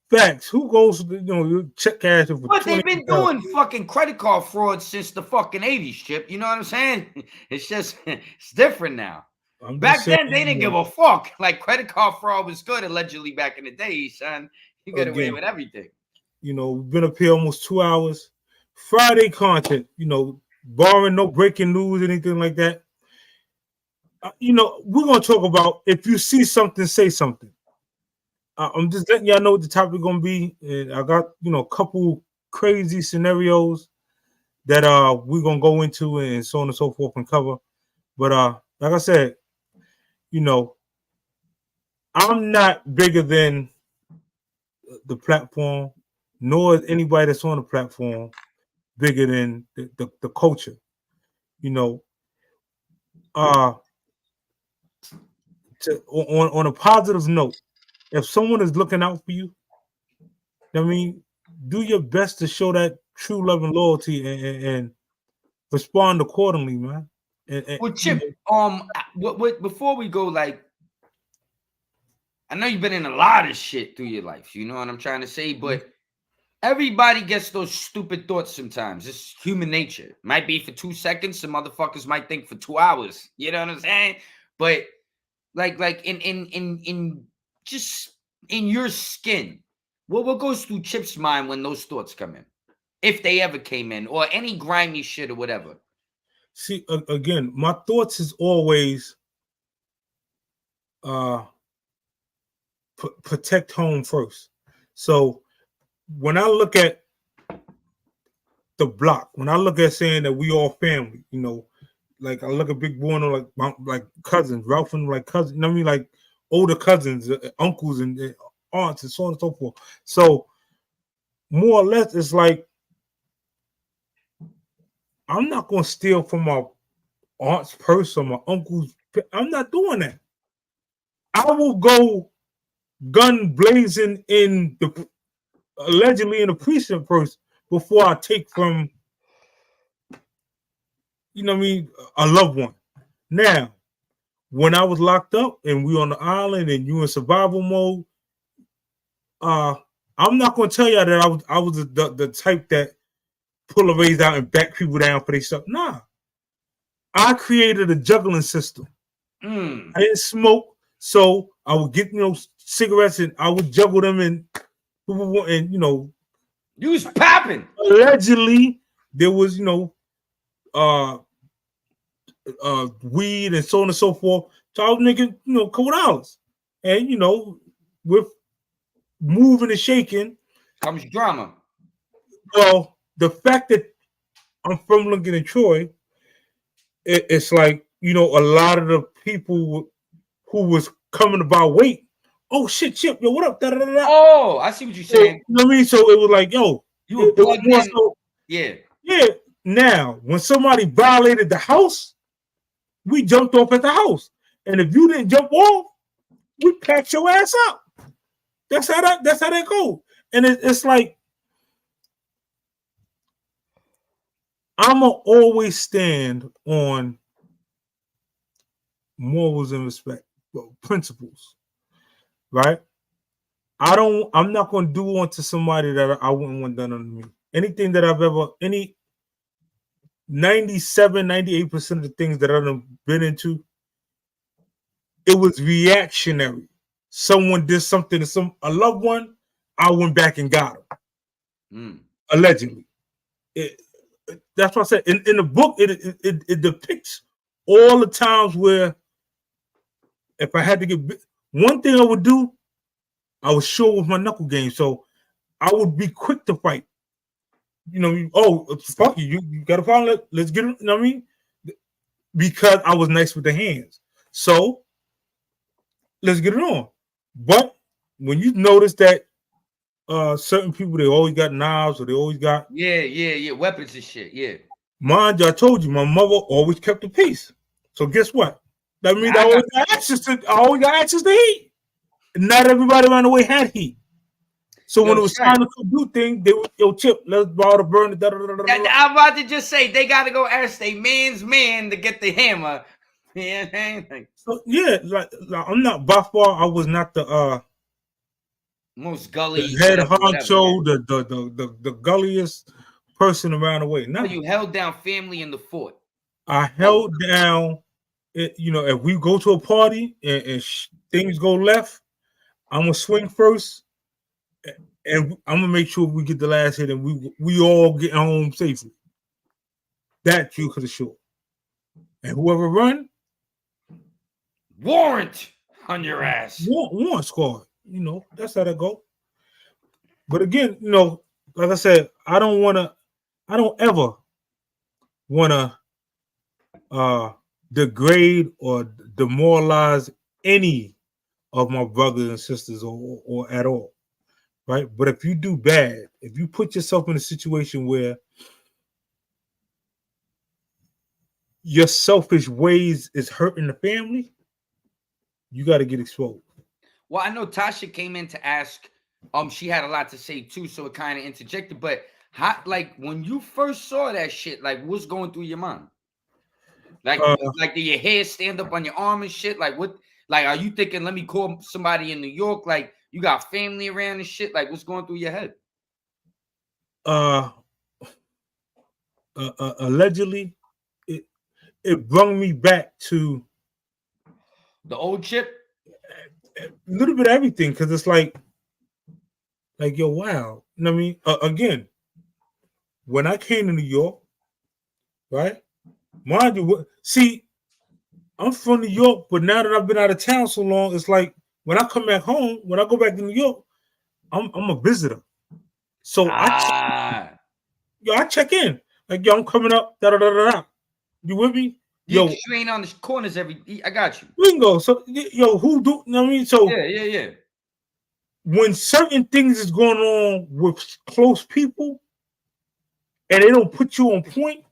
Speaker 3: Facts. Who goes to you check cash for
Speaker 5: But they've been
Speaker 3: 20,000?
Speaker 5: doing fucking credit card fraud since the fucking 80s, Chip. You know what I'm saying? It's just it's different now.
Speaker 3: I'm
Speaker 5: Back
Speaker 3: just saying,
Speaker 5: then, they didn't give a fuck. Like credit card fraud was good, allegedly back in the day, son. You get away
Speaker 3: Again.
Speaker 5: with everything.
Speaker 3: We've been up here almost 2 hours. Friday content, barring no breaking news, anything like that. We're gonna talk about if you see something, say something. I'm just letting y'all know what the topic gonna be, and I got a couple crazy scenarios that we're gonna go into and so on and so forth and cover. But like I said, I'm not bigger than the platform, nor is anybody that's on the platform bigger than the culture. On a positive note, if someone is looking out for you, do your best to show that true love and loyalty and respond accordingly, man.
Speaker 5: Well, Chip, what before we go, like, I know you've been in a lot of shit through your life. You know what I'm trying to say, but everybody gets those stupid thoughts sometimes. It's human nature. Might be for 2 seconds. Some motherfuckers might think for 2 hours. You know what I'm saying? But like in just in your skin, what goes through Chip's mind when those thoughts come in, if they ever came in, or any grimy shit or whatever?
Speaker 3: See, again, my thoughts is always protect home first. So when I look at the block, when I look at saying that we all family, like I look at Big Boy and like cousins, Ralph and like cousins, like older cousins, uncles and aunts and so on and so forth. So more or less, it's like I'm not gonna steal from my aunt's purse or my uncle's. I'm not doing that. I will go gun blazing allegedly in the precinct first before I take from a loved one. Now, when I was locked up and we on the island and you in survival mode, I'm not gonna tell y'all that I was the type that pull a raise out and back people down for their stuff. Nah. I created a juggling system. I didn't smoke, so I would get cigarettes and I would juggle them and you
Speaker 5: was popping.
Speaker 3: Allegedly, there was weed and so on and so forth. So I was making a couple dollars, and with moving and shaking
Speaker 5: comes drama.
Speaker 3: Well, the fact that I'm from Lincoln and Troy, it's like a lot of the people who was coming about weight. Oh shit, Chip, yo, what up? Da, da, da, da.
Speaker 5: Oh, I see what you're saying.
Speaker 3: So, you know what I mean? So it was like, yo,
Speaker 5: you were plugged in. So,
Speaker 3: yeah. Now, when somebody violated the house, we jumped off at the house, and if you didn't jump off, we packed your ass up. That's how that goes. And it's like I'ma always stand on morals and respect, principles, right? I'm not going to do onto somebody that I wouldn't want done unto me. Anything that I've ever, 97, 98% of the things that I've been into, it was reactionary. Someone did something to a loved one, I went back and got him. Allegedly. That's what I said. In the book, it depicts all the times where if I had to get one thing I would do, I was sure with my knuckle game. So I would be quick to fight. Fuck you. You got to fight. Let's get it. You know what I mean? Because I was nice with the hands. So let's get it on. But when you notice that certain people, they always got knives or they always got
Speaker 5: weapons and shit. Yeah.
Speaker 3: Mind you, I told you, my mother always kept the peace. So guess what? That means I always got access to heat. Not everybody around the way had heat. So when it was time to do things, they would, Chip, let's borrow the burner.
Speaker 5: I'm about to just say they gotta go ask their man's man to get the hammer.
Speaker 3: So like I'm not by far. I was not the
Speaker 5: most gully,
Speaker 3: the head
Speaker 5: whatever,
Speaker 3: honcho,
Speaker 5: yeah.
Speaker 3: the gulliest person around the way.
Speaker 5: So
Speaker 3: No,
Speaker 5: you held down family in the fort.
Speaker 3: I held down. You know, if we go to a party and things go left, I'm gonna swing first, and I'm gonna make sure we get the last hit, and we all get home safely. That you could assure. And whoever run,
Speaker 5: warrant on your ass.
Speaker 3: Warrant squad. You know, that's how that go. But again, you know, like I said, I don't ever wanna degrade or demoralize any of my brothers and sisters or at all. Right. But if you do bad, if you put yourself in a situation where your selfish ways is hurting the family, you got to get exposed.
Speaker 5: Well, I know Tasha came in to ask. She had a lot to say too, so it kind of interjected. But how, like, when you first saw that shit, like, what's going through your mind? Like, did your hair stand up on your arm and shit? Like, what? Like, are you thinking, let me call somebody in New York? Like, you got family around and shit? Like, what's going through your head?
Speaker 3: Allegedly, it brought me back to
Speaker 5: the old Chip.
Speaker 3: A little bit of everything, because it's like, yo, wow. You know what I mean? Again, when I came to New York, right? Mind you, see, I'm from New York, but now that I've been out of town so long, it's like when I come back home, when I go back to New York, I'm a visitor. So I check in. Like, yo, I'm coming up, da-da-da-da-da. You with me?
Speaker 5: Yo, you ain't on the corners I got you.
Speaker 3: Bingo. So, yo, who do, you know what I mean? So,
Speaker 5: yeah.
Speaker 3: When certain things is going on with close people and they don't put you on point,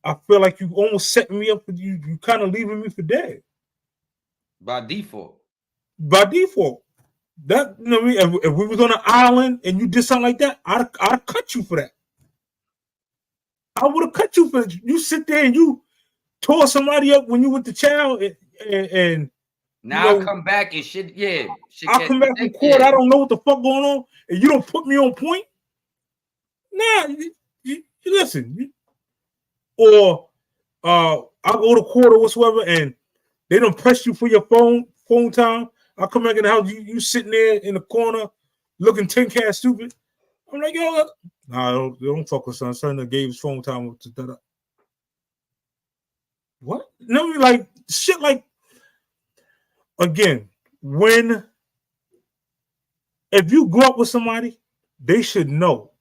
Speaker 3: I feel like you almost setting me up for you kind of leaving me for dead.
Speaker 5: By default.
Speaker 3: That, you know what I mean? If we was on an island and you did something like that, I'd cut you for that. I would have cut you for that. You sit there and you tore somebody up when you went to child and
Speaker 5: now, you know, I come back and shit. Yeah, shit
Speaker 3: I come back from court. I don't know what the fuck going on, and you don't put me on point. Nah, you listen. Or I go to court or whatsoever, and they don't press you for your phone time. I come back in the house, you sitting there in the corner looking 10 cat stupid. I'm like, yo, nah, don't fuck with son. Son that gave his phone time to that. What? No, like shit. Like again, if you grew up with somebody, they should know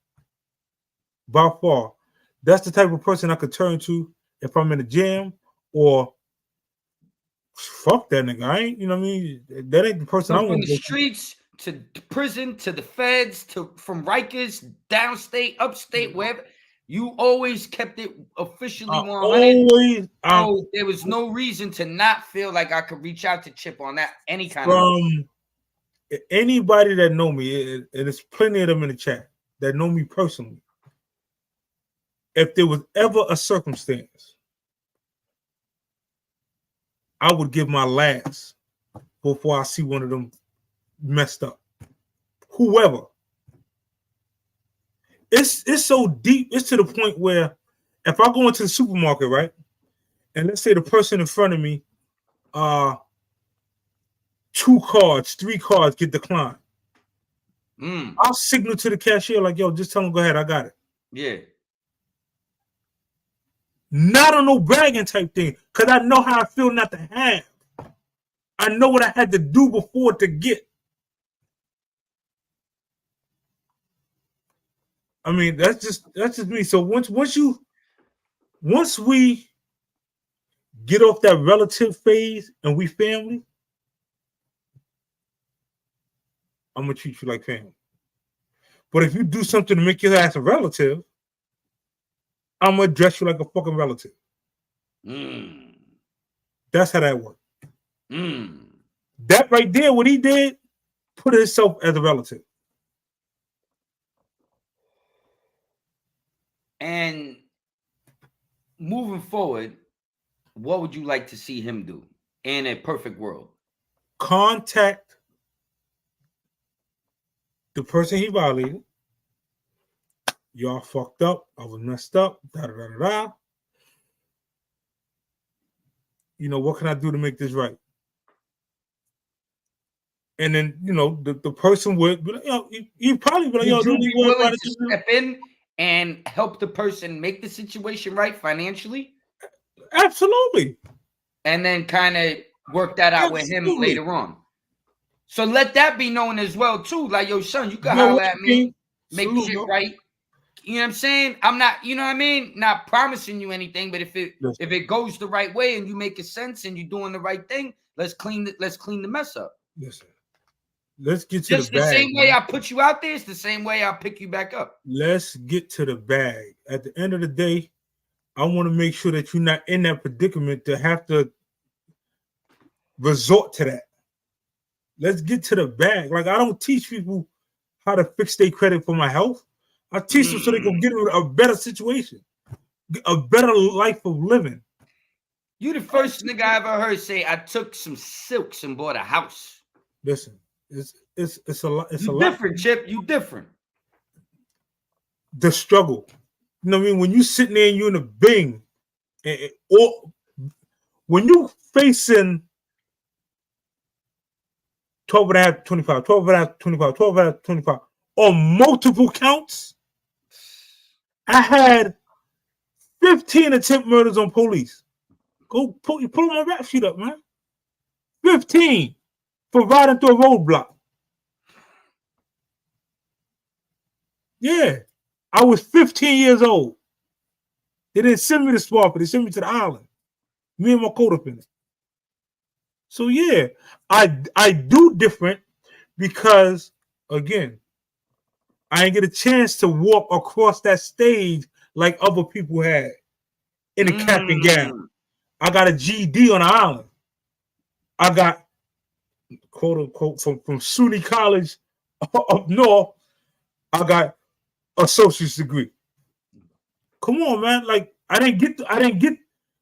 Speaker 3: by far that's the type of person I could turn to if I'm in a jam, or fuck that nigga. I ain't, you know what I mean? That ain't the person I want.
Speaker 5: From the streets to prison to the feds to from Rikers, downstate, upstate, wherever. You always kept it officially 100. So there was no reason to not feel like I could reach out to Chip on that any kind of
Speaker 3: anybody that know me, and there's plenty of them in the chat that know me personally. If there was ever a circumstance, I would give my last before I see one of them messed up. Whoever. It's so deep. It's to the point where if I go into the supermarket, right, and let's say the person in front of me, 2 cards, 3 cards get declined. I'll signal to the cashier like, yo, just tell them go ahead, I got it.
Speaker 5: Yeah.
Speaker 3: Not on no bragging type thing, because I know how I feel not to have. I know what I had to do before to get. I mean, that's just me. So once we get off that relative phase and we family, I'm gonna treat you like family. But if you do something to make your ass a relative, I'm gonna address you like a fucking relative. That's how that works. That right there, what he did, put himself as a relative.
Speaker 5: And moving forward, what would you like to see him do in a perfect world?
Speaker 3: Contact the person he violated, y'all fucked up. I was messed up. Da da da da da. You know, what can I do to make this right? And then, you know, the person would be like, yo, you probably be like, yo,
Speaker 5: Would you
Speaker 3: don't
Speaker 5: be
Speaker 3: even worry
Speaker 5: willing
Speaker 3: about it.
Speaker 5: to step in and help the person make the situation right financially?
Speaker 3: Absolutely.
Speaker 5: And then kind of work that out with him later on. So let that be known as well, too. Like, yo, son, you can holler at me, make shit right. You know what I'm saying? I'm not, you know what I mean? Not promising you anything, but if it goes the right way and you make sense and you're doing the right thing, let's clean the mess up.
Speaker 3: Listen, let's get to
Speaker 5: just
Speaker 3: the bag.
Speaker 5: The same way I put you out there, it's the same way I'll pick you back up.
Speaker 3: Let's get to the bag. At the end of the day, I want to make sure that you're not in that predicament to have to resort to that. Let's get to the bag. Like, I don't teach people how to fix their credit for my health. I teach them so they can get in a better situation, a better life of living.
Speaker 5: You the first nigga I ever heard say I took some silks and bought a house.
Speaker 3: Listen, it's a lot. It's
Speaker 5: you
Speaker 3: a
Speaker 5: different,
Speaker 3: lot.
Speaker 5: Chip. You different.
Speaker 3: The struggle. You know what I mean? When you sitting there and you in a Bing, or when you facing 12 and a half, 25, 12 and a half, 25, 12 and a half, 25, on multiple counts, I had 15 attempt murders on police. Go pull my rap sheet up, man. 15 for riding through a roadblock. Yeah. I was 15 years old. They didn't send me to Sparta. They sent me to the island. Me and my co-defendant. So yeah, I do different because, again, I didn't get a chance to walk across that stage like other people had in a cap and gown. I got a GD on the island. I got, quote unquote, from SUNY College up north, I got associate's degree. Come on, man. Like, I didn't get,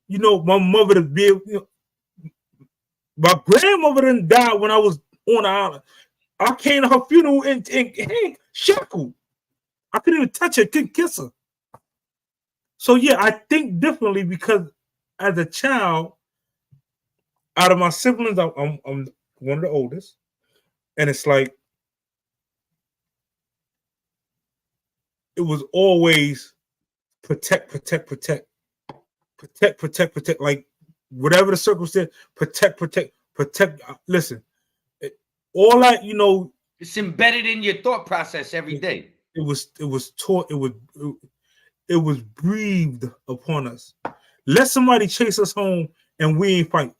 Speaker 3: you know, my mother to be able, you know, my grandmother didn't die when I was on the island. I came to her funeral in shackled. I couldn't even touch her, couldn't kiss her. So yeah, I think differently because as a child, out of my siblings, I'm one of the oldest, and it's like it was always protect. Like, whatever the circumstance, protect. Listen, all that, you know,
Speaker 5: it's embedded in your thought process every day.
Speaker 3: It was taught. It was breathed upon us. Let somebody chase us home and we ain't fight.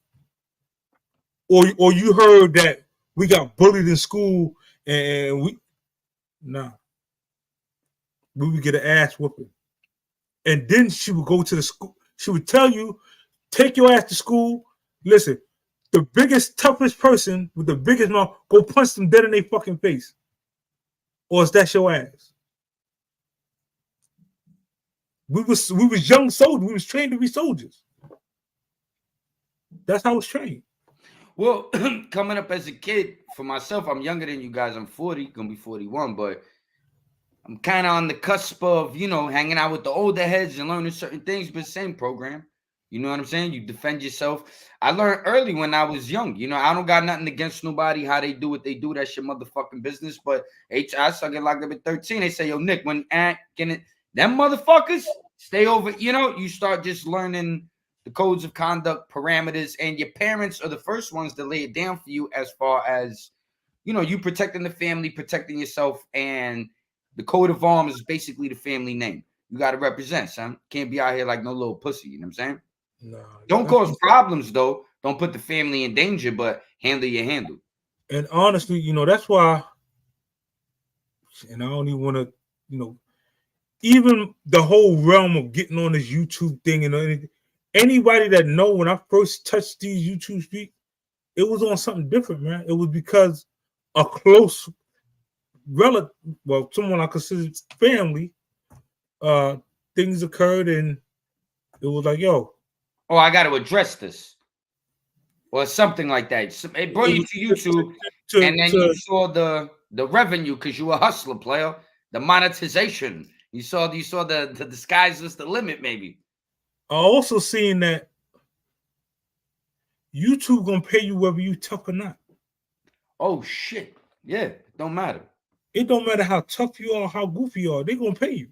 Speaker 3: Or you heard that we got bullied in school and we would get an ass whooping. And then she would go to the school. She would tell you, take your ass to school. Listen, the biggest, toughest person with the biggest mouth, go punch them dead in their fucking face. Or is that your ass? We was young soldiers. We was trained to be soldiers. That's how I was trained.
Speaker 5: Well, coming up as a kid, for myself, I'm younger than you guys. I'm 40, gonna be 41, but I'm kind of on the cusp of, you know, hanging out with the older heads and learning certain things, but same program. You know what I'm saying? You defend yourself. I learned early when I was young. You know, I don't got nothing against nobody, how they do what they do. That's your motherfucking business. But I still get locked up at 13. They say, yo, Nick, when them motherfuckers stay over, you know, you start just learning the codes of conduct, parameters, and your parents are the first ones to lay it down for you as far as, you know, you protecting the family, protecting yourself, and the code of arms is basically the family name. You got to represent, son. Can't be out here like no little pussy, you know what I'm saying?
Speaker 3: No.
Speaker 5: Don't cause problems, though. Don't put the family in danger, but handle your handle.
Speaker 3: And honestly, you know, that's why, and I don't even want to, you know, even the whole realm of getting on this YouTube thing and anything, anybody that know when I first touched these YouTube streets, it was on something different, man. It was because a close relative, well, someone I consider family, things occurred and it was like, yo.
Speaker 5: Oh, I got to address this. Or something like that. It brought you to YouTube, and then you saw the the revenue, because you a hustler, player. The monetization. You saw the sky's just the limit, maybe.
Speaker 3: I also seen that YouTube gonna pay you whether you tough or not.
Speaker 5: Oh shit. Yeah, don't matter.
Speaker 3: It don't matter how tough you are, how goofy you are, they gonna pay you.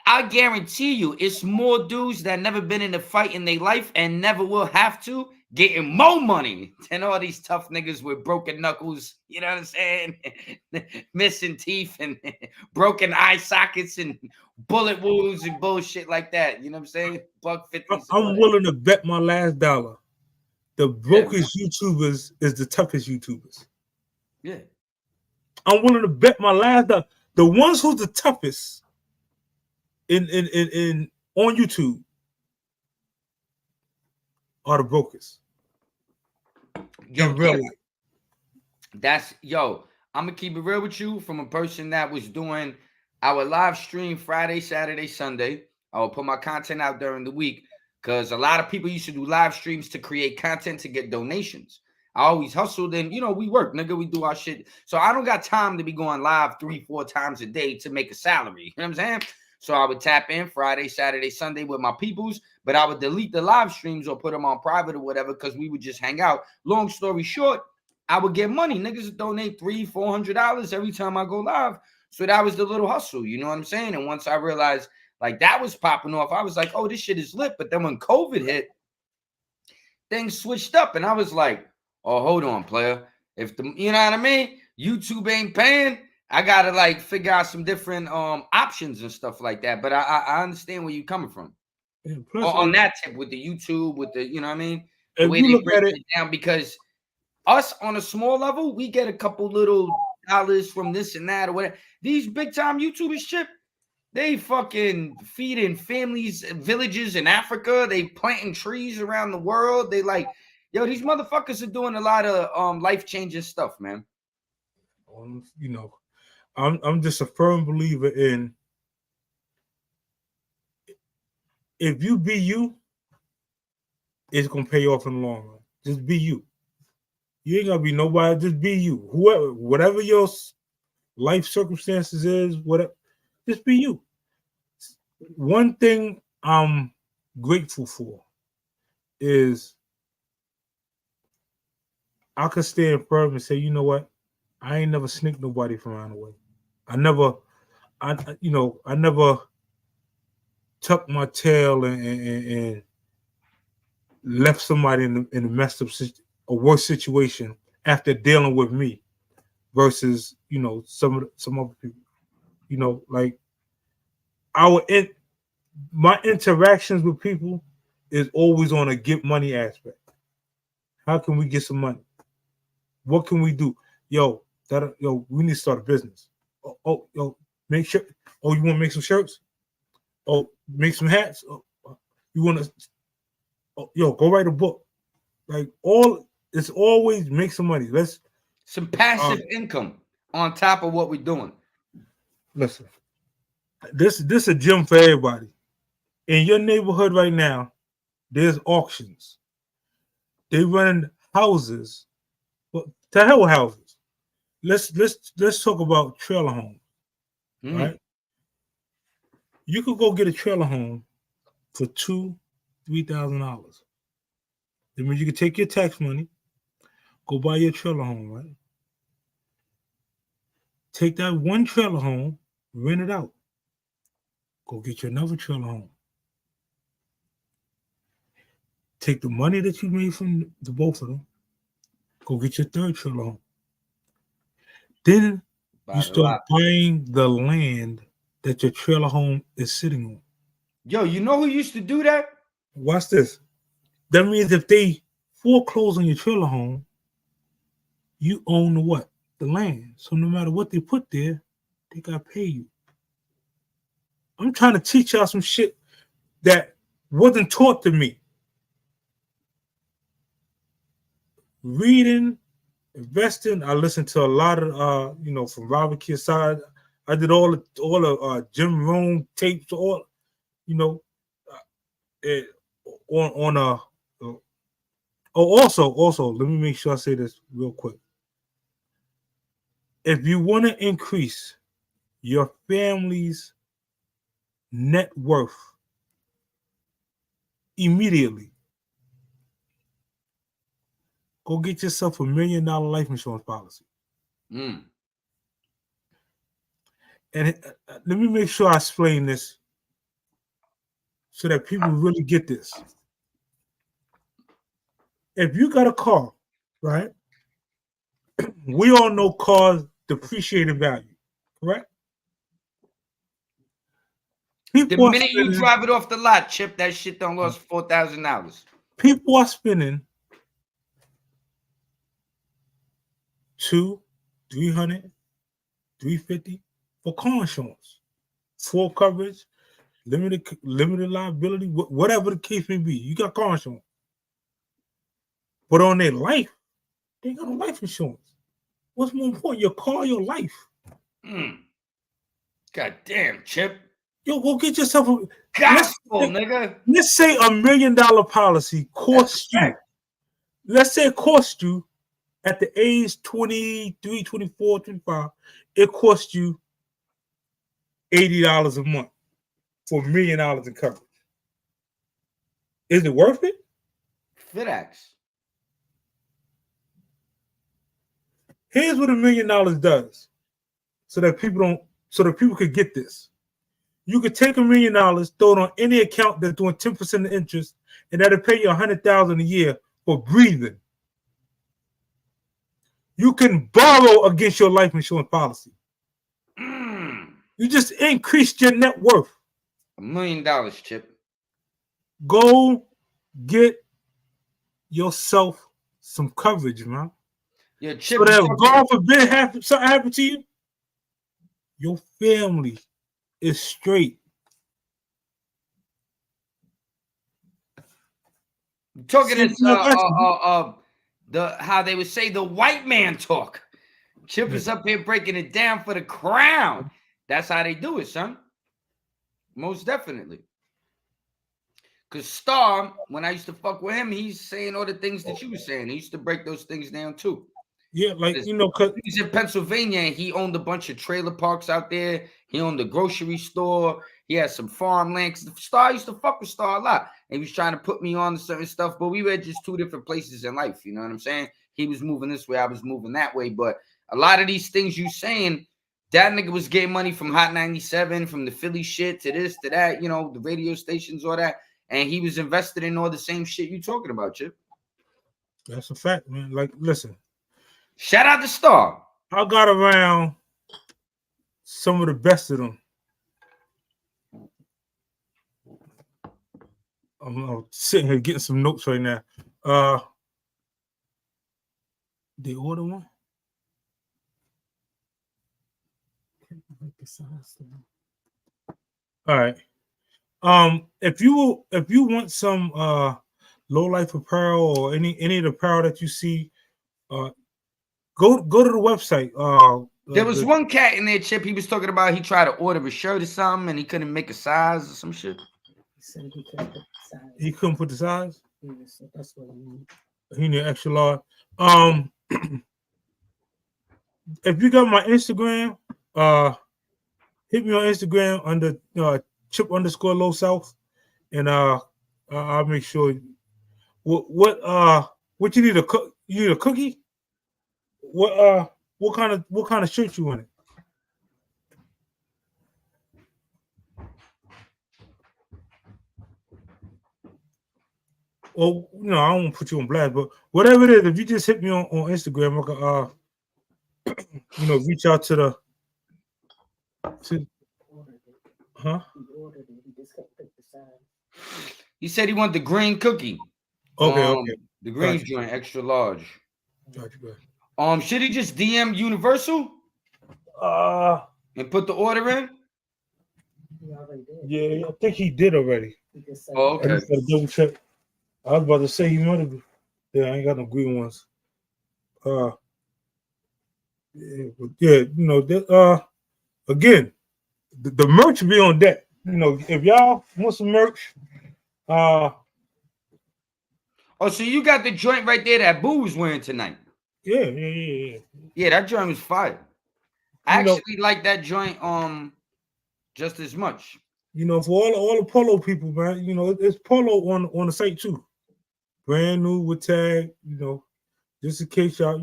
Speaker 5: I guarantee you, it's more dudes that never been in a fight in their life and never will have to getting more money than all these tough niggas with broken knuckles. You know what I'm saying? Missing teeth and broken eye sockets and bullet wounds and bullshit like that. You know what I'm saying? $150.
Speaker 3: I'm willing to bet my last dollar. The brokest YouTubers is the toughest YouTubers.
Speaker 5: Yeah.
Speaker 3: I'm willing to bet my last dollar. The ones who's the toughest in on YouTube are the brokers.
Speaker 5: Yo,
Speaker 3: in real life.
Speaker 5: I'm gonna keep it real with you from a person that was doing our live stream Friday, Saturday, Sunday. I will put my content out during the week because a lot of people used to do live streams to create content to get donations. I always hustled and we work, nigga. We do our shit. So I don't got time to be going live 3-4 times a day to make a salary. You know what I'm saying? So I would tap in Friday, Saturday, Sunday with my peoples, but I would delete the live streams or put them on private or whatever because we would just hang out. Long story short, I would get money. Niggas would donate $300-$400 every time I go live. So that was the little hustle. You know what I'm saying? And once I realized like that was popping off, I was like, oh, this shit is lit. But then when COVID hit, things switched up. And I was like, oh, hold on, player. If you know what I mean? YouTube ain't paying. I gotta like figure out some different options and stuff like that. But I understand where you're coming from.
Speaker 3: Yeah, plus,
Speaker 5: on that tip with the YouTube, with the you know what I mean? The
Speaker 3: If
Speaker 5: way
Speaker 3: you
Speaker 5: they
Speaker 3: look
Speaker 5: break
Speaker 3: at
Speaker 5: it down, because us on a small level, we get a couple little dollars from this and that or whatever. These big time YouTubers, Chip, they fucking feeding families, villages in Africa. They planting trees around the world. They like, yo, these motherfuckers are doing a lot of life changing stuff, man.
Speaker 3: I'm just a firm believer in if you be you, it's gonna pay off in the long run. Just be you. You ain't gonna be nobody. Just be you. Whoever, whatever your life circumstances is, whatever, just be you. One thing I'm grateful for is I could stand firm and say, you know what? I ain't never sneaked nobody from around the way. I never tucked my tail and left somebody in a messed up, a worse situation after dealing with me, versus some other people. Like my interactions with people is always on a get money aspect. How can we get some money? What can we do? Yo, we need to start a business. Yo, make sure. Oh, you want to make some shirts? Oh, make some hats. Oh, you want to? Oh, yo, go write a book. Like it's always make some money. Let's
Speaker 5: some passive income on top of what we're doing.
Speaker 3: Listen, this a gym for everybody. In your neighborhood right now, there's auctions. They run houses. Well, to hell with houses. Let's talk about trailer homes. Right? You could go get a trailer home for $2,000-$3,000. That means you can take your tax money, go buy your trailer home, right? Take that one trailer home, rent it out. Go get you another trailer home. Take the money that you made from the both of them, go get your third trailer home. Then you start buying the land that your trailer home is sitting on.
Speaker 5: Yo, you know who used to do that?
Speaker 3: Watch this. That means if they foreclose on your trailer home, you own the what? The land. So no matter what they put there, they gotta pay you. I'm trying to teach y'all some shit that wasn't taught to me. Reading, investing. I listened to a lot of from Robert Kiyosaki. I did all the Jim Rohn tapes, all also let me make sure I say this real quick. if you want to increase your family's net worth immediately, go get yourself $1 million life insurance policy.
Speaker 5: Mm.
Speaker 3: And let me make sure I explain this so that people really get this. If you got a car, right? We all know cars depreciate in value, correct?
Speaker 5: The minute you drive it off the lot, Chip, that shit done lost $4,000.
Speaker 3: People are spending $200, $300, $350 for car insurance, full coverage, limited liability, whatever the case may be. You got car insurance, but on their life, they got no life insurance. What's more important, your car, or your life?
Speaker 5: God damn, Chip.
Speaker 3: Yo, go get yourself a
Speaker 5: gospel, nigga.
Speaker 3: Let's say $1 million policy costs you. Let's say it costs you at the age 23, 24, 25. It costs you $80 a month for $1 million in coverage. Is it worth it?
Speaker 5: FitX.
Speaker 3: Here's what $1 million does, so that people could get this. You could take $1 million, throw it on any account that's doing 10% of interest, and that'll pay you $100,000 a year for breathing. You can borrow against your life insurance policy. You just increased your net worth.
Speaker 5: $1 million, Chip.
Speaker 3: Go get yourself some coverage, man.
Speaker 5: Yeah, Chip.
Speaker 3: So that if God forbid something happen to you, your family is straight.
Speaker 5: Talking this, how they would say the white man talk. Chip is up here breaking it down for the crown. That's how they do it, son. Most definitely. Because Star, when I used to fuck with him, he's saying all the things that you were saying. He used to break those things down too.
Speaker 3: Yeah, like, you know, cause
Speaker 5: he's in Pennsylvania and he owned a bunch of trailer parks out there. He owned a grocery store. He had some farmland. Star used to fuck with Star a lot. And he was trying to put me on to certain stuff, but we were just two different places in life. You know what I'm saying? He was moving this way, I was moving that way. But a lot of these things you saying, that nigga was getting money from Hot 97, from the Philly shit to this, to that, you know, the radio stations, all that. And he was invested in all the same shit you talking about, Chip.
Speaker 3: That's a fact, man. Like, listen.
Speaker 5: Shout out to Star.
Speaker 3: I got around some of the best of them. I'm sitting here getting some notes right now. They order one? All right. If you want some low life apparel or any of the apparel that you see, go to the website.
Speaker 5: There was one cat in there, Chip. He was talking about he tried to order a shirt or something and he couldn't make a size or some shit.
Speaker 3: He couldn't put the size. That's what he need extra large. If you got my Instagram, hit me on Instagram under Chip_Low South, and I'll make sure. What you need you need a cookie? What kind of shirt you want it? Well, you know, I don't want to put you on blast, but whatever it is, if you just hit me on Instagram, I can reach out to huh?
Speaker 5: He said he wanted the green cookie.
Speaker 3: Okay.
Speaker 5: The green joint, extra large.
Speaker 3: Gotcha.
Speaker 5: Should he just DM Universal? And put the order in?
Speaker 3: Yeah, I think he did already.
Speaker 5: Oh, okay.
Speaker 3: I just gotta double check. I was about to say he might have. Yeah, I ain't got no green ones. Again, the merch be on deck. You know, if y'all want some merch,
Speaker 5: oh, so you got the joint right there that Boo was wearing tonight?
Speaker 3: Yeah.
Speaker 5: Yeah, that joint was fire. I actually like that joint just as much.
Speaker 3: You know, for all the polo people, man, you know, it's polo on the site too. Brand new with tag, you know, just in case y'all,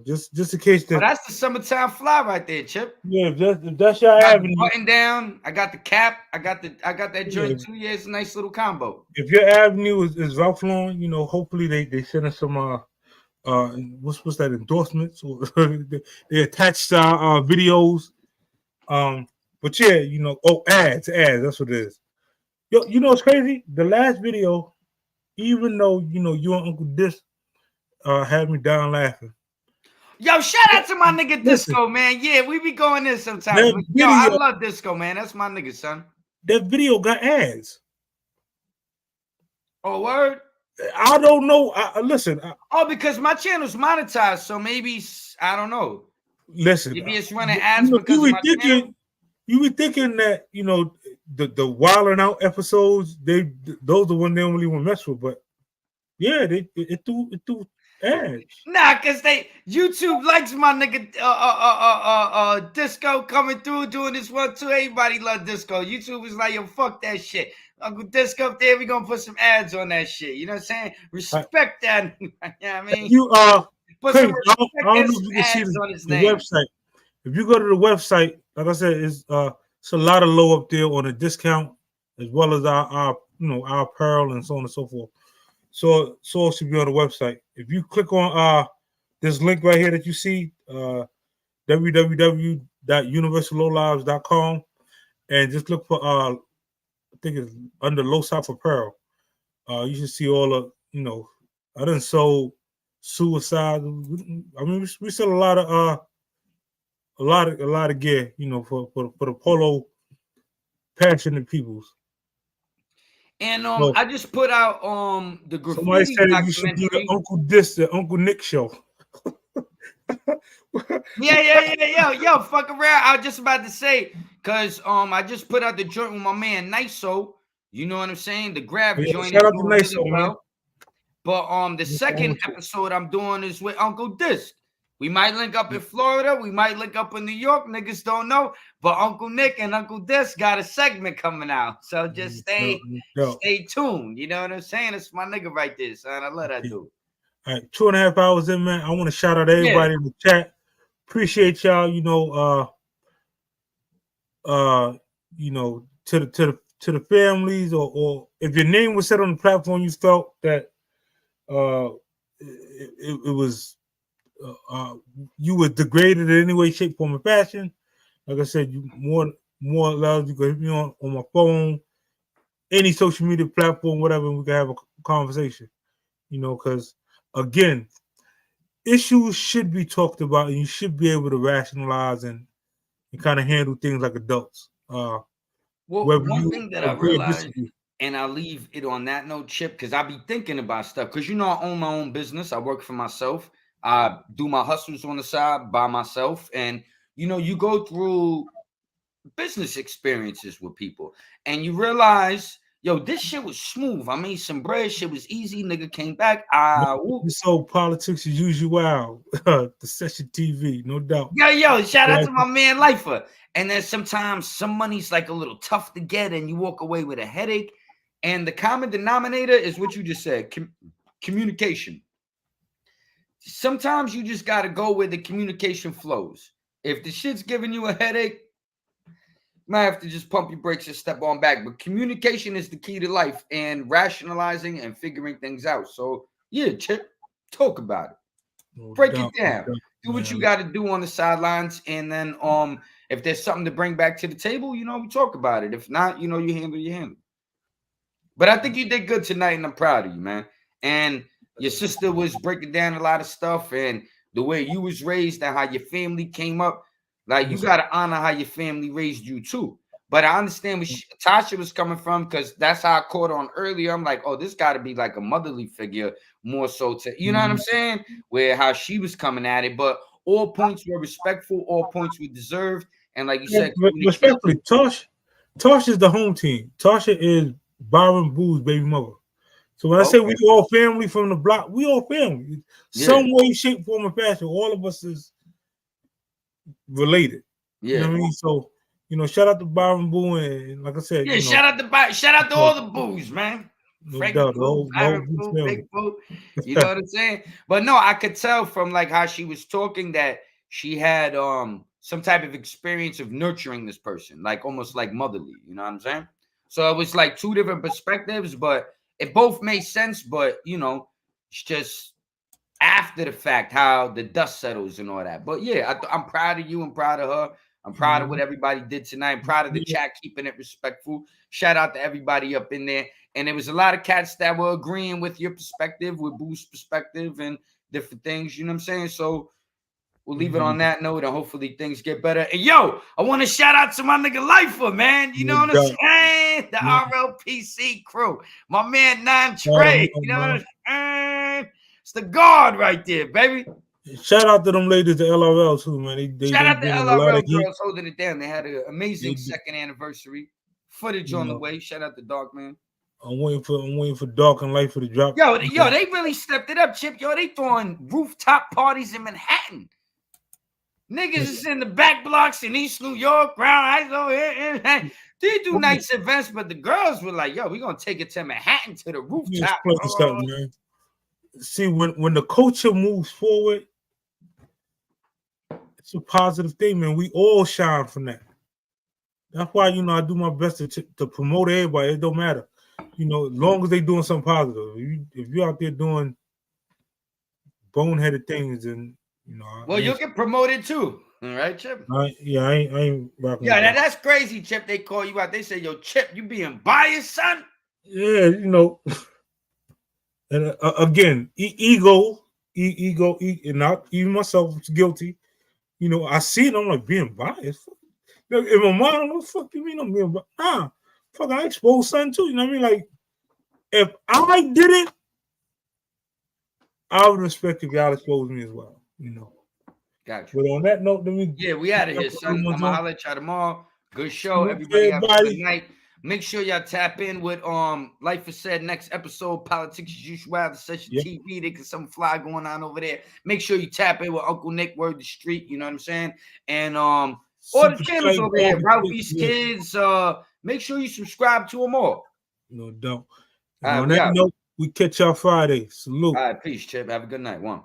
Speaker 3: just in case that.
Speaker 5: Oh, that's the summertime fly right there, Chip.
Speaker 3: Yeah, if that's your
Speaker 5: got
Speaker 3: avenue.
Speaker 5: The button down. I got the cap. I got that joint too. Yeah, it's a nice little combo.
Speaker 3: If your avenue is Ralph Lauren, you know, hopefully they send us some what's that, endorsements, or they attached videos. But yeah, you know, ads, that's what it is. Yo, you know what's crazy? The last video, even though you know you and Uncle Dis had me down laughing.
Speaker 5: Yo, shout out to my nigga Disco, man. Yeah, we be going there sometimes. Yo, I love Disco, man. That's my nigga, son.
Speaker 3: That video got ads.
Speaker 5: Oh, word?
Speaker 3: I don't know. Listen.
Speaker 5: Because my channel's monetized, so maybe I don't know.
Speaker 3: Listen,
Speaker 5: maybe it's running ads because of my channel.
Speaker 3: You be thinking that, you know, the Wildin' Out episodes, those the one they don't really want to mess with, but yeah, it threw ads.
Speaker 5: Nah, cause YouTube likes my nigga Disco coming through doing this one too. Everybody love Disco. YouTube is like, yo, fuck that shit. Uncle Disco up there, we gonna put some ads on that shit. You know what I'm saying? Respect that. You know what I mean?
Speaker 3: You
Speaker 5: put
Speaker 3: Chris,
Speaker 5: some respect
Speaker 3: I don't know if you can see the website. If you go to the website, like I said, it's a lot of low up there on a discount, as well as our apparel and so on and so forth. So it should be on the website. If you click on this link right here that you see, www.universallowlives.com, and just look for I think it's under Low South Apparel. You should see all of, you know, I done sold suicide. I mean, we sell a lot of gear, you know, for the polo passionate peoples.
Speaker 5: And I just put out the graffiti.
Speaker 3: Somebody said you should do the Uncle Nick show.
Speaker 5: Yo, fuck around. I was just about to say, cause I just put out the joint with my man Niso. You know what I'm saying? The grab joint.
Speaker 3: Shout out to Niso, man.
Speaker 5: But the second episode I'm doing is with Uncle Disc. We might link up in Florida. We might link up in New York. Niggas don't know. But Uncle Nick and Uncle Disc got a segment coming out. So just stay tuned. You know what I'm saying? It's my nigga right there, son. I love that dude.
Speaker 3: All right, 2.5 hours in, man. I want to shout out everybody in the chat. Appreciate y'all, you know, to the families, or if your name was said on the platform, you felt that it was you were degraded in any way, shape, form, or fashion. Like I said, you more love. You can hit me on my phone, any social media platform, whatever, and we can have a conversation. You know, because again, issues should be talked about, and you should be able to rationalize and kind of handle things like adults.
Speaker 5: Well, one thing that I realized, and I'll leave it on that note, Chip, because I be thinking about stuff. Because, you know, I own my own business. I work for myself. I do my hustles on the side by myself. And, you know, you go through business experiences with people, and you realize, yo, this shit was smooth. I made some bread. Shit was easy. Nigga came back.
Speaker 3: So politics as usual. The Session TV, no doubt.
Speaker 5: Yo, shout out to my man Lifer. And then sometimes some money's like a little tough to get, and you walk away with a headache. And the common denominator is what you just said, communication. Sometimes you just got to go where the communication flows. If the shit's giving you a headache, you might have to just pump your brakes and step on back. But communication is the key to life, and rationalizing and figuring things out. So, yeah, Chip, talk about it. Break it down. Do what you got to do on the sidelines. And then if there's something to bring back to the table, you know, we talk about it. If not, you know, you handle your handle. But I think you did good tonight, and I'm proud of you, man. And your sister was breaking down a lot of stuff, and the way you was raised and how your family came up. Like, you got to honor how your family raised you, too. But I understand where Tasha was coming from, because that's how I caught on earlier. I'm like, oh, this got to be like a motherly figure more so to, you know what I'm saying? Where how she was coming at it. But all points were respectful. All points were deserved. And like you said,
Speaker 3: respectfully, Tasha is the home team. Tasha is Byron Boo's baby mother. So when I say we all family from the block, we all family. Some way, shape, form, or fashion. All of us is related.
Speaker 5: Yeah.
Speaker 3: You know what I mean? So, you know, shout out to Byron Boo and like I said,
Speaker 5: Yeah,
Speaker 3: you know,
Speaker 5: shout out to all the Boos, man.
Speaker 3: no
Speaker 5: Frankie
Speaker 3: doubt, the
Speaker 5: Boo,
Speaker 3: whole
Speaker 5: Byron
Speaker 3: Boo
Speaker 5: Boo,
Speaker 3: family.
Speaker 5: Big Boo. You know what I'm saying? But no, I could tell from like how she was talking that she had some type of experience of nurturing this person, like almost like motherly. You know what I'm saying? So it was like two different perspectives, but it both made sense. But you know, it's just after the fact how the dust settles and all that. But yeah, I'm proud of you. I'm proud of her. I'm proud of what everybody did tonight. I'm proud of the chat keeping it respectful. Shout out to everybody up in there. And there was a lot of cats that were agreeing with your perspective, with Boo's perspective and different things. You know what I'm saying? So we'll leave it on that note and hopefully things get better. And yo, I want to shout out to my nigga Lifer, man. You know what I'm saying? The RLPC crew. My man Nine Trey. You know what I'm saying? It's the guard right there, baby.
Speaker 3: Shout out to them ladies, the LRL too, man. They
Speaker 5: Shout out to
Speaker 3: bring a lot
Speaker 5: LRL
Speaker 3: of heat.
Speaker 5: girls holding it down. They had an amazing second anniversary. Footage on the way. Shout out to Dark Man.
Speaker 3: I'm waiting for Dark and Light for the drop.
Speaker 5: Yo, they really stepped it up, Chip. Yo, they throwing rooftop parties in Manhattan. Niggas is in the back blocks in East New York, Crown Heights over here. They do nice events, but the girls were like, yo, we're gonna take it to Manhattan to the rooftop.
Speaker 3: Man. See, when the culture moves forward, it's a positive thing, man. We all shine from that. That's why, you know, I do my best to promote everybody. It don't matter. You know, as long as they doing something positive. If you're out there doing boneheaded things, and you know,
Speaker 5: well, you'll get promoted too. All right, Chip?
Speaker 3: I ain't rocking.
Speaker 5: Yeah, that's crazy, Chip. They call you out. They say, yo, Chip, you being biased, son?
Speaker 3: Yeah, you know. And again, ego, and not even myself is guilty. You know, I see it. I'm like being biased. In my mind, I'm like, fuck you mean I'm being biased? Nah, fuck, I exposed something too. You know what I mean? Like, if I did it, I would respect if y'all exposed me as well. You know.
Speaker 5: Gotcha.
Speaker 3: But on that note,
Speaker 5: we out of here, son. I'm gonna holler at y'all tomorrow. Good show, everybody. Have a good night. Make sure y'all tap in with Life is Said next episode, Politics as Usual, the Session TV. They got something fly going on over there. Make sure you tap in with Uncle Nick, Word the Street, you know what I'm saying? And all the channels over here, Ralphie's Kids. Make sure you subscribe to them all.
Speaker 3: No doubt. On that note, we catch y'all Friday. Salute.
Speaker 5: All right, peace, Chip. Have a good night. One.